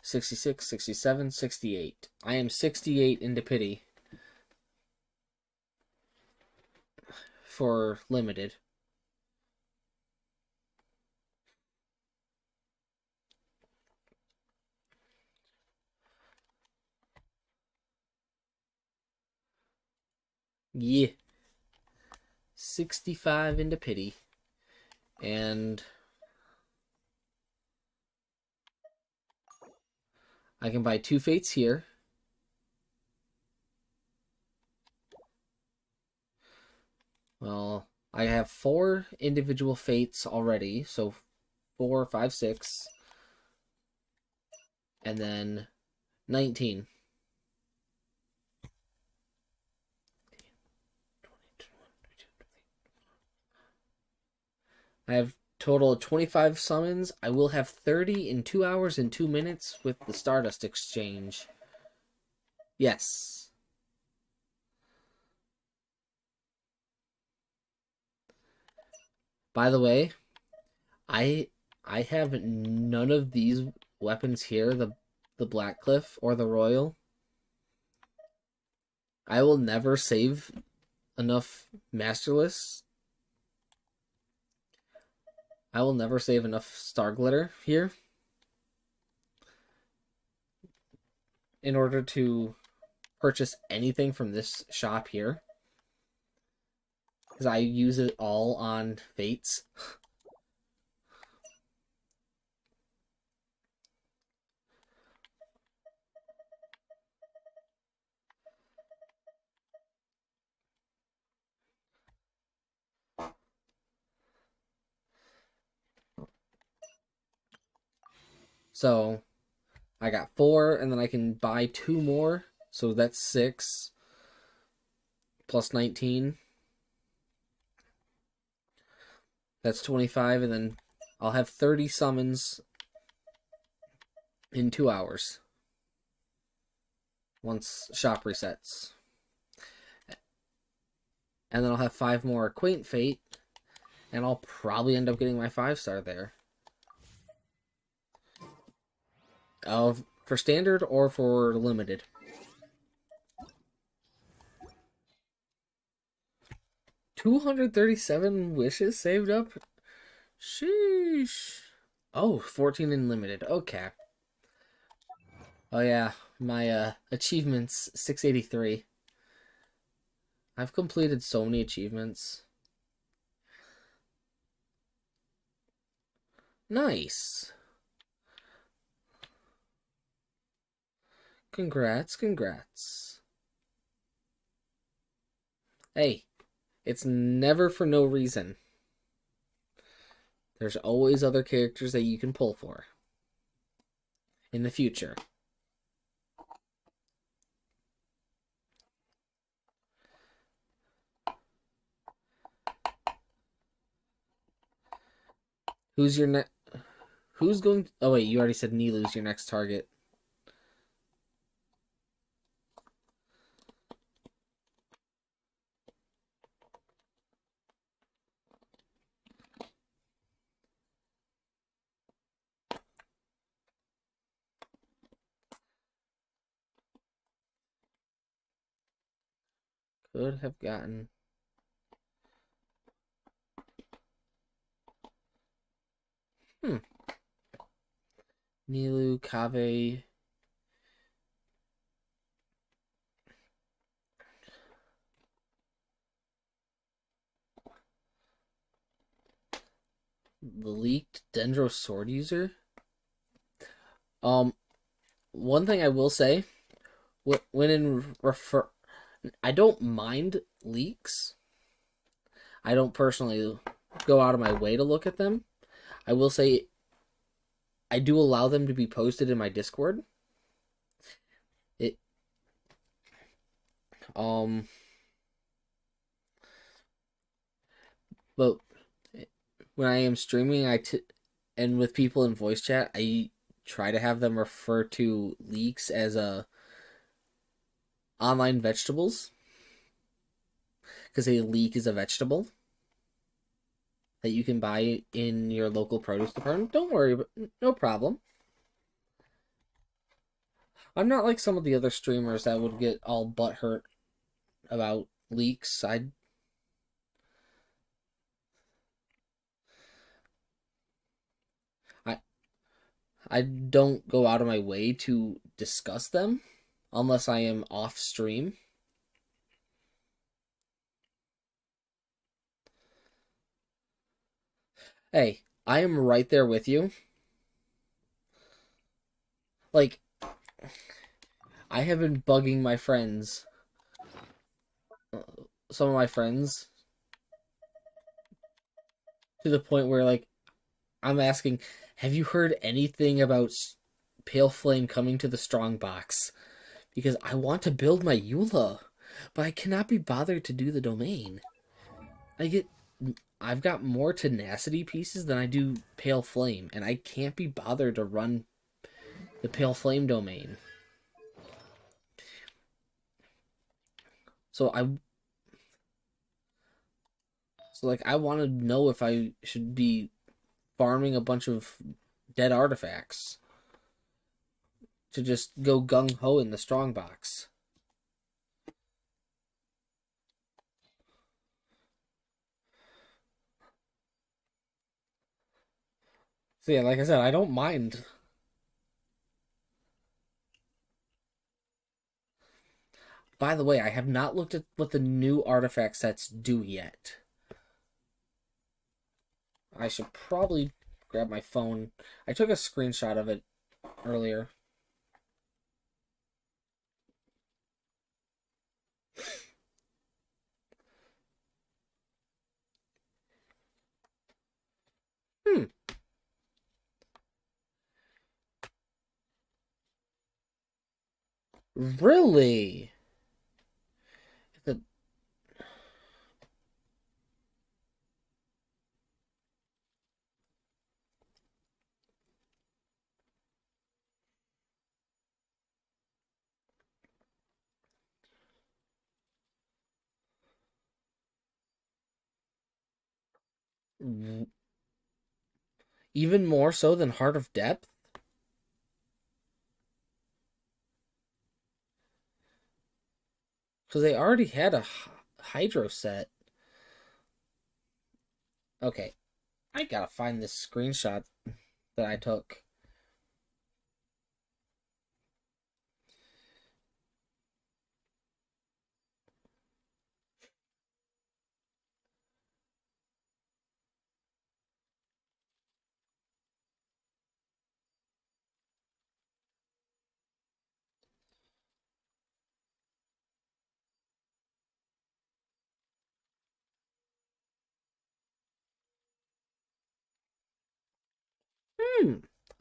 66, 67, 68. I am 68 into pity for limited. Yeah. 65 into pity. And I can buy 2 fates here. Well, I have 4 individual fates already, so 4, 5, 6, and then 19. I have total of 25 summons. I will have 30 in 2 hours and 2 minutes with the Stardust exchange. Yes. By the way, I have none of these weapons here, the Blackcliff or the Royal. I will never save enough Masterless. I will never save enough Star Glitter here in order to purchase anything from this shop here, because I use it all on Fates. So I got 4, and then I can buy 2 more, so that's 6 plus 19. That's 25, and then I'll have 30 summons in 2 hours once shop resets. and then I'll have 5 more Quaint Fate, and I'll probably end up getting my 5-star there. For standard or for limited. $237 wishes saved up? Sheesh. Oh, 14 in limited. Okay. Oh yeah, my achievements 683. I've completed so many achievements. Nice. Congrats, congrats. Hey, it's never for no reason. There's always other characters that you can pull for in the future. Who's your next? Who's going? Oh wait, you already said Nilu's your next target. Could have gotten. Nilu, Kave. The leaked Dendro sword user. One thing I will say, when in refer, I don't mind leaks. I don't personally go out of my way to look at them. I will say I do allow them to be posted in my Discord. But when I am streaming, and with people in voice chat, I try to have them refer to leaks as online vegetables, because a leek is a vegetable that you can buy in your local produce department. Don't worry, no problem. I'm not like some of the other streamers that would get all butthurt about leaks. I don't go out of my way to discuss them unless I am off stream. Hey, I am right there with you. Like, I have been bugging my friends, some of my friends, to the point where, like, I'm asking, have you heard anything about Pale Flame coming to the Strong Box? Because I want to build my Eula, but I cannot be bothered to do the domain. I've got more tenacity pieces than I do Pale Flame, and I can't be bothered to run the Pale Flame domain. So I want to know if I should be farming a bunch of dead artifacts to just go gung-ho in the strong box. So yeah, like I said, I don't mind. By the way, I have not looked at what the new artifact sets do yet. I should probably grab my phone. I took a screenshot of it earlier. Really? The Even more so than Heart of Depth? Because they already had a Hydro set. Okay, I gotta find this screenshot that I took.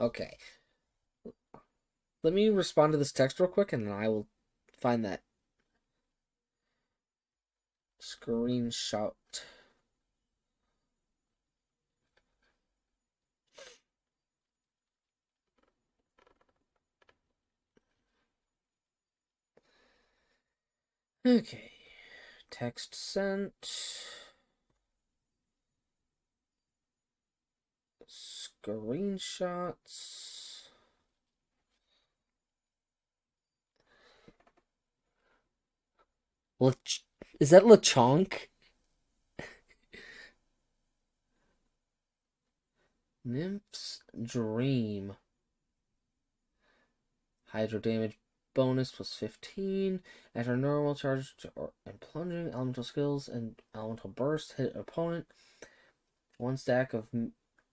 Okay. Let me respond to this text real quick and then I will find that screenshot. Okay. Text sent. Screenshots. Is that LeChonk? Nymph's Dream. Hydro damage bonus plus 15. After normal charge and plunging, elemental skills and elemental burst hit opponent. One stack of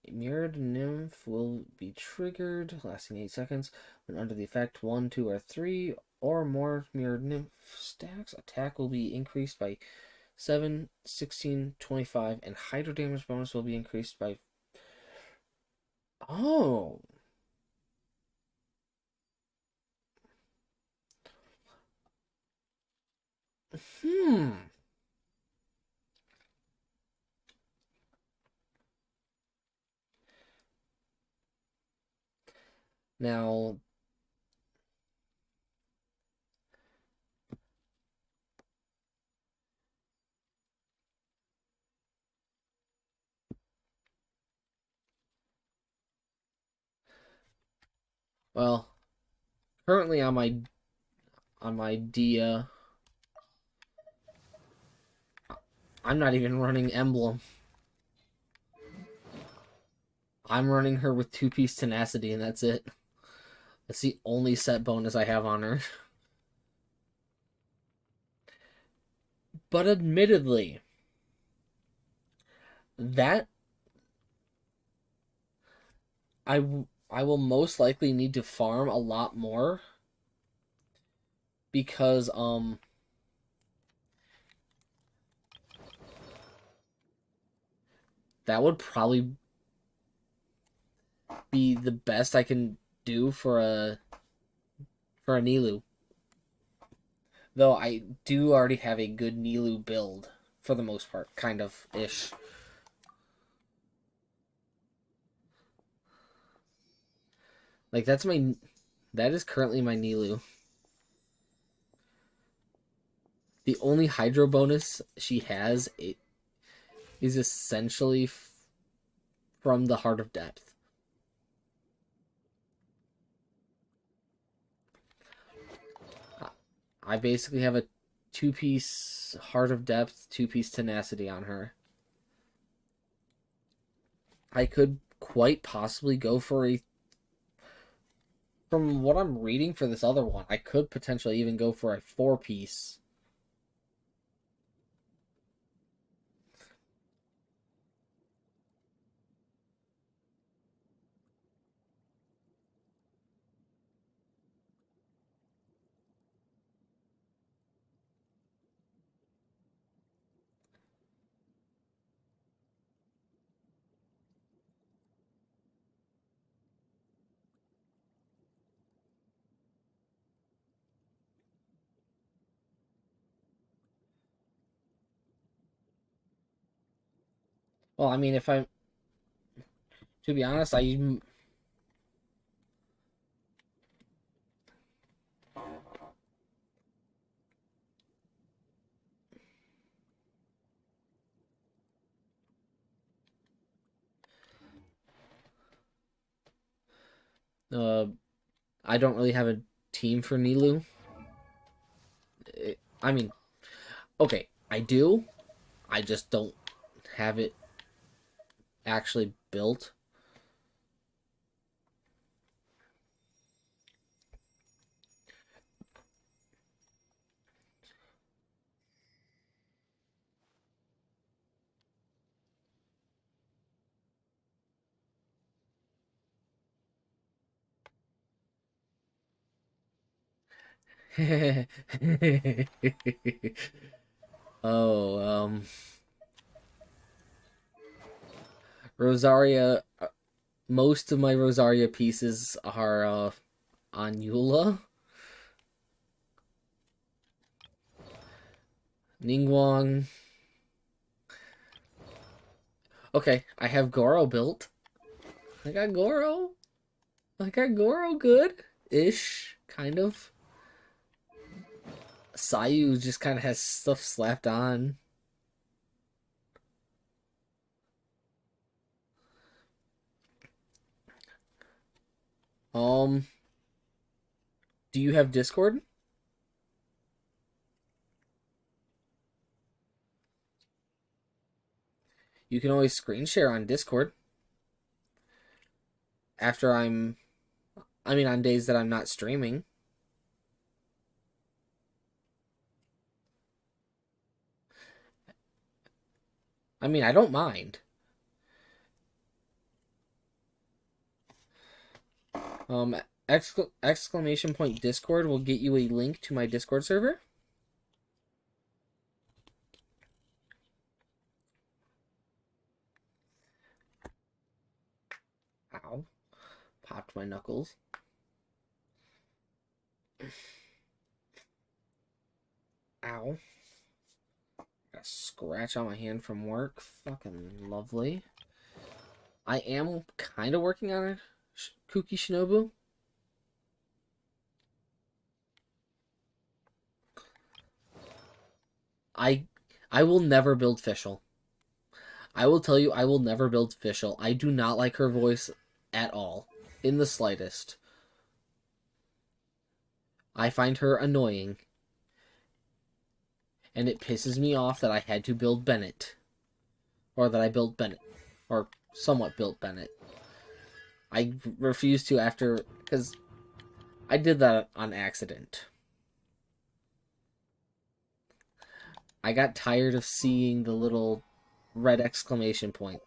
Mirrored Nymph will be triggered, lasting 8 seconds. When under the effect, 1, 2, or 3 or more Mirrored Nymph stacks, attack will be increased by 7, 16, 25, and Hydro damage bonus will be increased by... Oh! Now... Well, currently on my Dia, I'm not even running Emblem. I'm running her with 2-piece tenacity, and that's it. That's the only set bonus I have on her. But admittedly, that I will most likely need to farm a lot more because that would probably be the best I can do for a Nilou. Though I do already have a good Nilou build for the most part, kind of ish. Like that is currently my Nilou. The only Hydro bonus she has is essentially from the Heart of Depth. I basically have a 2-piece Heart of Depth, 2-piece Tenacity on her. I could quite possibly go for a... From what I'm reading for this other one, I could potentially even go for a 4-piece. Well, I mean, if I'm... To be honest, I don't really have a team for Nilu. I mean, okay, I do. I just don't have it actually built. Oh, Rosaria. Most of my Rosaria pieces are on Eula. Ningguang. Okay, I have Goro built. I got Goro. I got Goro good-ish, kind of. Sayu just kind of has stuff slapped on. Do you have Discord? You can always screen share on Discord. After I mean, on days that I'm not streaming. I mean, I don't mind. Exclamation point Discord will get you a link to my Discord server. Ow. Popped my knuckles. Ow. Got a scratch on my hand from work. Fucking lovely. I am kind of working on a Kuki Shinobu. I will never build Fischl. I will tell you, I will never build Fischl. I do not like her voice at all. In the slightest. I find her annoying. And it pisses me off that I had to build Bennett. Or that I built Bennett. Or somewhat built Bennett. I refuse to after... Because I did that on accident. I got tired of seeing the little red exclamation point.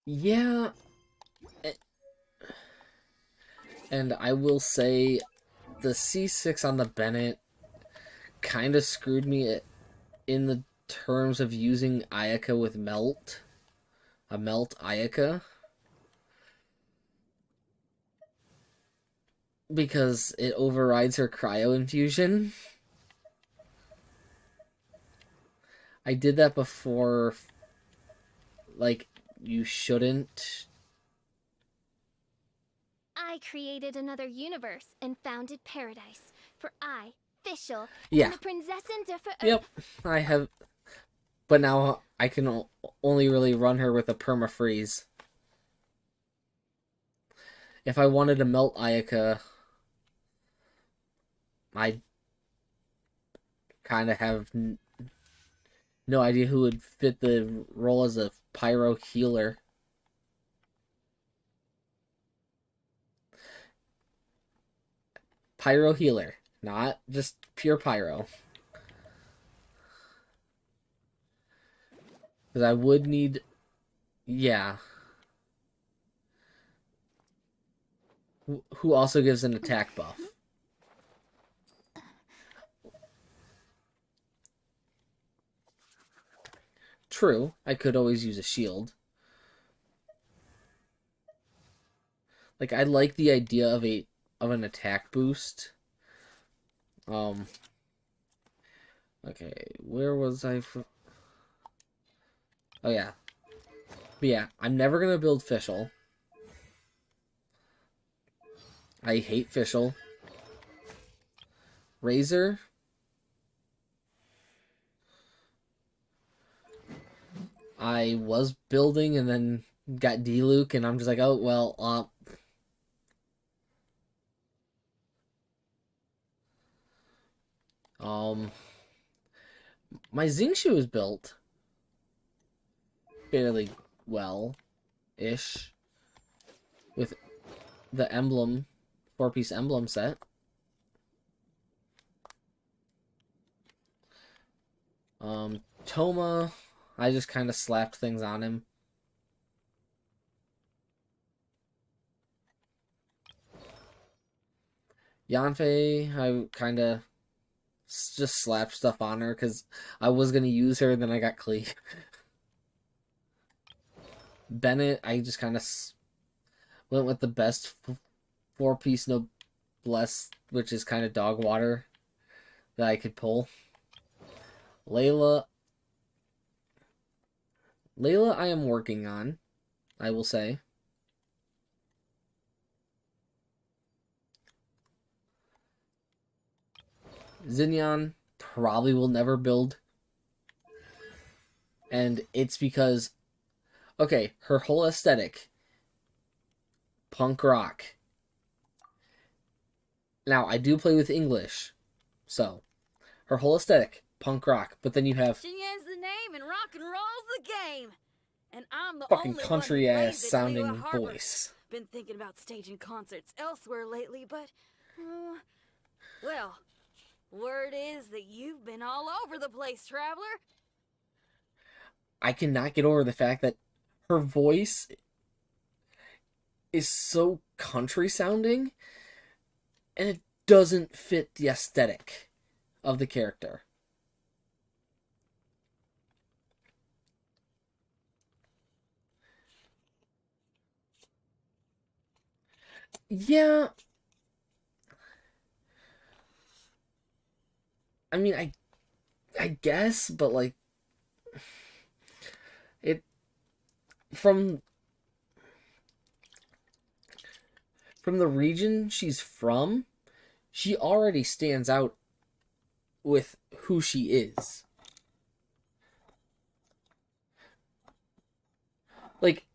Yeah. And I will say the C6 on the Bennett kind of screwed me in the terms of using Ayaka with Melt. A Melt Ayaka. Because it overrides her cryo infusion. I did that before. Like, you shouldn't. I created another universe and founded paradise. For I, Fischl, Yeah. and the Prinzessin de Yep, I have. But now I can only really run her with a permafreeze. If I wanted to melt Ayaka, I kind of have no idea who would fit the role as a pyro healer. Pyro healer, not just pure pyro. Because I would need... Yeah. Who also gives an attack buff. True, I could always use a shield. Like, I like the idea of an attack boost Um. Okay, where was I? Oh yeah, but yeah, I'm never gonna build Fischl. I hate Fischl. Razor. I was building and then got D-Luke, and I'm just like, oh well. My Xingqiu is built fairly well-ish with the emblem, 4-piece emblem set. Toma, I just kind of slapped things on him. Yanfei, I kind of just slapped stuff on her because I was going to use her, then I got Klee. Bennett, I just kind of went with the best 4-piece noblesse, which is kind of dog water, that I could pull. Layla, I am working on, I will say. Xinyan probably will never build. And it's because, okay, her whole aesthetic, punk rock. Now, I do play with English, so her whole aesthetic, punk rock. But then you have Xinyan's the name and rock and roll's the game. And I'm the fucking only country one who ass plays at sounding Liyue Harbor. voice. Been thinking about staging concerts elsewhere lately, but well, word is that you've been all over the place, traveler. I cannot get over the fact that her voice is so country sounding, and it doesn't fit the aesthetic of the character. Yeah. I mean, I guess, but like it from the region she's from, she already stands out with who she is. Like,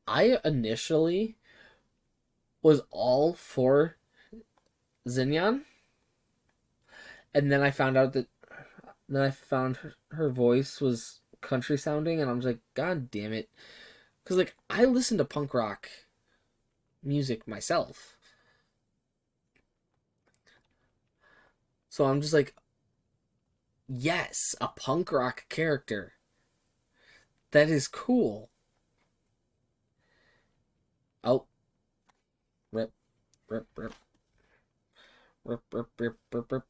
I initially was all for Xinyan, and then I found out that her voice was country sounding, and I was like, God damn it. Because, like, I listen to punk rock music myself. So I'm just like, yes, a punk rock character. That is cool. Oh. Rip, rip, rip. Rip, rip, rip, rip, rip.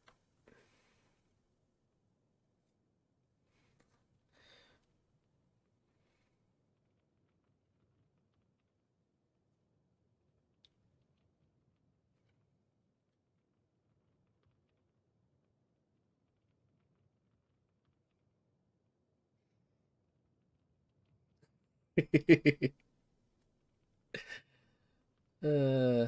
uh...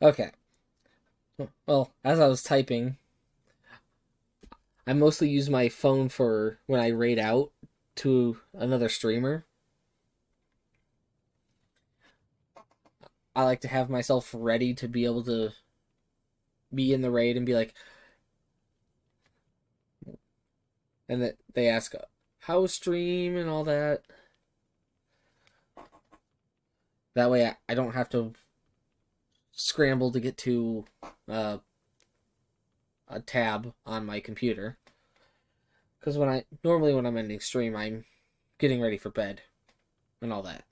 Okay. Well, as I was typing, I mostly use my phone for when I raid out to another streamer. I like to have myself ready to be able to be in the raid and be like, and that they ask how stream and all that. That way I don't have to scramble to get to a tab on my computer. Because normally when I'm ending stream, I'm getting ready for bed and all that.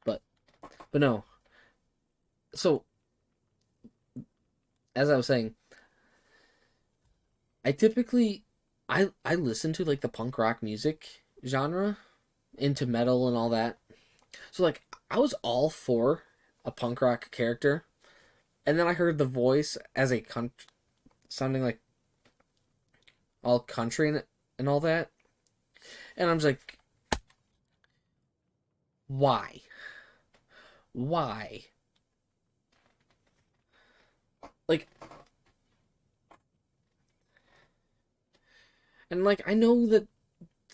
But no. So, as I was saying, I typically I listen to like the punk rock music genre, into metal and all that. So like I was all for a punk rock character, and then I heard the voice as a sounding like all country and all that, and I'm just like, why? Why? Like, and like I know that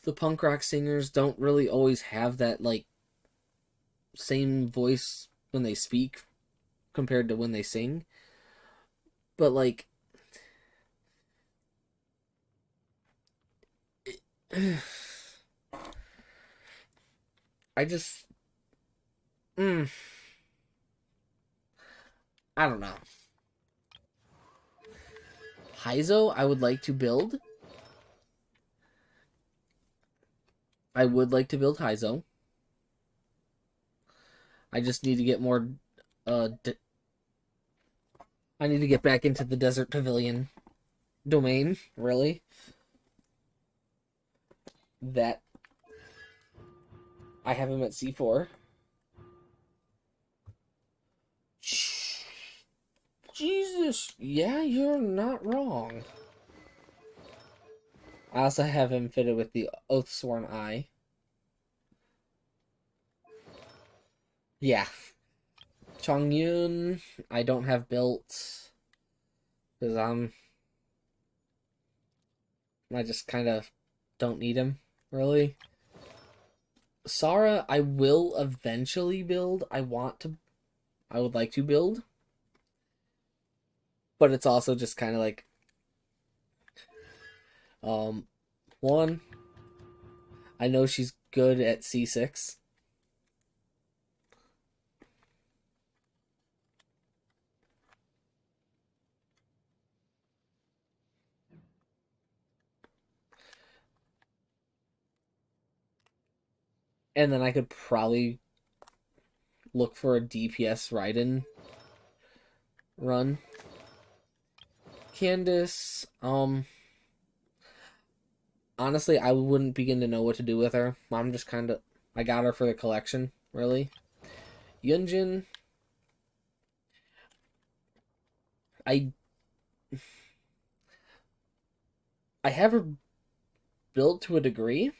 the punk rock singers don't really always have that like same voice when they speak compared to when they sing, but like I just I don't know. Heizo, I would like to build. I would like to build Heizo. I just need to get more. I need to get back into the Desert Pavilion domain, really. That. I have him at C4. Jesus! Yeah, you're not wrong. I also have him fitted with the Oathsworn Eye. Yeah. Chongyun, I don't have built. Because I just kind of don't need him, really. Sara, I will eventually build. I would like to build. But it's also just kind of like, one, I know she's good at C6. And then I could probably look for a DPS Raiden run. Candace, honestly, I wouldn't begin to know what to do with her. I'm just kind of, I got her for the collection, really. Yunjin, I have her built to a degree.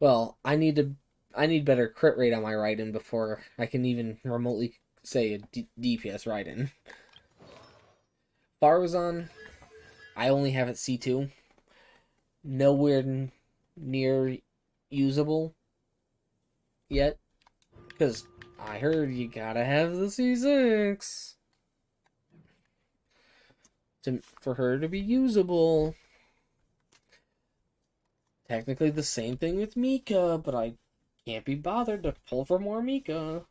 Well, I need better crit rate on my Raiden before I can even remotely say a DPS Raiden. Faruzan, I only have it C2. Nowhere near usable yet. Because I heard you gotta have the C6 for her to be usable. Technically the same thing with Mika, but I can't be bothered to pull for more Mika.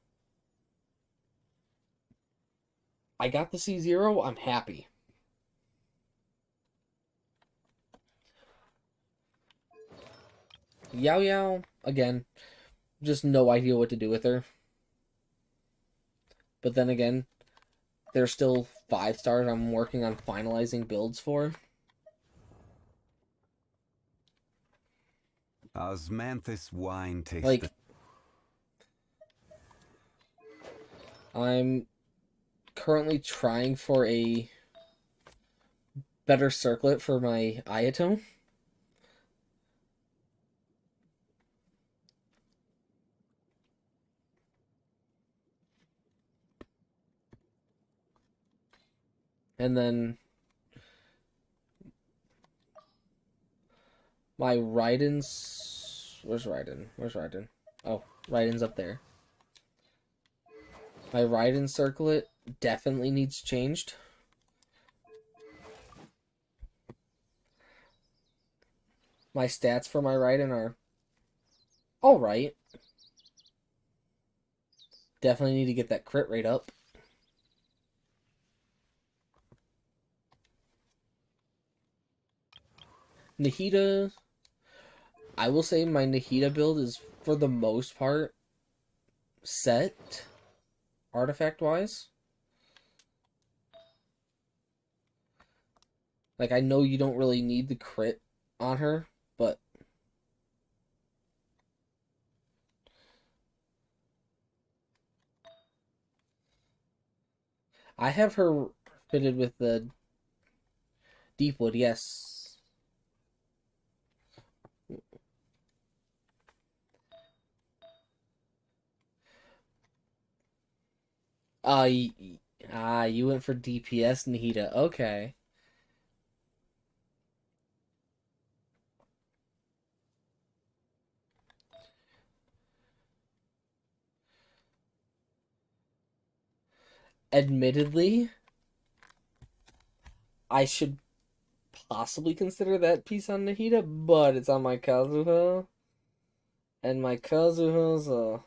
I got the C0, I'm happy. Yao Yao, again, just no idea what to do with her. But then again, there's still 5 stars I'm working on finalizing builds for. Osmanthus wine tastes like, I'm currently trying for a better circlet for my Ayato. And then my Raiden's... Where's Raiden? Where's Raiden? Oh, Raiden's up there. My Raiden circlet definitely needs changed. My stats for my Raiden are alright. Definitely need to get that crit rate up. Nahida, I will say my Nahida build is, for the most part, set, artifact-wise. Like, I know you don't really need the crit on her, but... I have her fitted with the Deepwood, yes. Uh, you went for DPS, Nahida. Okay. Admittedly, I should possibly consider that piece on Nahida, but it's on my Kazuha. And my Kazuha's, uh,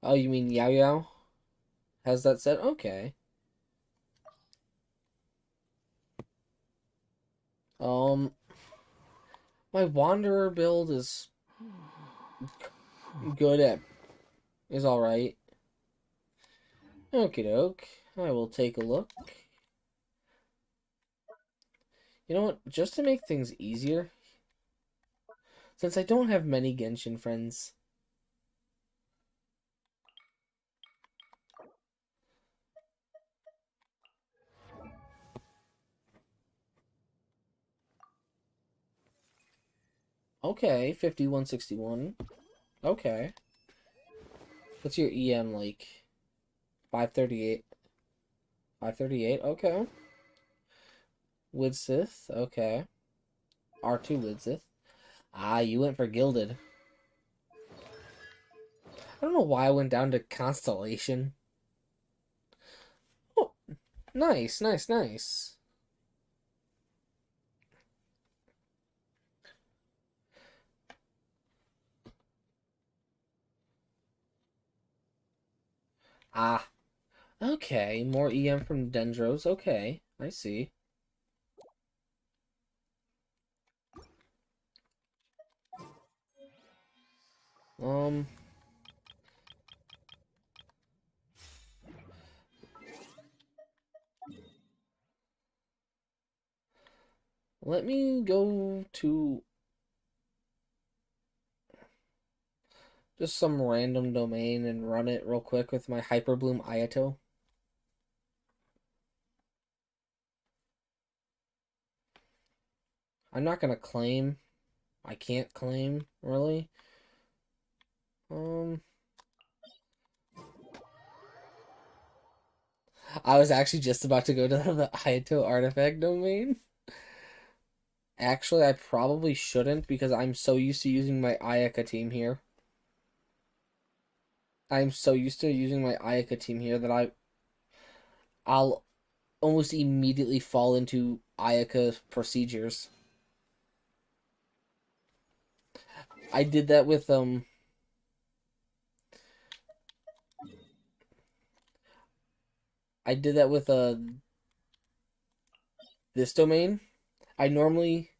oh, you mean Yao Yao? Has that set? Okay. My Wanderer build is good at, is alright. Okie doke. I will take a look. You know what? Just to make things easier, since I don't have many Genshin friends, okay, 5161. Okay. What's your EM like? 538. 538, okay. Widsith, okay. R2 Widsith. Ah, you went for Gilded. I don't know why I went down to Constellation. Oh, nice, nice, nice. Ah, okay. More EM from Dendros. Okay, I see. Um, let me go to just some random domain and run it real quick with my Hyperbloom Ayato. I'm not gonna claim. I can't claim, really. I was actually just about to go to the Ayato artifact domain. Actually, I probably shouldn't because I'm so used to using my Ayaka team here. I'm so used to using my Ayaka team here that I'll almost immediately fall into Ayaka procedures. I did that with this domain. I normally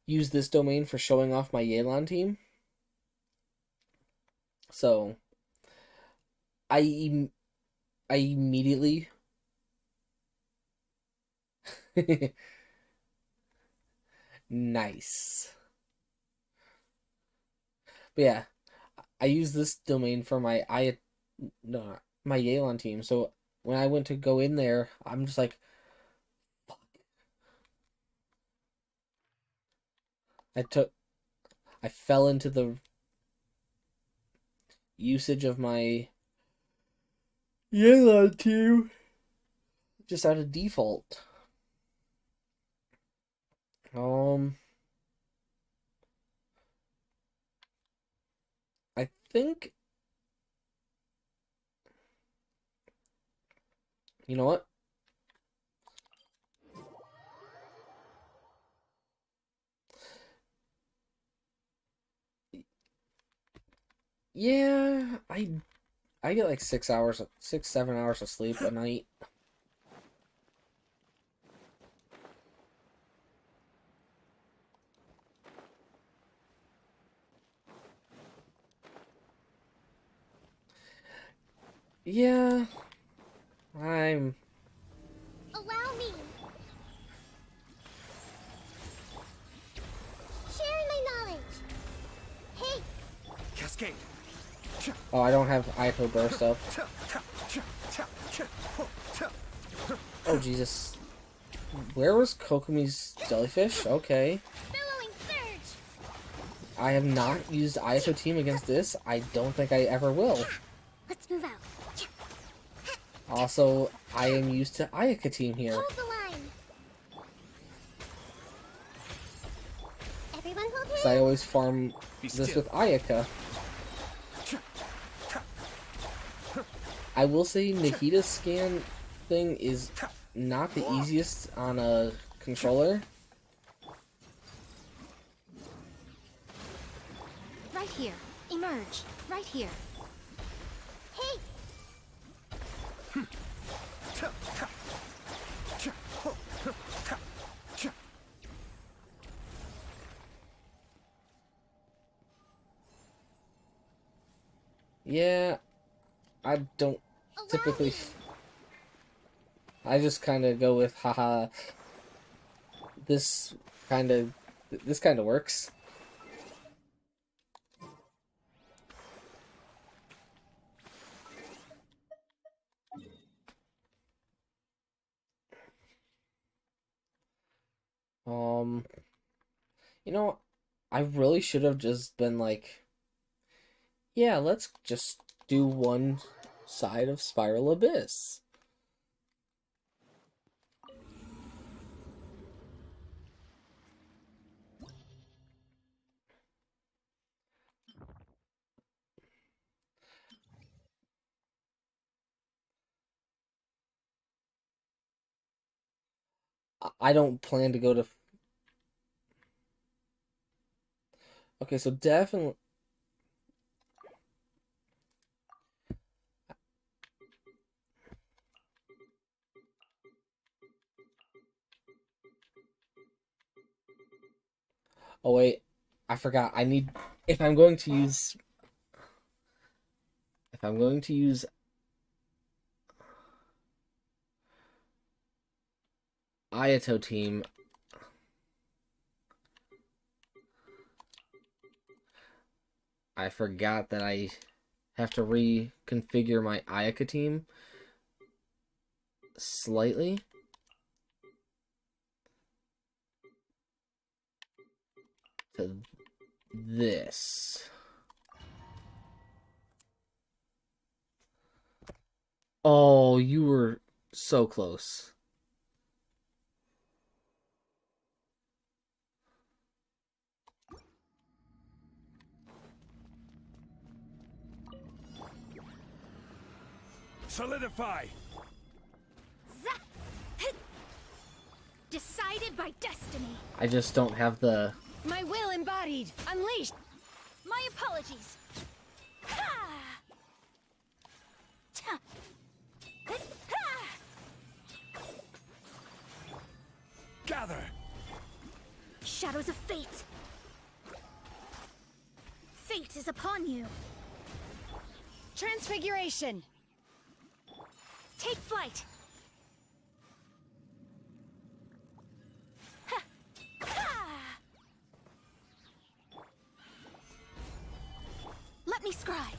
use this domain for showing off my Yelan team. So I immediately nice. But yeah, I use this domain for my no, my Yelan team. So when I went to go in there, I'm just like, fuck. I fell into the usage of my Yelan team just out of default. I think, you know what? Yeah, I get like 6 hours, 6, 7 hours of sleep a night. Yeah, I'm. Allow me. Sharing my knowledge. Hey, Cascade. Oh, I don't have Ico burst up. Oh Jesus, where was Kokomi's jellyfish? Okay. billowing surge. I have not used Ico team against this. I don't think I ever will. Let's move out. Also, I am used to Ayaka team here. Hold the line. Everyone hold hands. Because I always farm this with Ayaka. I will say Nahita's scan thing is not the easiest on a controller. Right here. Emerge. Right here. Hey, Yeah, I don't typically. I just kind of go with haha. This kind of works. You know, I really should have just been like, yeah, let's just do one side of Spiral Abyss. I don't plan to go to. Okay, so definitely. Oh wait, I forgot. I need if I'm going to use Ayato team. I forgot that I have to reconfigure my Ayaka team slightly. To this. Oh, you were so close. Solidify. Decided by destiny. I just don't have the. My will embodied. Unleashed. My apologies. Gather. Shadows of fate. Fate is upon you. Transfiguration. Take flight. Let me scry.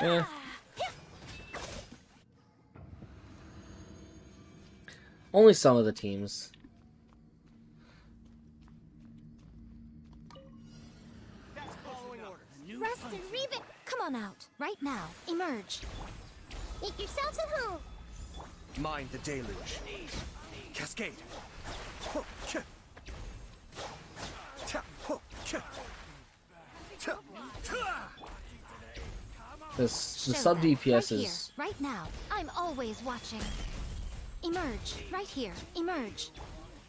Eh. Only some of the teams. rest and rebuild. Come on out. Right now. Emerge. Make yourselves at home. Mind the deluge. Cascade. The sub DPS right is here, right now. I'm always watching. Emerge. Right here. Emerge.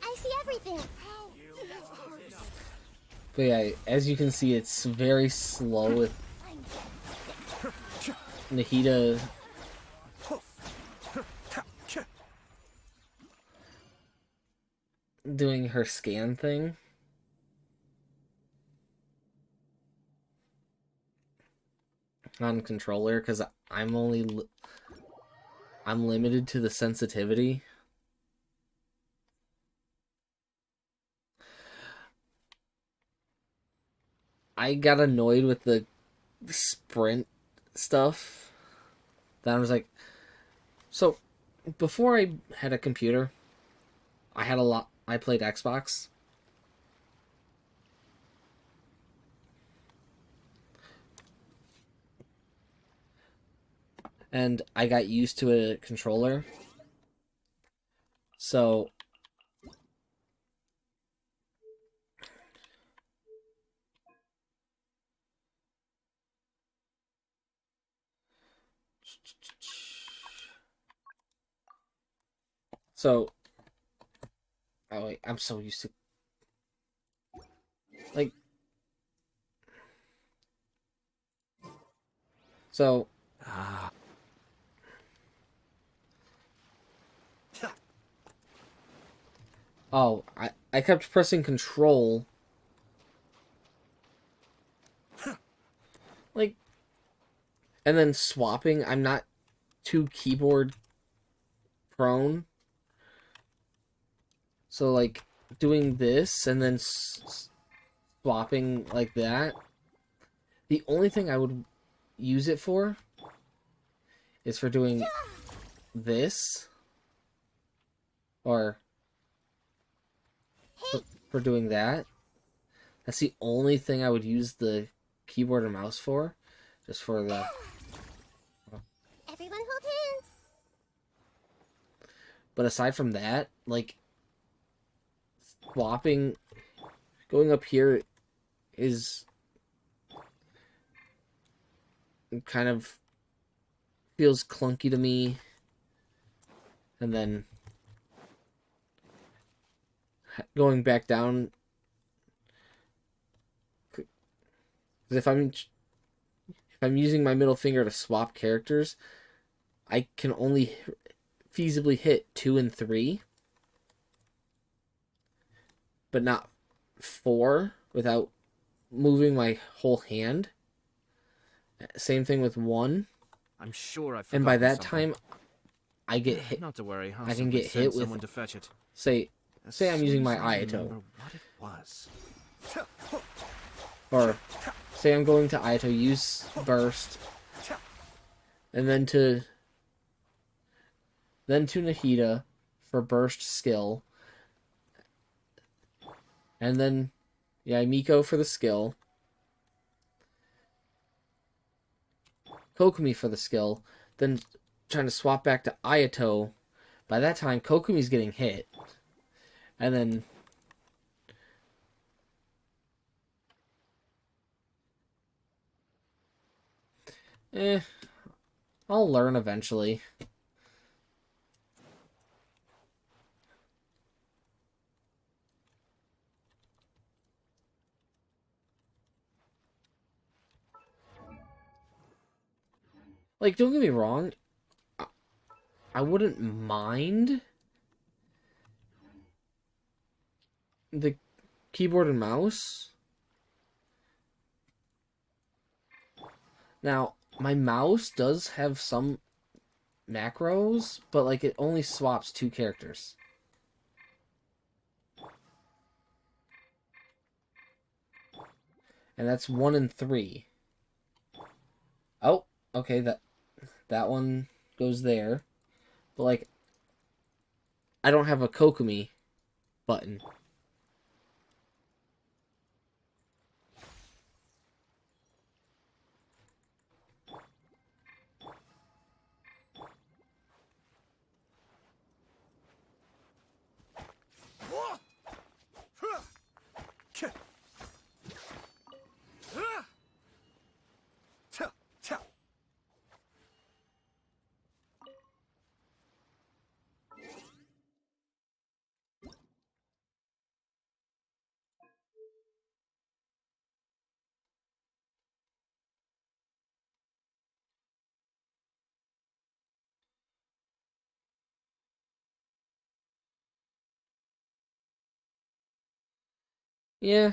I see everything. But yeah, as you can see, it's very slow with Nahida doing her scan thing. On controller, because I'm limited to the sensitivity. I got annoyed with the sprint stuff. Then I was like, so before I had a computer, I played Xbox. And I got used to a controller. So oh wait, I'm so used to like so oh, I kept pressing control like and then swapping. I'm not too keyboard prone. So like doing this and then swapping like that. The only thing I would use it for is for doing this or for doing that. That's the only thing I would use the keyboard and mouse for, just for the. Everyone hold hands. But aside from that, like swapping, going up here is kind of feels clunky to me, and then going back down. Because if I'm using my middle finger to swap characters, I can only feasibly hit 2 and 3, but not 4 without moving my whole hand. Same thing with 1. I'm sure I've and by forgotten that something. time, I get hit. Not to worry, I'll I can simply get send hit with. someone to fetch it. Say As I'm using soon my as I Ayato. remember what it was. Or say I'm going to Ayato, use burst, and then to Nahida for burst skill, and then Miko for the skill, Kokumi for the skill, then trying to swap back to Ayato. By that time, Kokumi's getting hit, and then I'll learn eventually. Like, don't get me wrong, I wouldn't mind the keyboard and mouse. Now, my mouse does have some macros, but like it only swaps 2 characters. And that's 1 and 3. Oh, okay, that one goes there. But like I don't have a Kokumi button. Yeah.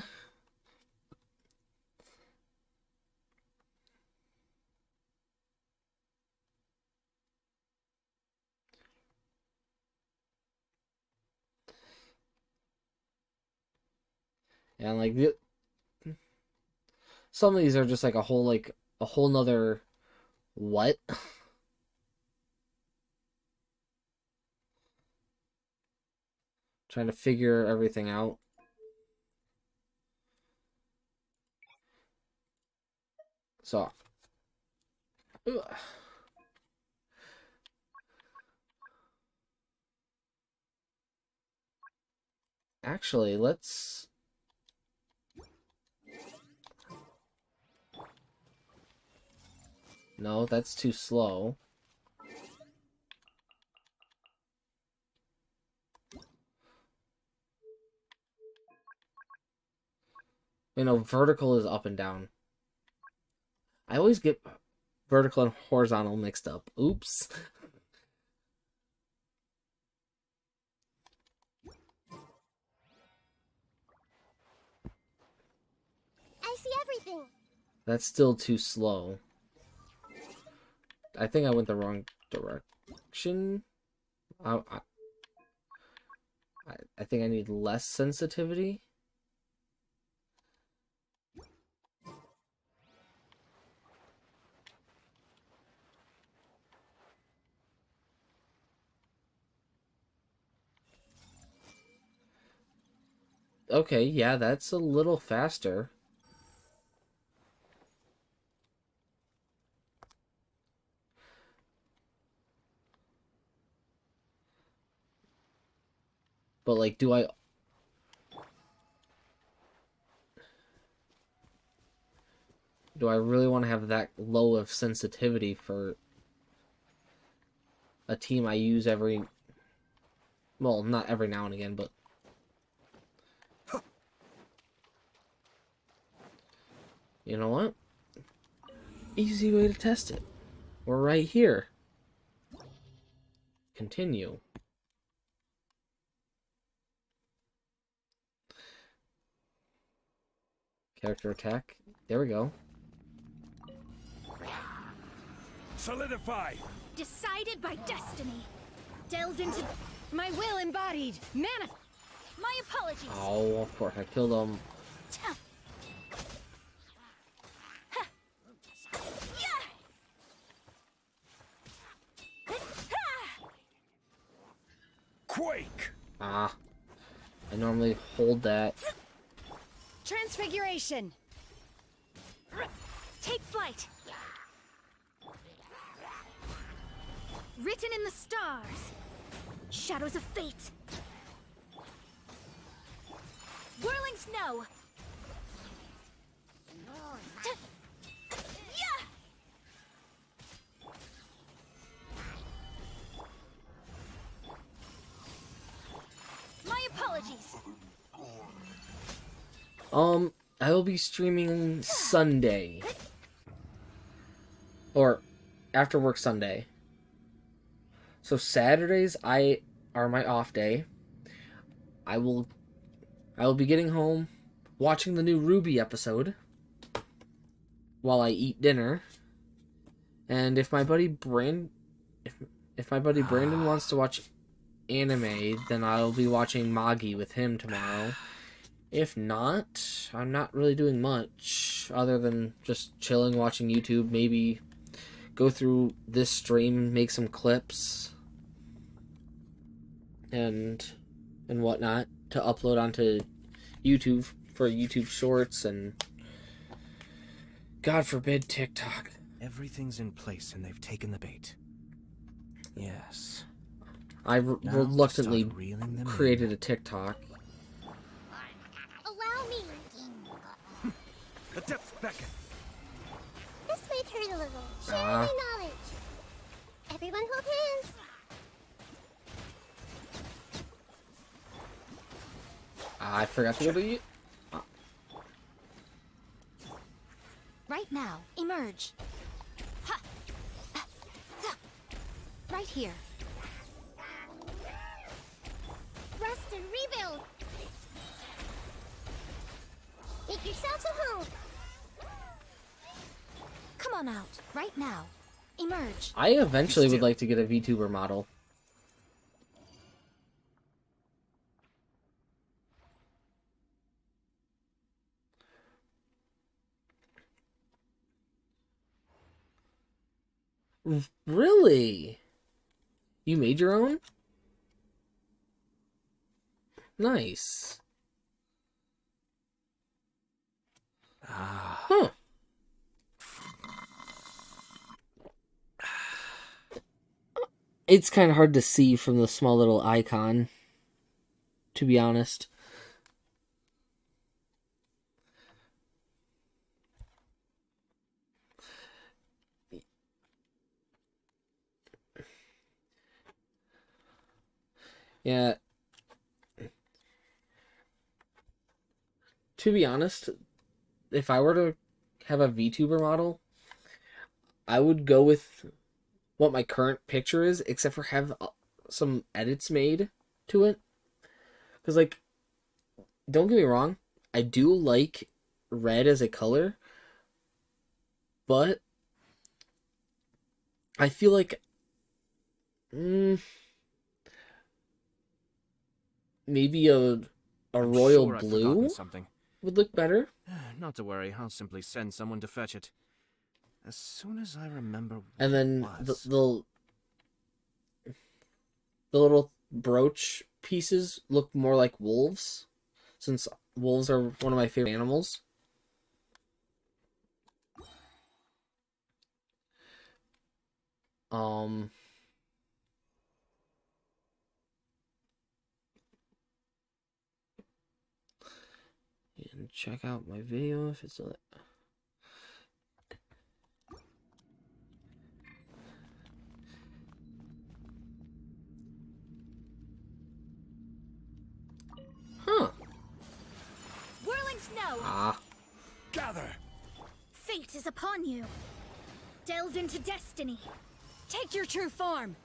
And like some of these are just like a whole nother what? Trying to figure everything out. So ugh. Actually, let's no, that's too slow. You know, vertical is up and down. I always get vertical and horizontal mixed up. Oops. I see everything. That's still too slow. I think I went the wrong direction. I, I, I think I need less sensitivity. Okay, yeah, that's a little faster. But like, do I really want to have that low of sensitivity for a team I use every, well, not every now and again, but you know what? Easy way to test it. We're right here. Continue. Character attack. There we go. Solidify! Decided by destiny. Delve into my will embodied. My apologies. Oh, of course, I killed him. Quake! Ah. I normally hold that. Transfiguration. Take flight. Written in the stars. Shadows of fate. Whirling snow. My apologies. I will be streaming Sunday. Or after work Sunday. So Saturdays are my off day. I will be getting home, watching the new Ruby episode while I eat dinner. And if my buddy Brandon wants to watch anime, then I'll be watching Magi with him tomorrow. If not, I'm not really doing much other than just chilling, watching YouTube, maybe go through this stream, make some clips and whatnot to upload onto YouTube for YouTube Shorts and God forbid TikTok. Everything's in place and they've taken the bait. Yes. I Now reluctantly start reeling them created a TikTok. Allow me. The depths beckon. This might hurt a little. Share my knowledge. Everyone hold hands. I forgot to go to you. Right now, emerge. Ha! Right here. Rest and rebuild. yourselves a home. Come on out, right now. Emerge. I eventually would like to get a VTuber model. Really? You made your own? Nice. Huh. It's kind of hard to see from the small little icon, to be honest. Yeah. To be honest, if I were to have a VTuber model, I would go with what my current picture is, except for have some edits made to it. Because, like, don't get me wrong, I do like red as a color, but I feel like maybe a royal sure I've blue forgotten something. would look better. Not to worry, I'll simply send someone to fetch it. As soon as I remember what And then it was. the little brooch pieces look more like wolves, since wolves are one of my favorite animals. And check out my video if it's a... Huh. Whirling snow! Ah. Gather! Fate is upon you. Delve into destiny. Take your true form.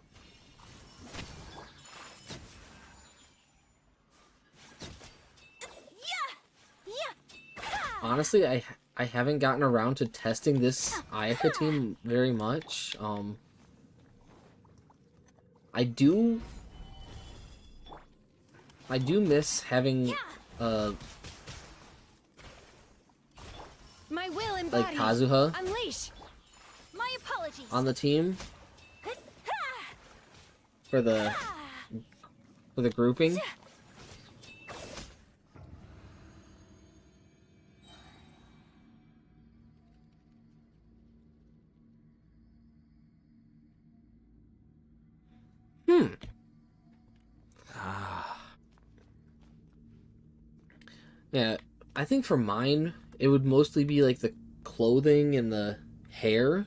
Honestly, I haven't gotten around to testing this Ayaka team very much. I do miss having My will embodied. like Kazuha Unleash. My apologies. on the team for the grouping. Yeah, I think for mine, it would mostly be like the clothing and the hair.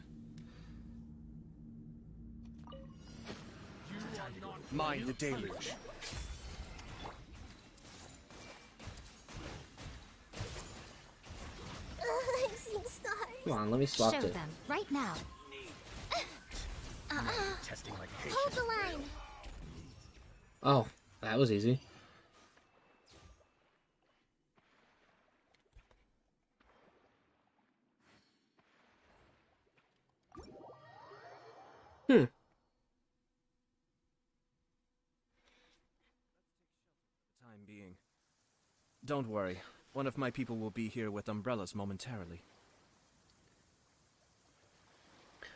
Mind the deluge. I'm seeing stars. Come on, let me swap Show it. them, right now. Testing my Hold the line. Oh, that was easy. Time being. Don't worry, one of my people will be here with umbrellas momentarily.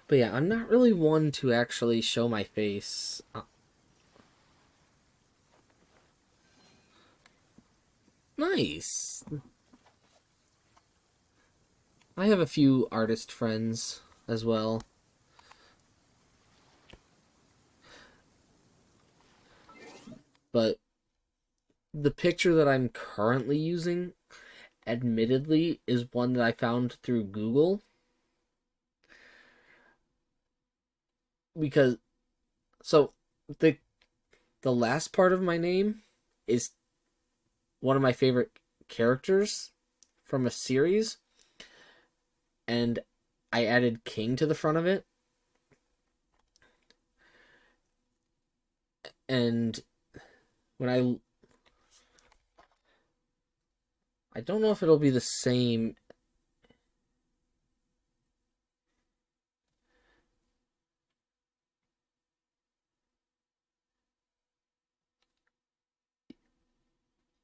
But yeah, I'm not really one to actually show my face. Nice. I have a few artist friends as well. But the picture that I'm currently using, admittedly, is one that I found through Google. Because, so, the last part of my name is one of my favorite characters from a series, and I added King to the front of it. And when I I don't know if it'll be the same.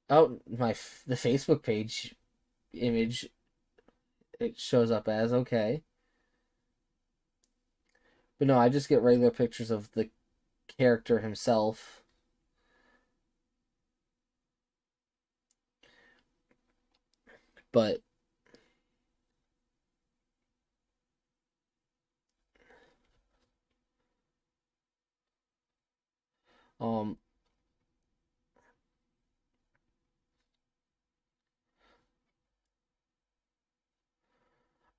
Oh, the Facebook page image, it shows up as okay. But no, I just get regular pictures of the character himself. But um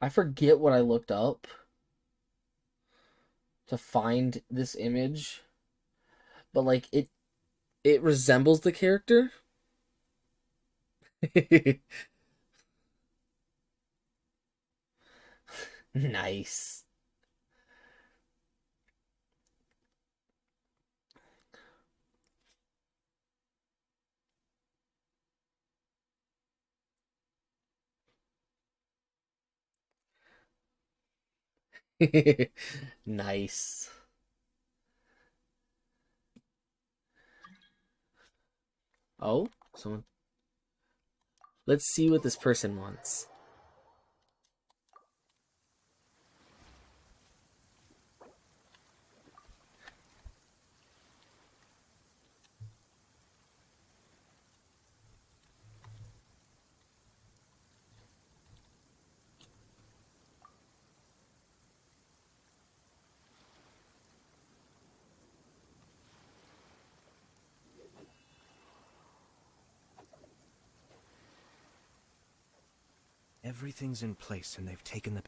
I forget what I looked up to find this image, but like it resembles the character. Nice. Nice. Oh, someone. Let's see what this person wants. Everything's in place and they've taken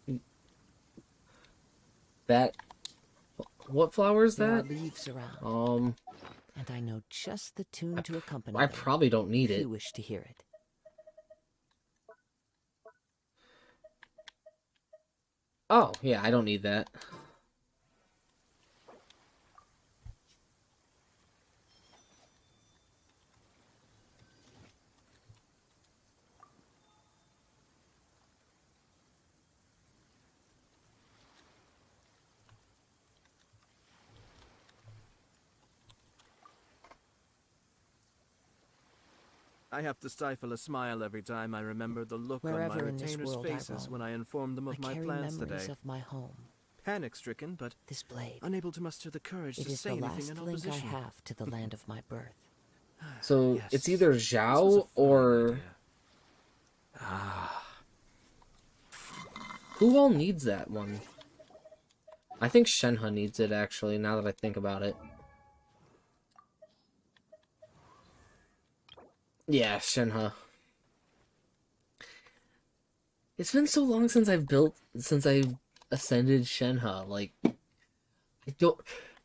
the... That... What flower is There are that? leaves around. And I know just the tune to accompany I them, probably don't need if it. you wish to hear it. Oh, yeah, I don't need that. I have to stifle a smile every time I remember the look on my Wherever in this retainers' world I faces roam, when I informed them of I my carry plans memories today. of my home. Panic-stricken, but this blade, unable to muster the courage it to is say the anything in last link opposition. I have to the land of my birth. So Yes, it's either this was a Zhao fine or... idea. Ah. Who all needs that one? I think Shenhe needs it, actually, now that I think about it. Yeah, Shenhe. It's been so long since I've ascended Shenhe. Like, I don't...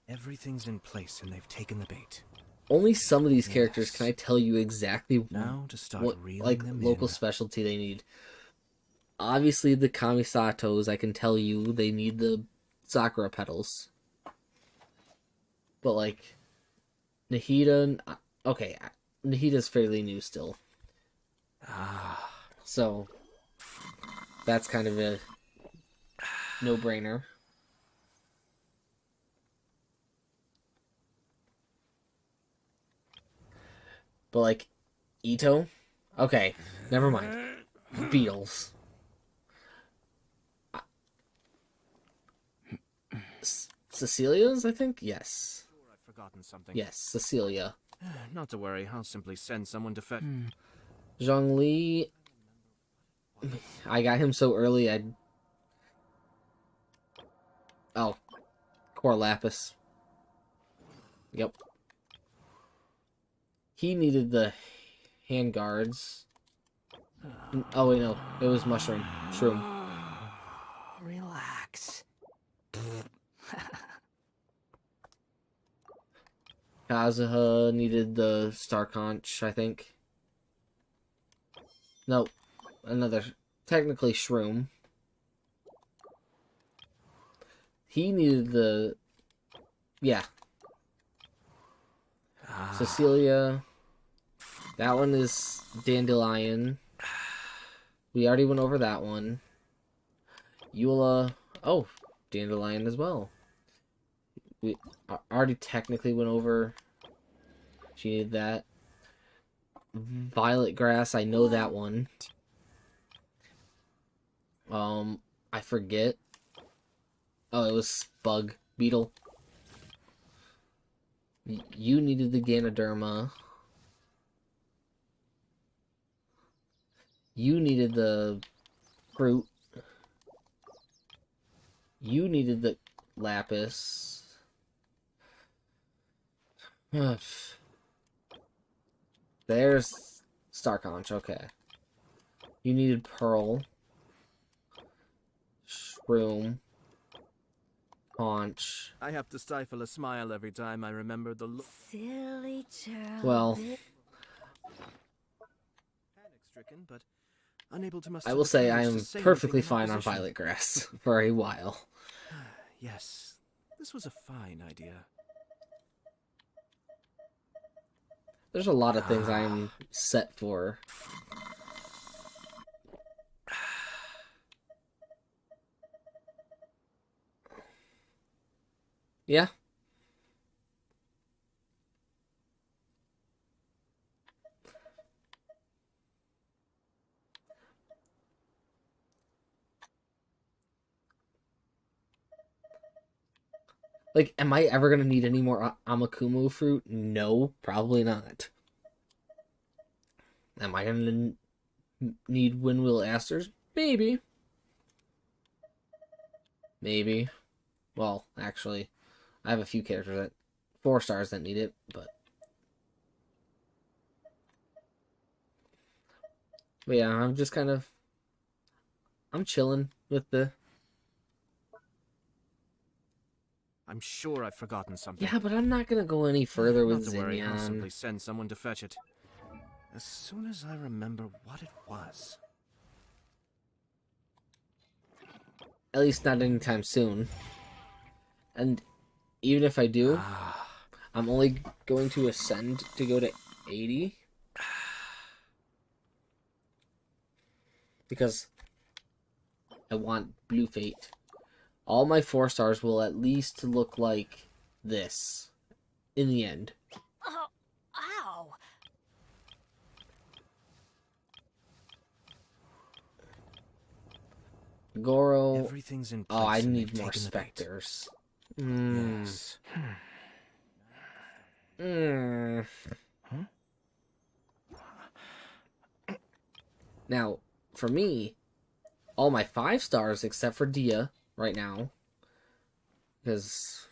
Everything's in place and they've taken the bait. Only some of these characters can I tell you exactly Now to start what, reeling like, them local in. specialty they need. Obviously, the Kamisatos, I can tell you, they need the Sakura petals. But, like, Nahida... Okay, Nahida's fairly new still. So, that's kind of a no-brainer. But, like, Ito? Okay, never mind. Beetles. Cecilia's, I think? Yes. I've forgotten something. Yes, Cecilia. Not to worry, I'll simply send someone to fetch... Zhongli... I got him so early, Oh. Core Lapis. Yep. He needed the hand guards. Oh, wait, no. It was Mushroom. Shroom. Relax. Kazuha needed the Star Conch, I think. No. Another... Technically Shroom. He needed the... Yeah. Cecilia. That one is Dandelion. We already went over that one. Eula. Oh, Dandelion as well. We already technically went over. She needed that. Violet Grass, I know that one. I forget. Oh, it was Bug Beetle. You needed the Ganoderma. You needed the fruit. You needed the Lapis. There's Starconch, okay. You needed Pearl. Shroom. Conch. I have to stifle a smile every time I remember the look. Silly child. Well, Panic-stricken, but unable to muster I will the say I courage am to say perfectly anything in fine on opposition. Violet Grass for a while. Yes, this was a fine idea. There's a lot of things I'm set for. Yeah. Like, am I ever gonna need any more Amakumu fruit? No, probably not. Am I gonna need Windwheel Asters? Maybe. Maybe. Well, actually, I have a few characters that 4 stars that need it, but yeah, I'm just kind of I'm chilling with the. I'm sure I've forgotten something. Yeah, but I'm not gonna go any further Not with to worry, I'll simply Zinnian. send someone to fetch it. As soon as I remember what it was. At least not anytime soon. And even if I do, I'm only going to ascend to go to 80. Because I want Blue Fate. All my 4 stars will at least look like this in the end. Oh, ow. Goro. Everything's in place. Oh, I and need they've more taken the bait. specters. Yes. Now, for me, all my 5 stars except for Dia right now. Because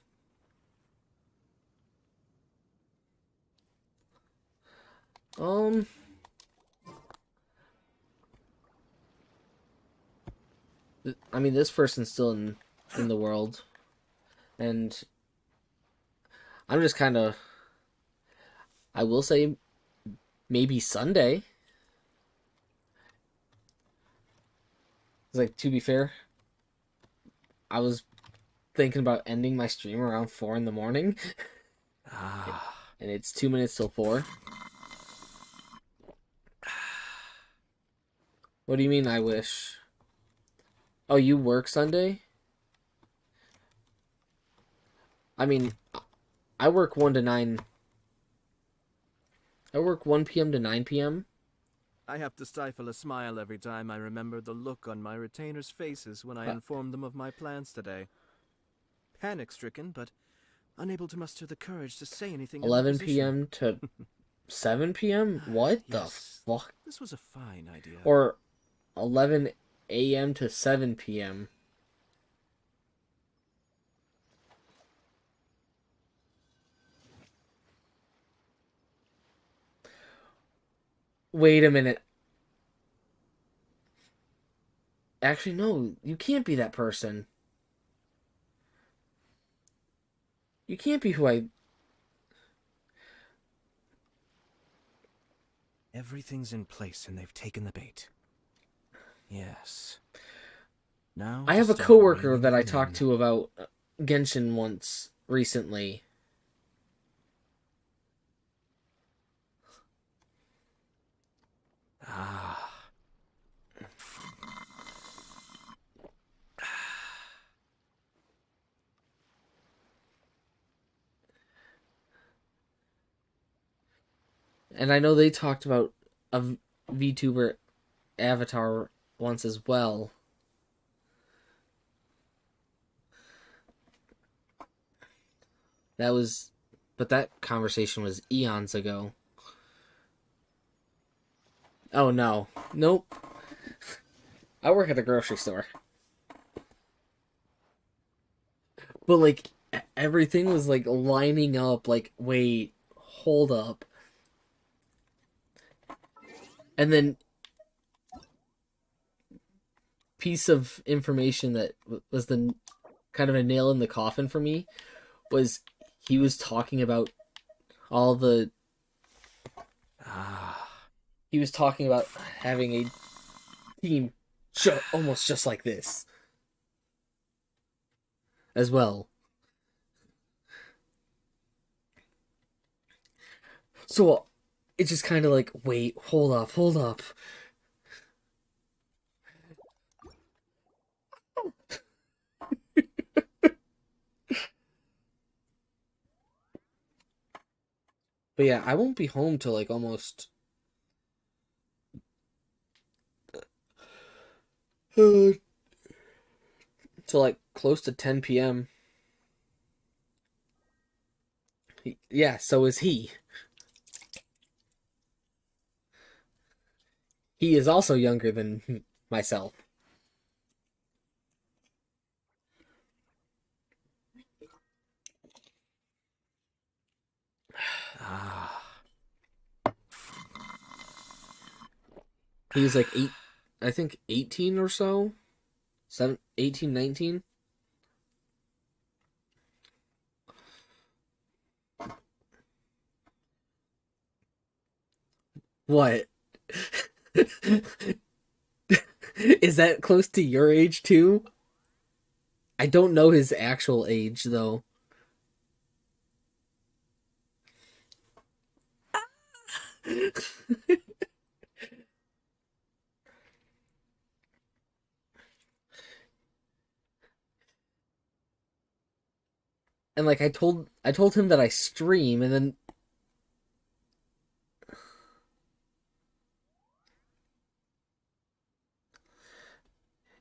I mean, this person's still in the world, and I'm just kind of. I will say, maybe Sunday. It's like, to be fair, I was thinking about ending my stream around 4 in the morning, and it's 2 minutes till 4. What do you mean? I wish. Oh, you work Sunday? I mean, I work 1 to 9. I work 1 p.m. to 9 p.m. I have to stifle a smile every time I remember the look on my retainers' faces when I informed them of my plans today. Panic-stricken, but unable to muster the courage to say anything in 11 opposition. p.m. to 7 p.m.? What Yes, the fuck? This was a fine idea. Or 11 a.m. to 7 p.m. Wait a minute. Actually, no, you can't be that person. You can't be who I... Everything's in place and they've taken the bait. Yes. Now I to have a start coworker reining that I them talked in. to about Genshin once recently. Ah. And I know they talked about a VTuber avatar once as well. But that conversation was eons ago. Oh no. Nope. I work at a grocery store. But like everything was like lining up like wait, hold up. And then piece of information that was the kind of a nail in the coffin for me was he was talking about all the he was talking about having a team almost just like this as well. So it's just kind of like, wait, hold up. But yeah, I won't be home till like almost till like close to 10 p.m. Yeah, so is he. He is also younger than myself. He was like 18 or so. 18, 19. What? Is that close to your age too? I don't know his actual age though. And like I told him that I stream, and then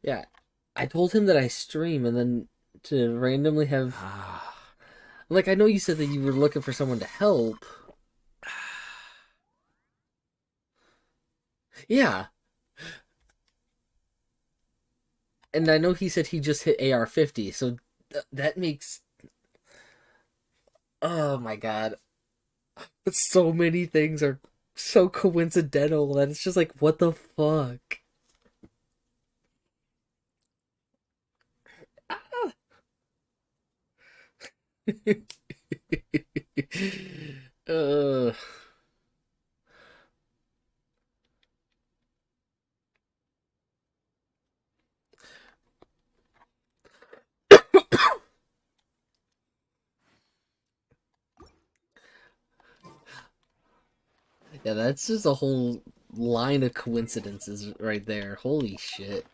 yeah, I told him that I stream, and then to randomly have like I know you said that you were looking for someone to help. Yeah. And I know he said he just hit AR-50, so that makes oh my god. But so many things are so coincidental that it's just like, what the fuck? uh, yeah, that's just a whole line of coincidences right there. Holy shit.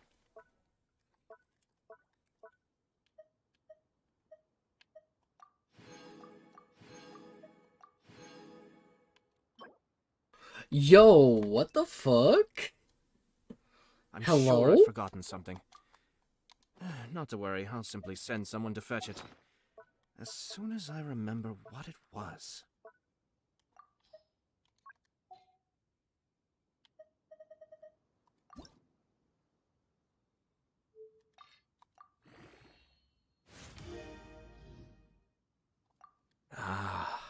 Yo, what the fuck? I'm Hello? sure I've forgotten something. Not to worry, I'll simply send someone to fetch it. As soon as I remember what it was. Ah.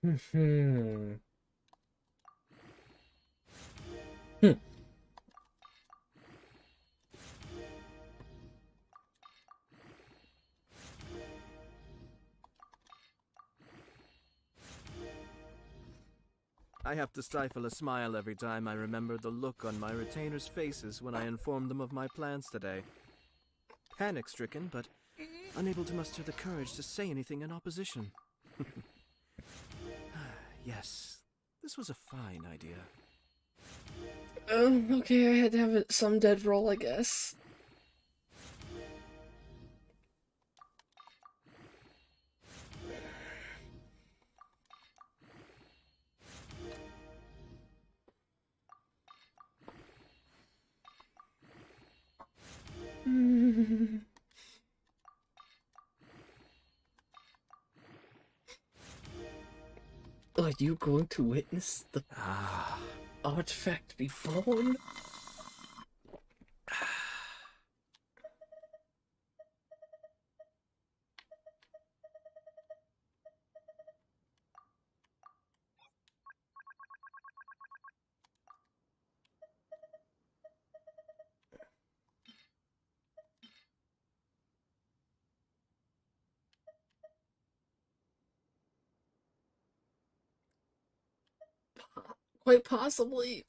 Hmm. I have to stifle a smile every time I remember the look on my retainers' faces when I informed them of my plans today. Panic-stricken, but unable to muster the courage to say anything in opposition. Yes, this was a fine idea. Okay, I had to have some dead roll, I guess. Are you going to witness the artifact be born? Quite possibly.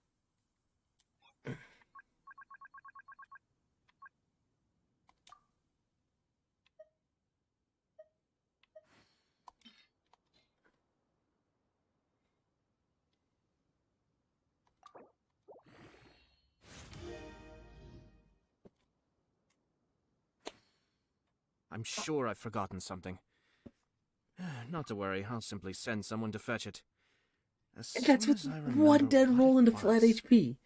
I'm sure I've forgotten something. Not to worry, I'll simply send someone to fetch it. As And that's soon with as I one remember dead what roll it into flat was. HP.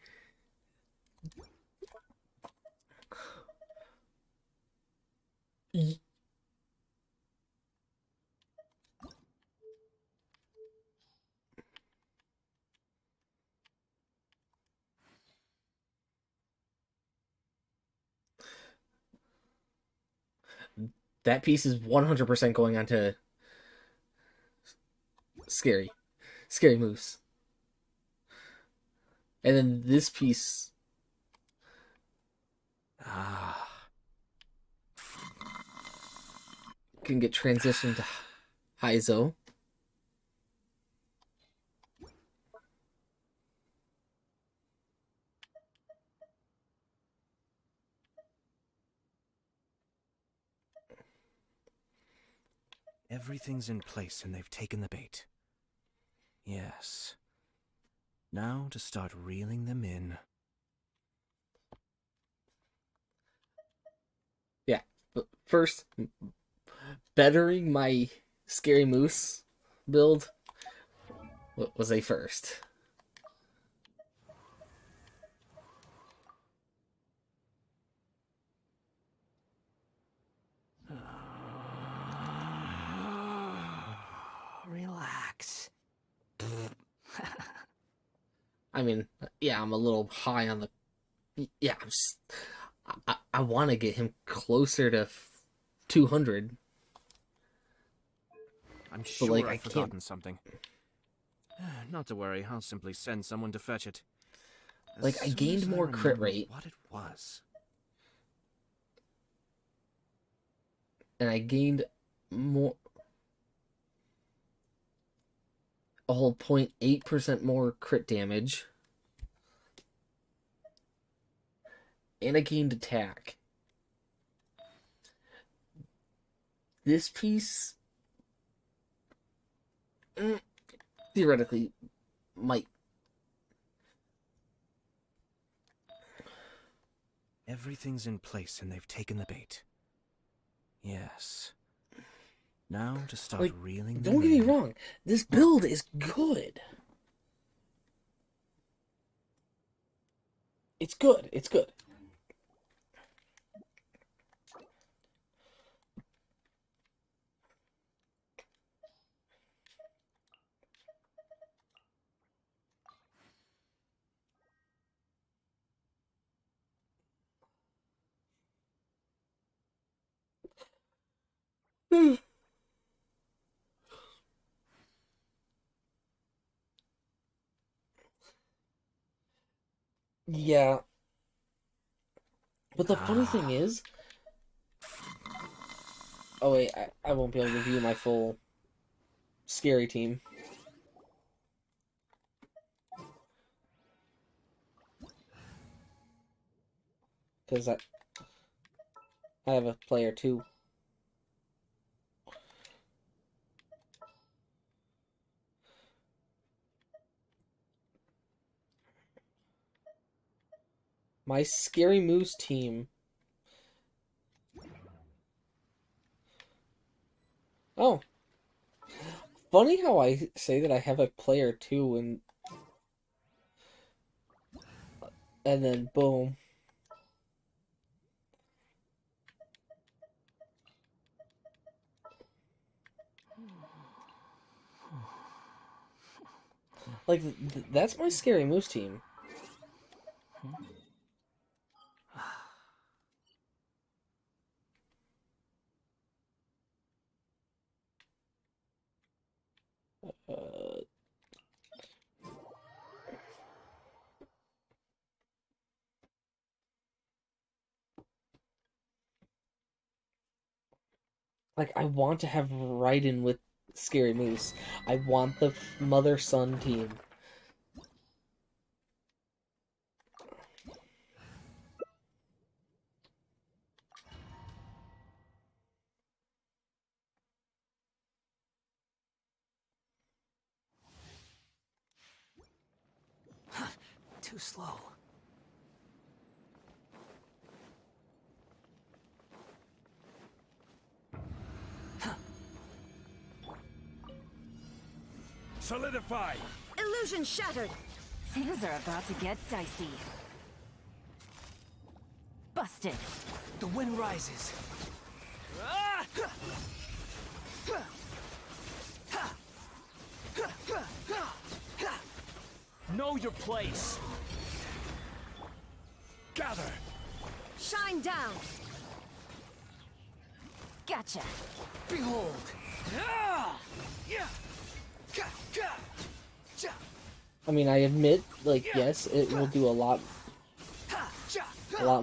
That piece is 100% going on to Scary Moose. And then this piece can get transitioned to Heizo. Everything's in place and they've taken the bait. Yes. Now to start reeling them in. Yeah, but first, bettering my Scary Moose build was a first. Relax. I mean, yeah, I'm a little high on the. Yeah, I want to get him closer to 200. I'm sure like, I've I can't. forgotten something. Not to worry, I'll simply send someone to fetch it. As Like, I soon gained as more crit remember rate. What it was. And I gained more. A whole 0.8% more crit damage. And I gained attack. This piece theoretically might. Everything's in place and they've taken the bait. Yes. Now to start reeling them in. Don't get me wrong, this build is good. It's good. It's good. Yeah. But the funny thing is... Oh wait, I won't be able to view my full Scary team. Because I have a player too. My Scary Moose team. Oh. Funny how I say that I have a player too and then boom. Like, that's my Scary Moose team. Like, I want to have Raiden with Scary Moose. I want the mother-son team. Too slow. Solidify! Illusion shattered! Things are about to get dicey. Busted. The wind rises. Know your place. Gather! Shine down! Gotcha. Behold. I mean, I admit, like, yes, it will do a lot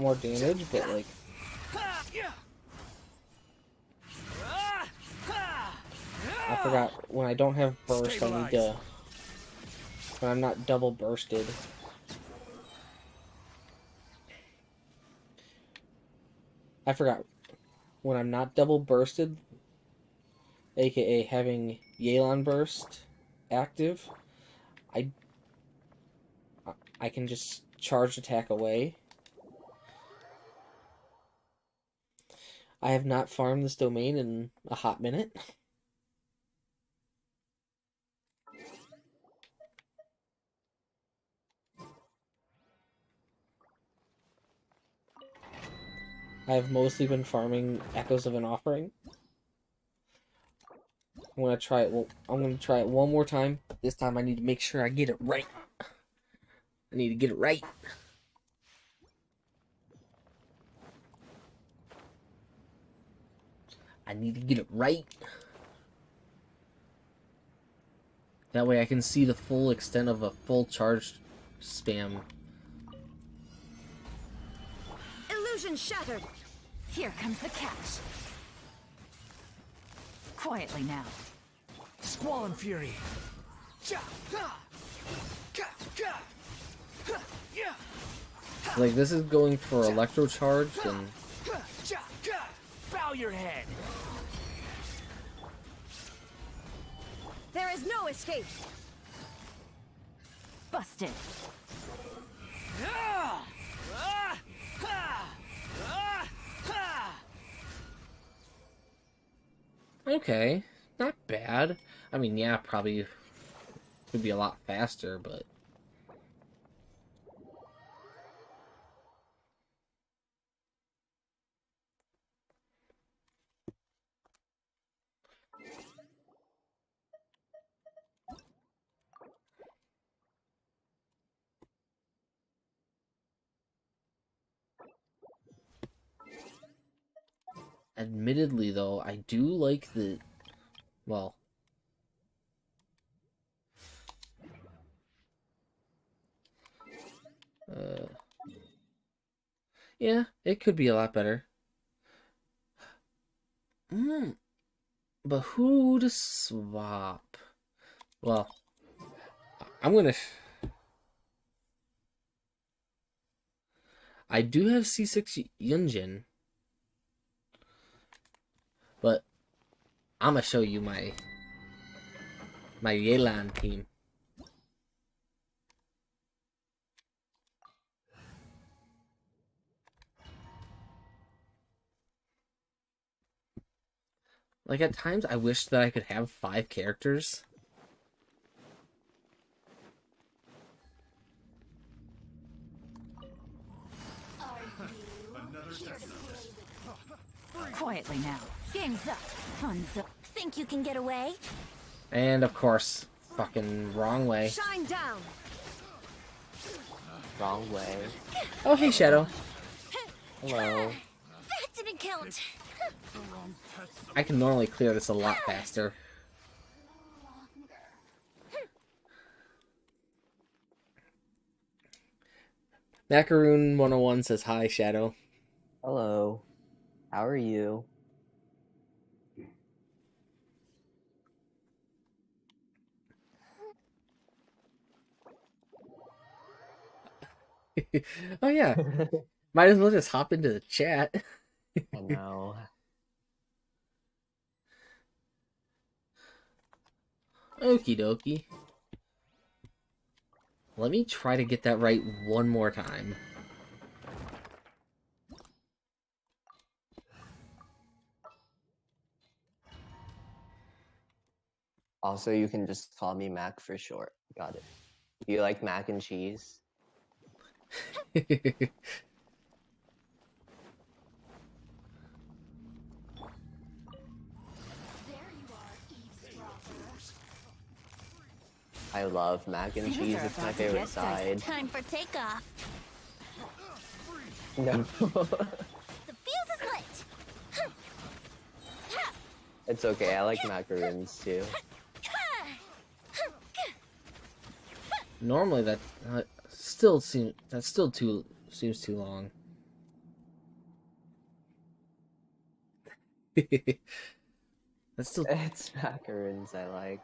more damage, but, like... I forgot, when I don't have burst, I need to... When I'm not double bursted. I forgot. When I'm not double bursted, aka having Yelan burst active, I can just charge attack away. I have not farmed this domain in a hot minute. I have mostly been farming Echoes of an Offering. I'm gonna try it. Well, I'm gonna try it one more time. This time I need to make sure I get it right. I need to get it right. I need to get it right. That way I can see the full extent of a full charge spam. Illusion shattered! Here comes the catch. Quietly now. Squall and Fury. Like, this is going for Electro Charge, and... Bow your head. There is no escape! Busted. Okay, not bad. I mean, yeah, probably could be a lot faster, but... Admittedly, though, I do like the... Well... Yeah, it could be a lot better. But who to swap? Well, I'm gonna... I do have C6 Yunjin. But I'm gonna show you my Yelan team. Like, at times, I wish that I could have 5 characters. Quietly now. Game's up. Fun's up. Think you can get away? And, of course, fucking wrong way. Shine down. Wrong way. Oh, hey, Shadow. Hello. That didn't count. I can normally clear this a lot faster. Macaroon 101 says hi, Shadow. Hello. How are you? Oh, yeah. Might as well just hop into the chat. I know. Okie dokie. Let me try to get that right one more time. Also, you can just call me Mac for short. Got it. Do you like mac and cheese? I love mac and cheese. It's my favorite side. Time for takeoff. No. The fuse is lit. It's okay. I like macaroons too. Normally that seems too long. That's still It's macaroons I like.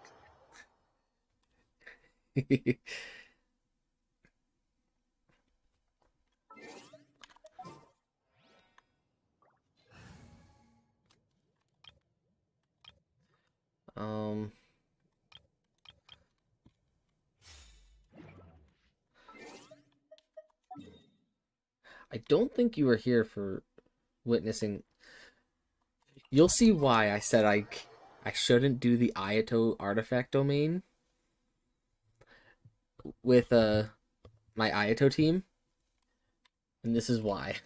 I don't think you were here for witnessing. You'll see why I said I shouldn't do the Ayato artifact domain with my Ayato team, and this is why.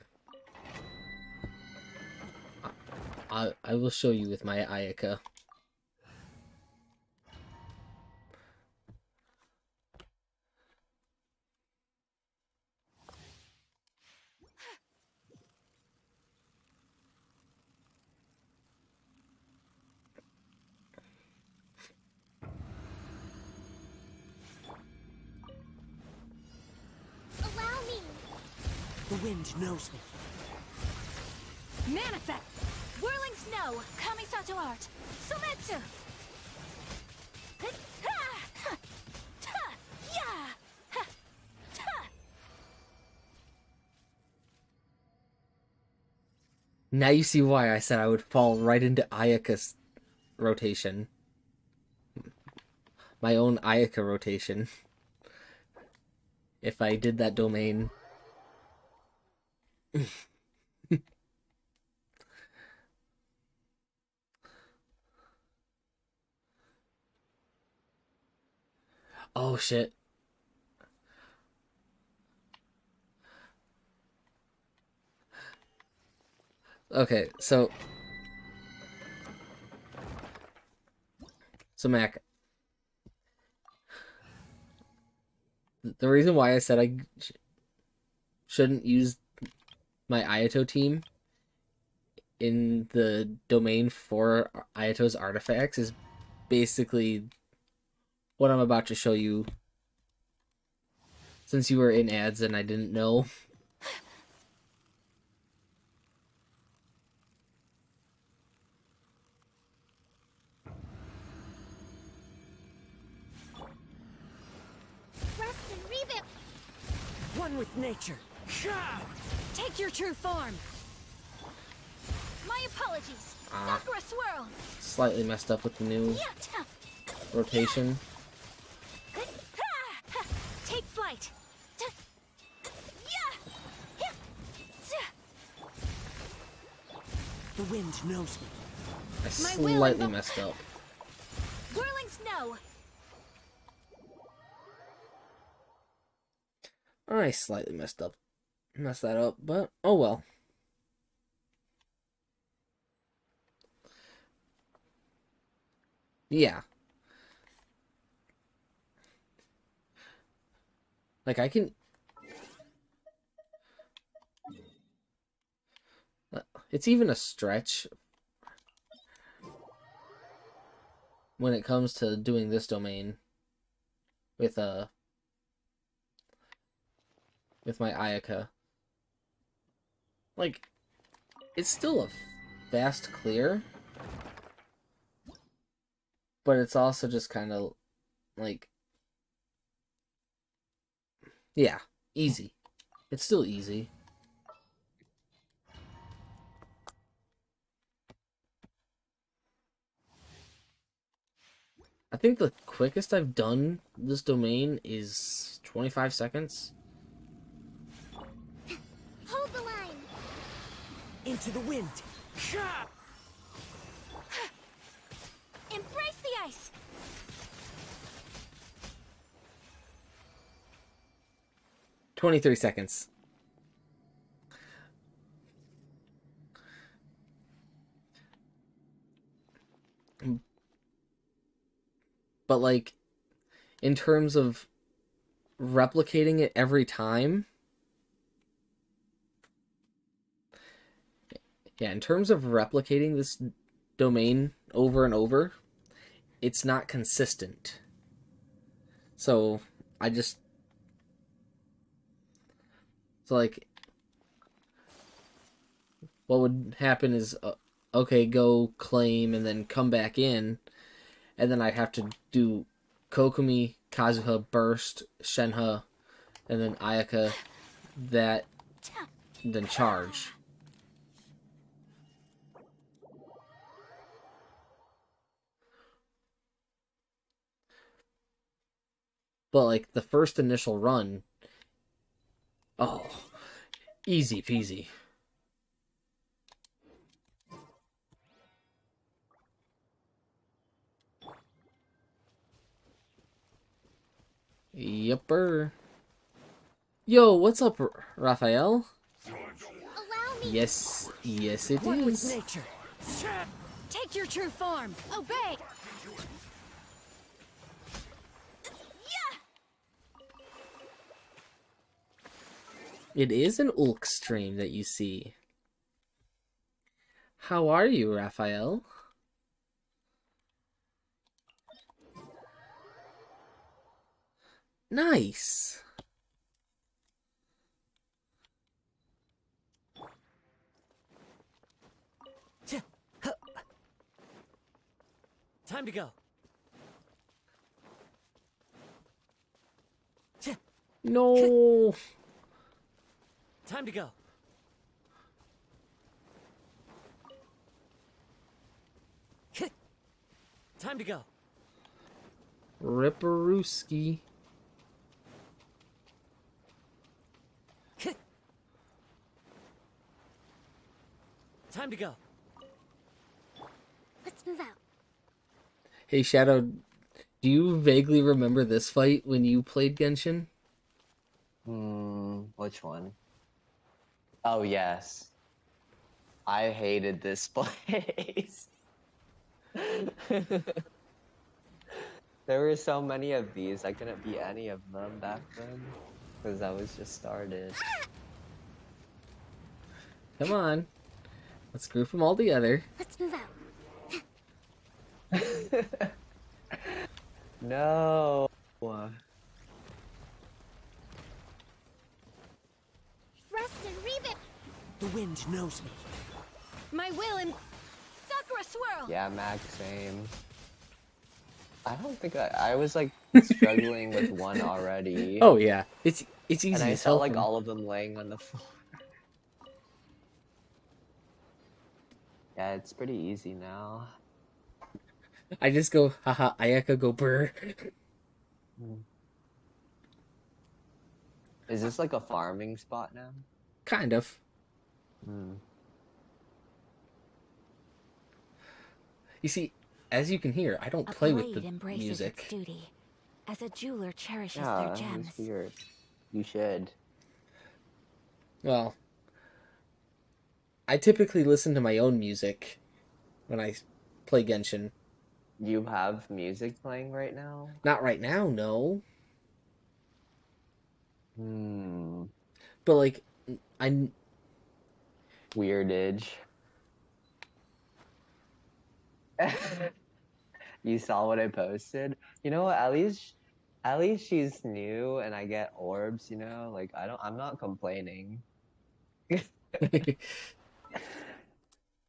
I will show you with my Ayaka. Allow me. The wind knows me. Manifest! Whirling snow! Kamisato art! Sumetsu! Now you see why I said I would fall right into Ayaka's rotation. My own Ayaka rotation. If I did that domain. Oh shit. Okay, so Mac, the reason why I said I shouldn't use my Ayato team in the domain for Ayato's artifacts is basically what I'm about to show you, since you were in ads and I didn't know. Rest and reboot. One with nature. Take your true form! My apologies. Ah. Sakura swirl. Slightly messed up with the new rotation. Take flight! The wind knows me. I slightly messed up. Whirling snow. I slightly messed that up, but oh well. Yeah. Like I can. It's even a stretch when it comes to doing this domain with my Ayaka. Like, it's still a fast clear, but it's also just kind of like, yeah, easy. It's still easy. I think the quickest I've done this domain is 25 seconds. Hold the line. Into the wind. Embrace the ice. "23 seconds. But like, in terms of replicating it every time, yeah, in terms of replicating this domain over and over, it's not consistent. So like, what would happen is, okay, go claim and then come back in, and then I have to do Kokumi, Kazuha, Burst, Shenhe, and then Ayaka, that, then charge. But like the first initial run, oh, easy peasy. Yepper. Yo, what's up, Raphael? Yes, yes it One with is. nature. Take your true form. Obey. It is an Ulk stream that you see. How are you, Raphael? Nice. Time to go. No. Time to go. Time to go. Ripperooski. Time to go. Let's move out. Hey, Shadow, do you vaguely remember this fight when you played Genshin? Which one? Oh, yes. I hated this place. There were so many of these, I couldn't beat any of them back then. Because I was just started. Come on. Let's group them all together. Let's move out. No. Rest and reboot. The wind knows me. My will and Sakura swirl. Yeah, Max, same. I don't think I was like struggling with one already. Oh yeah, it's easy and I as saw hell. like all of them laying on the floor. Yeah, it's pretty easy now. I just go, haha, Ayaka go brr. Is this like a farming spot now? Kind of. You see, as you can hear, I don't play with the embraces its music. duty, as a jeweler cherishes their Yeah, gems. it's weird. You should. Well, I typically listen to my own music when I play Genshin. You have music playing right now? Not right now, no. Hmm. But like, I Weirdage. You saw what I posted? You know what? At least she's new and I get orbs, you know? Like I'm not complaining.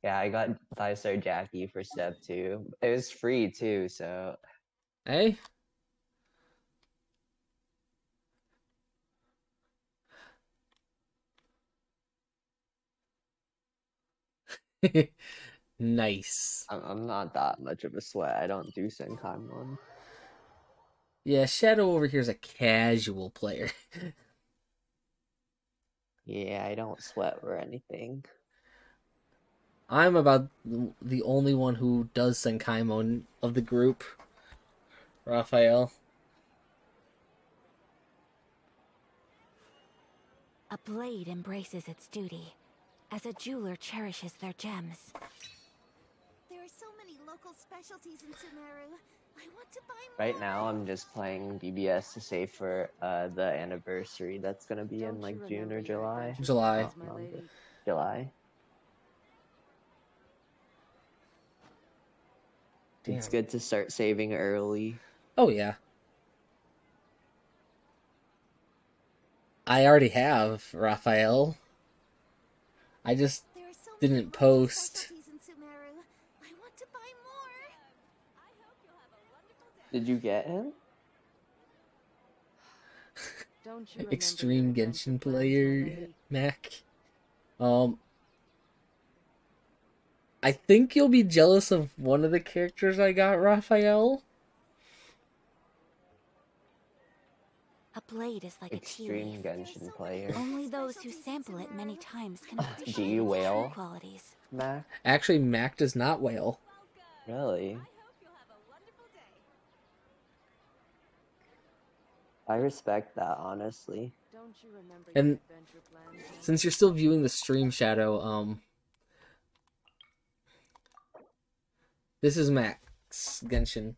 Yeah, I got 5-star Jackie for step 2. It was free too, so Hey. Nice. I'm not that much of a sweat. I don't do Senkaimon. Yeah, Shadow over here is a casual player. Yeah, I don't sweat or anything. I'm about the only one who does Senkaimon of the group. Raphael. A blade embraces its duty, as a jeweler cherishes their gems. There are so many local specialties in Sumeru. I want to buy more. Right now, I'm just playing BBS to save for the anniversary. That's gonna be in like June or July. July. Oh, no, July. Damn. It's good to start saving early. Oh yeah. I already have Raphael. I just didn't post. Did you get him? Extreme Genshin player, Mac. I think you'll be jealous of one of the characters I got, Raphael. A blade is like Extreme a tea leaf. Genshin player. Only those who sample it many times can Do appreciate you its wail, true qualities. Mac? Actually, Mac does not wail. Really? I respect that, honestly. And since you're still viewing the stream, Shadow, this is Max Genshin.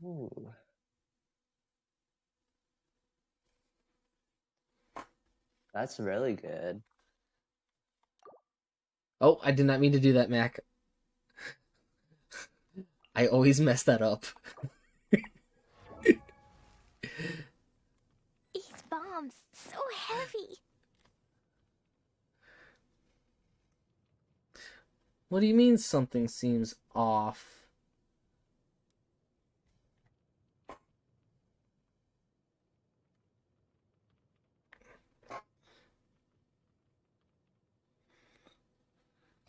Ooh. That's really good. Oh, I did not mean to do that, Mac. I always mess that up. These bombs, so heavy. What do you mean something seems off?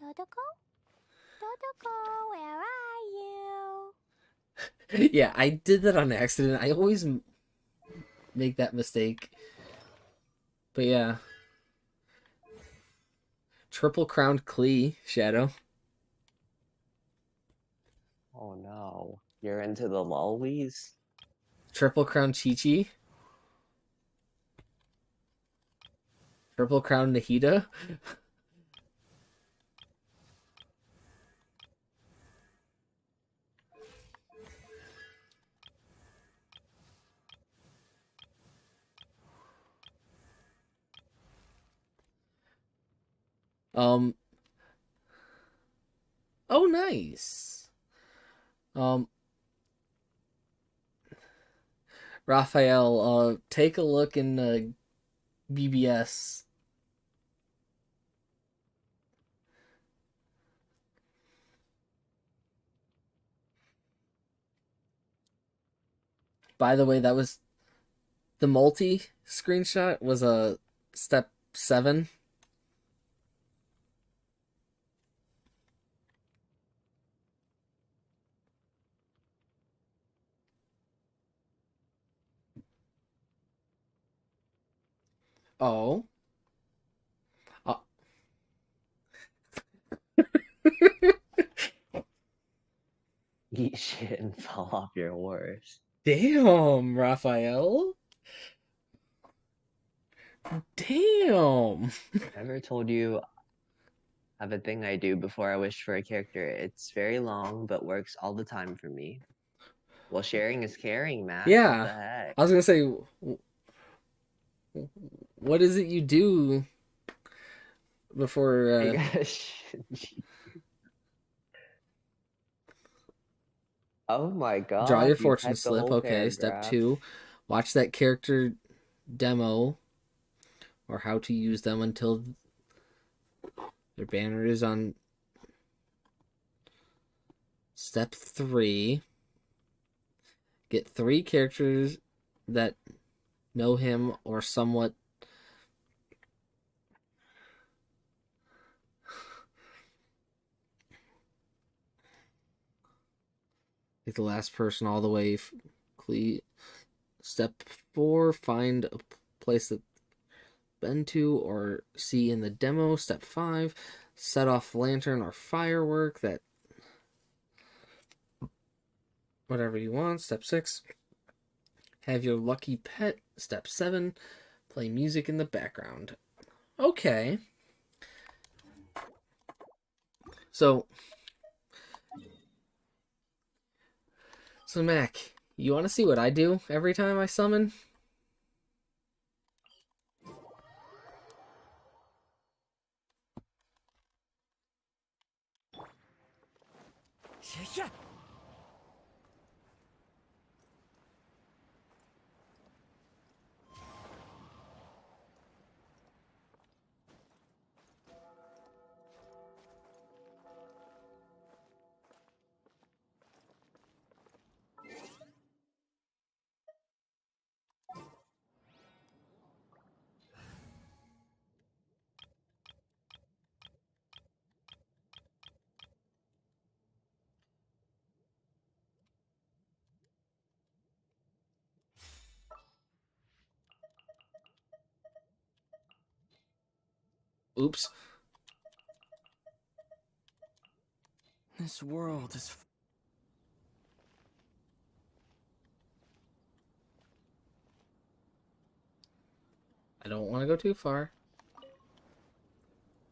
Dodoko? Dodoko, where are you? Yeah, I did that on accident. I always make that mistake. But yeah. Triple crowned Klee, Shadow. Oh no. You're into the lollies? Triple crown Chi-Chi. Triple crown Nahida. Oh, nice. Raphael, take a look in BBS. By the way, that was the multi screenshot was a step 7. Oh. eat shit and fall off your horse. Damn, Raphael. Damn. I ever told you I have a thing I do before I wish for a character. It's very long, but works all the time for me. Well, sharing is caring, Max. What Yeah. the heck? I was gonna say, what is it you do before? Oh my Draw your god, you fortune typed the slip. whole Okay, step paragraph. 2. Watch that character demo or how to use them until their banner is on. Step 3. Get 3 characters that know him or somewhat. Get the last person all the way. Step 4. Find a place that been to or see in the demo. Step 5. Set off lantern or firework that. Whatever you want. Step 6. Have your lucky pet. Step 7. Play music in the background. Okay. So Mac, you want to see what I do every time I summon? Yeah. Oops. This world is. I don't want to go too far.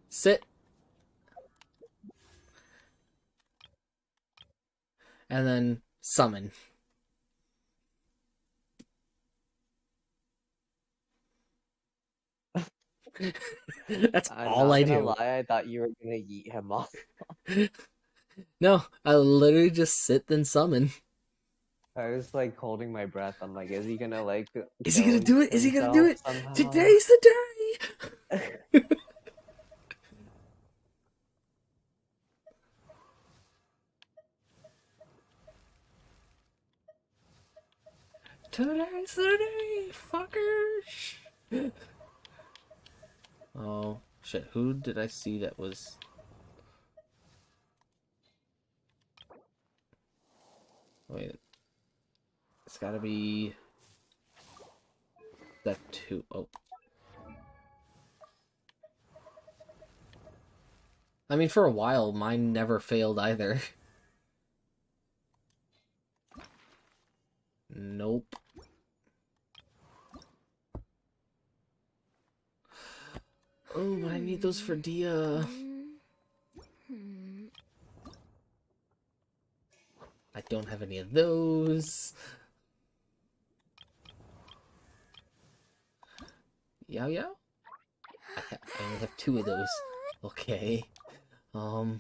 Sit. And then summon. That's I'm all not I gonna do. lie, I thought you were gonna yeet him off. No, I literally just sit then summon. I was like holding my breath. I'm like, is he gonna like Is he gonna do it? Is he gonna do it? somehow? Today's the day! Today's the day, fuckers! Oh, shit. Who did I see that was... Wait. It's gotta be... That 2. Oh. I mean, for a while, mine never failed either. Nope. Oh, but I need those for Dia. I don't have any of those. Yao Yao? I only have 2 of those. Okay. Wow.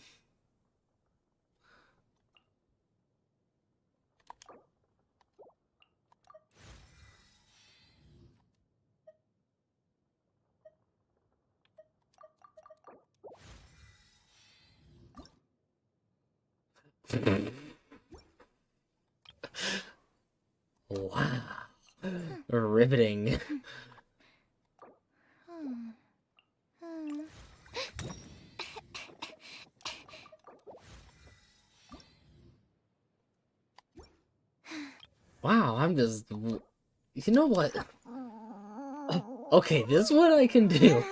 Riveting. Wow, I'm just... You know what? Okay, this is what I can do.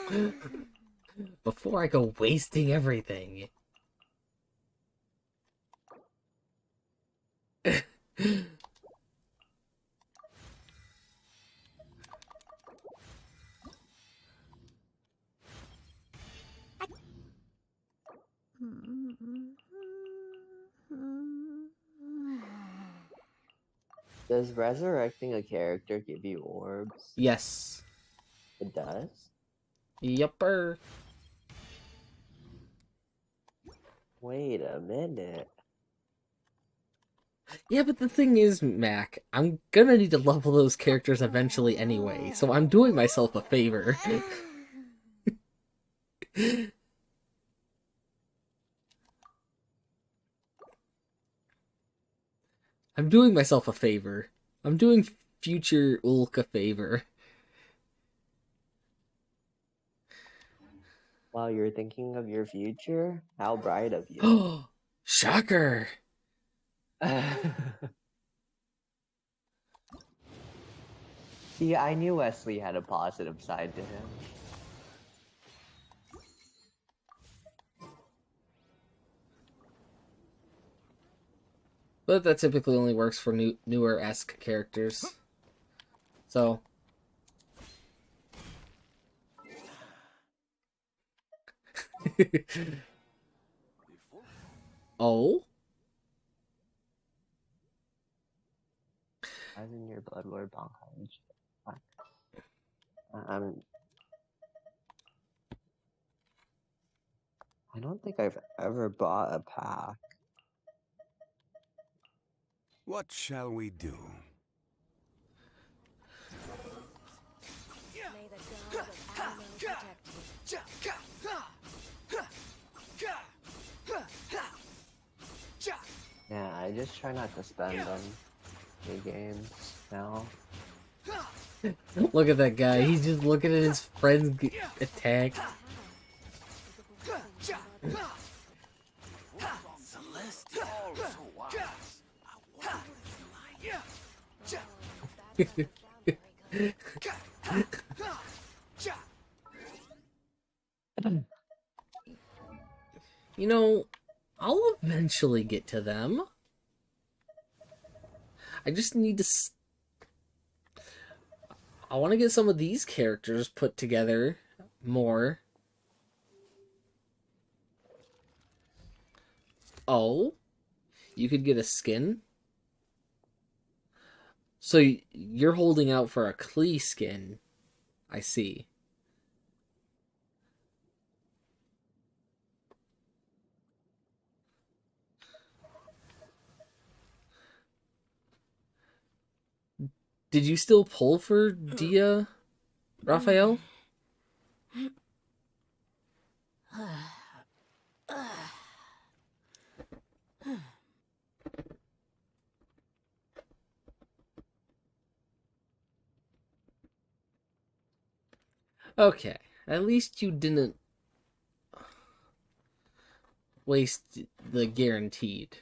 Before I go wasting everything. Does resurrecting a character give you orbs? Yes. It does? Yupper. Wait a minute. Yeah, but the thing is, Mac, I'm gonna need to level those characters eventually anyway, so I'm doing myself a favor. I'm doing myself a favor. I'm doing future Ulk a favor. While you're thinking of your future? How bright of you. Shocker! See, I knew Wesley had a positive side to him. But that typically only works for newer-esque characters. So... Oh? I was in your Bloodlord Bonk College. I don't think I've ever bought a pack. What shall we do? May the god of Alamo protect you. Yeah, I just try not to spend on new games now. Look at that guy. He's just looking at his friends attack. You know, I'll eventually get to them. I just need to... I want to get some of these characters put together more. Oh? You could get a skin? So you're holding out for a Klee skin. I see. Did you still pull for Dia, Raphael? Okay, at least you didn't waste the guaranteed.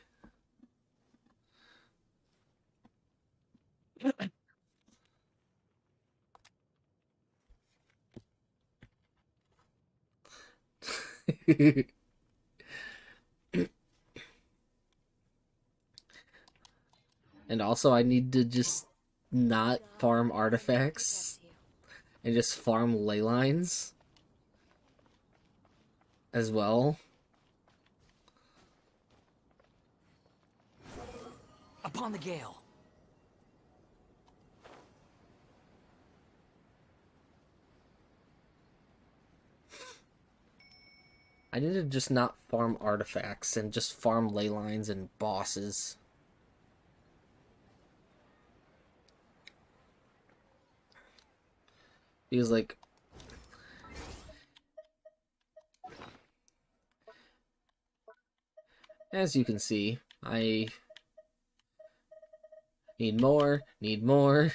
And also, I need to just not farm artifacts and just farm ley lines as well. Upon the gale. I need to just not farm artifacts and just farm ley lines and bosses. Because, like, as you can see, I need more, need more.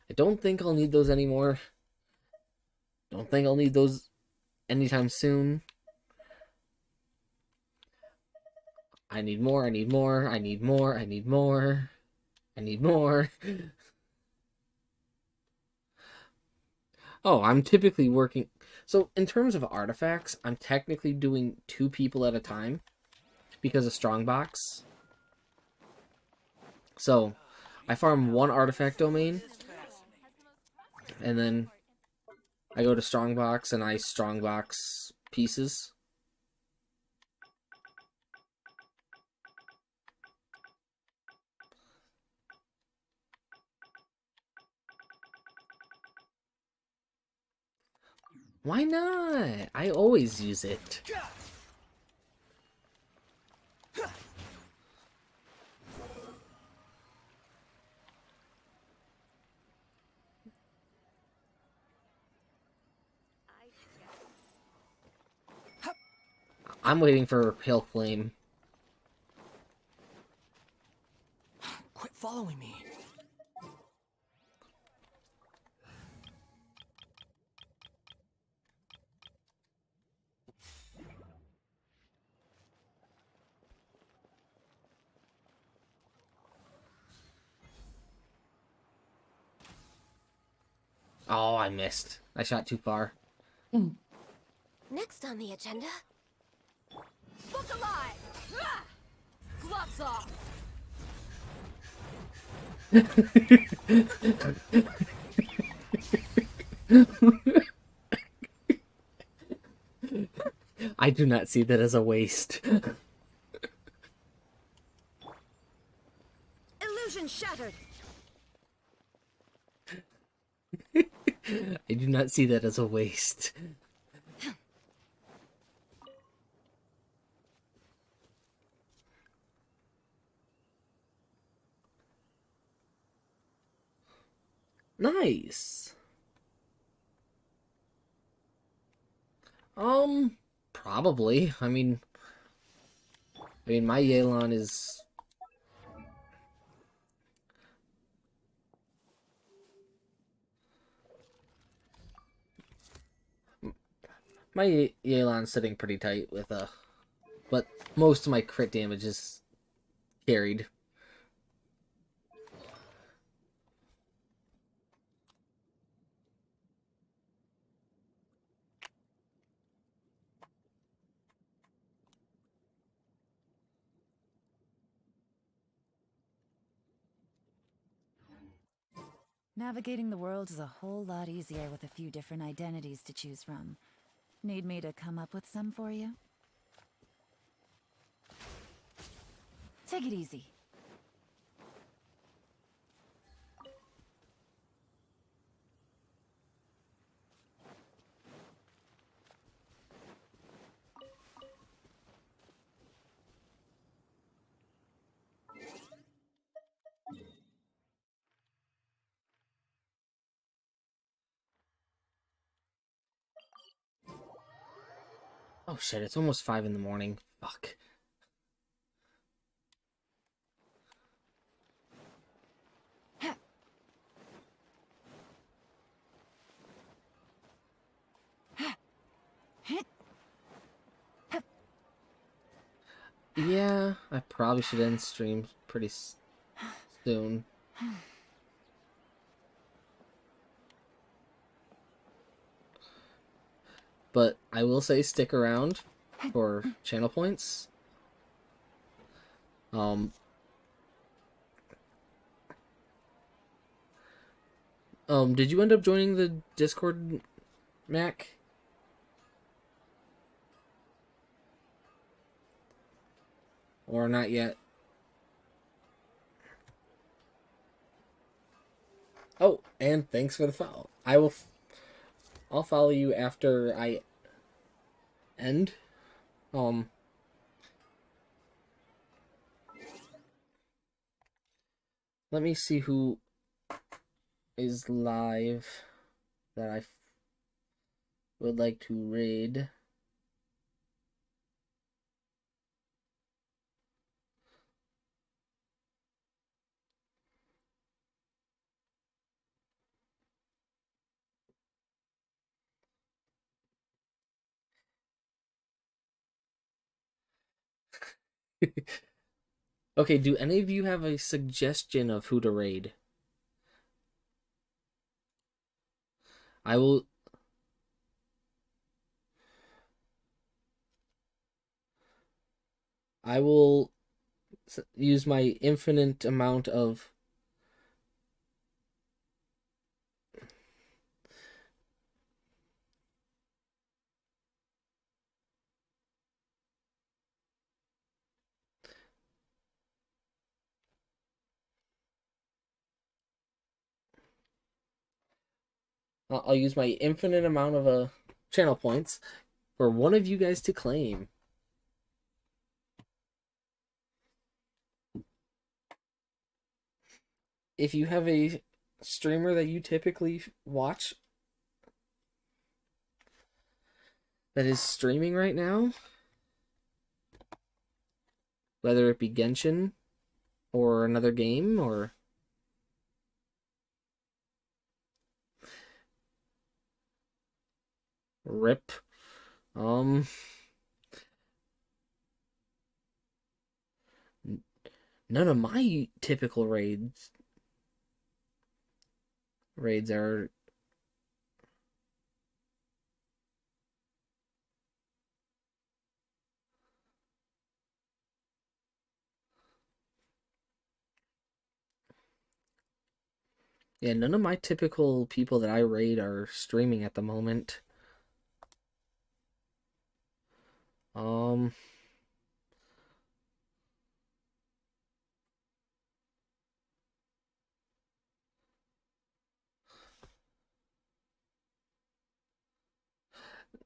I don't think I'll need those anymore. Don't think I'll need those anytime soon. I need more, I need more, I need more, I need more. I need more. Oh, I'm typically working... So, in terms of artifacts, I'm technically doing 2 people at a time because of Strongbox. So, I farm one artifact domain, and then I go to Strongbox and I Strongbox pieces. Why not? I always use it. I'm waiting for Pale Flame. Quit following me. Oh, I missed. I shot too far. Next on the agenda. Book alive! Ah! Gloves off! I do not see that as a waste. Illusion shattered! I do not see that as a waste. Nice. Probably. I mean, my Yelan is... My Yelan's sitting pretty tight with but most of my crit damage is carried. Navigating the world is a whole lot easier with a few different identities to choose from. Need me to come up with some for you? Take it easy. Oh shit, it's almost 5 in the morning. Fuck. Yeah, I probably should end stream pretty soon. But I will say stick around for channel points. Did you end up joining the Discord, Mac? Or not yet? Oh, and thanks for the follow. I'll follow you after I end. Let me see who is live that I would like to raid. Okay, do any of you have a suggestion of who to raid? I will... use my infinite amount of I'll use my infinite amount of channel points for one of you guys to claim. If you have a streamer that you typically watch that is streaming right now, whether it be Genshin or another game or RIP, none of my typical raids are none of my typical people that I raid are streaming at the moment.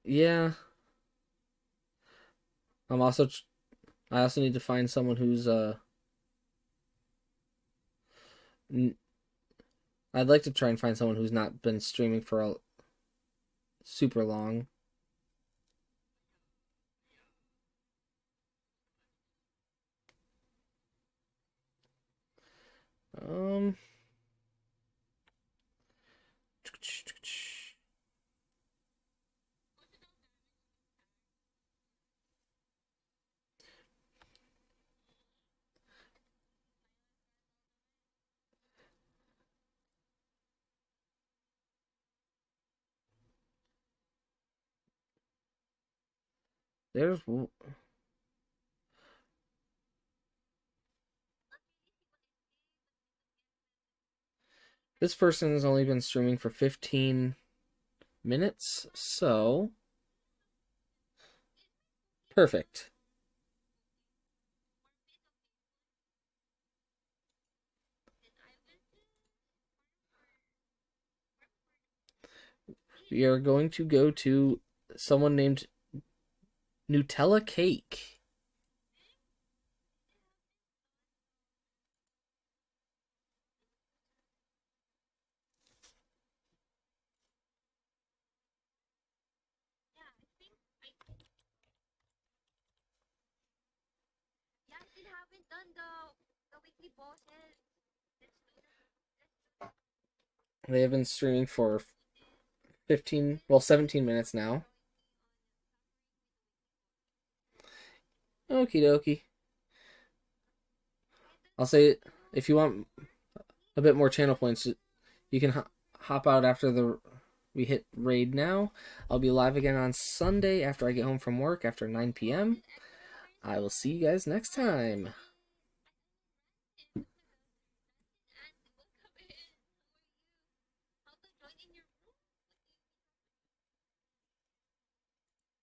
Yeah. I also need to find someone who's I'd like to try and find someone who's not been streaming for super long. There's this person has only been streaming for 15 minutes, so perfect. We are going to go to someone named Nutella Cake. They have been streaming for 17 minutes now. Okie dokie. I'll say, if you want a bit more channel points, you can hop out after we hit raid now. I'll be live again on Sunday after I get home from work after 9 p.m. I will see you guys next time.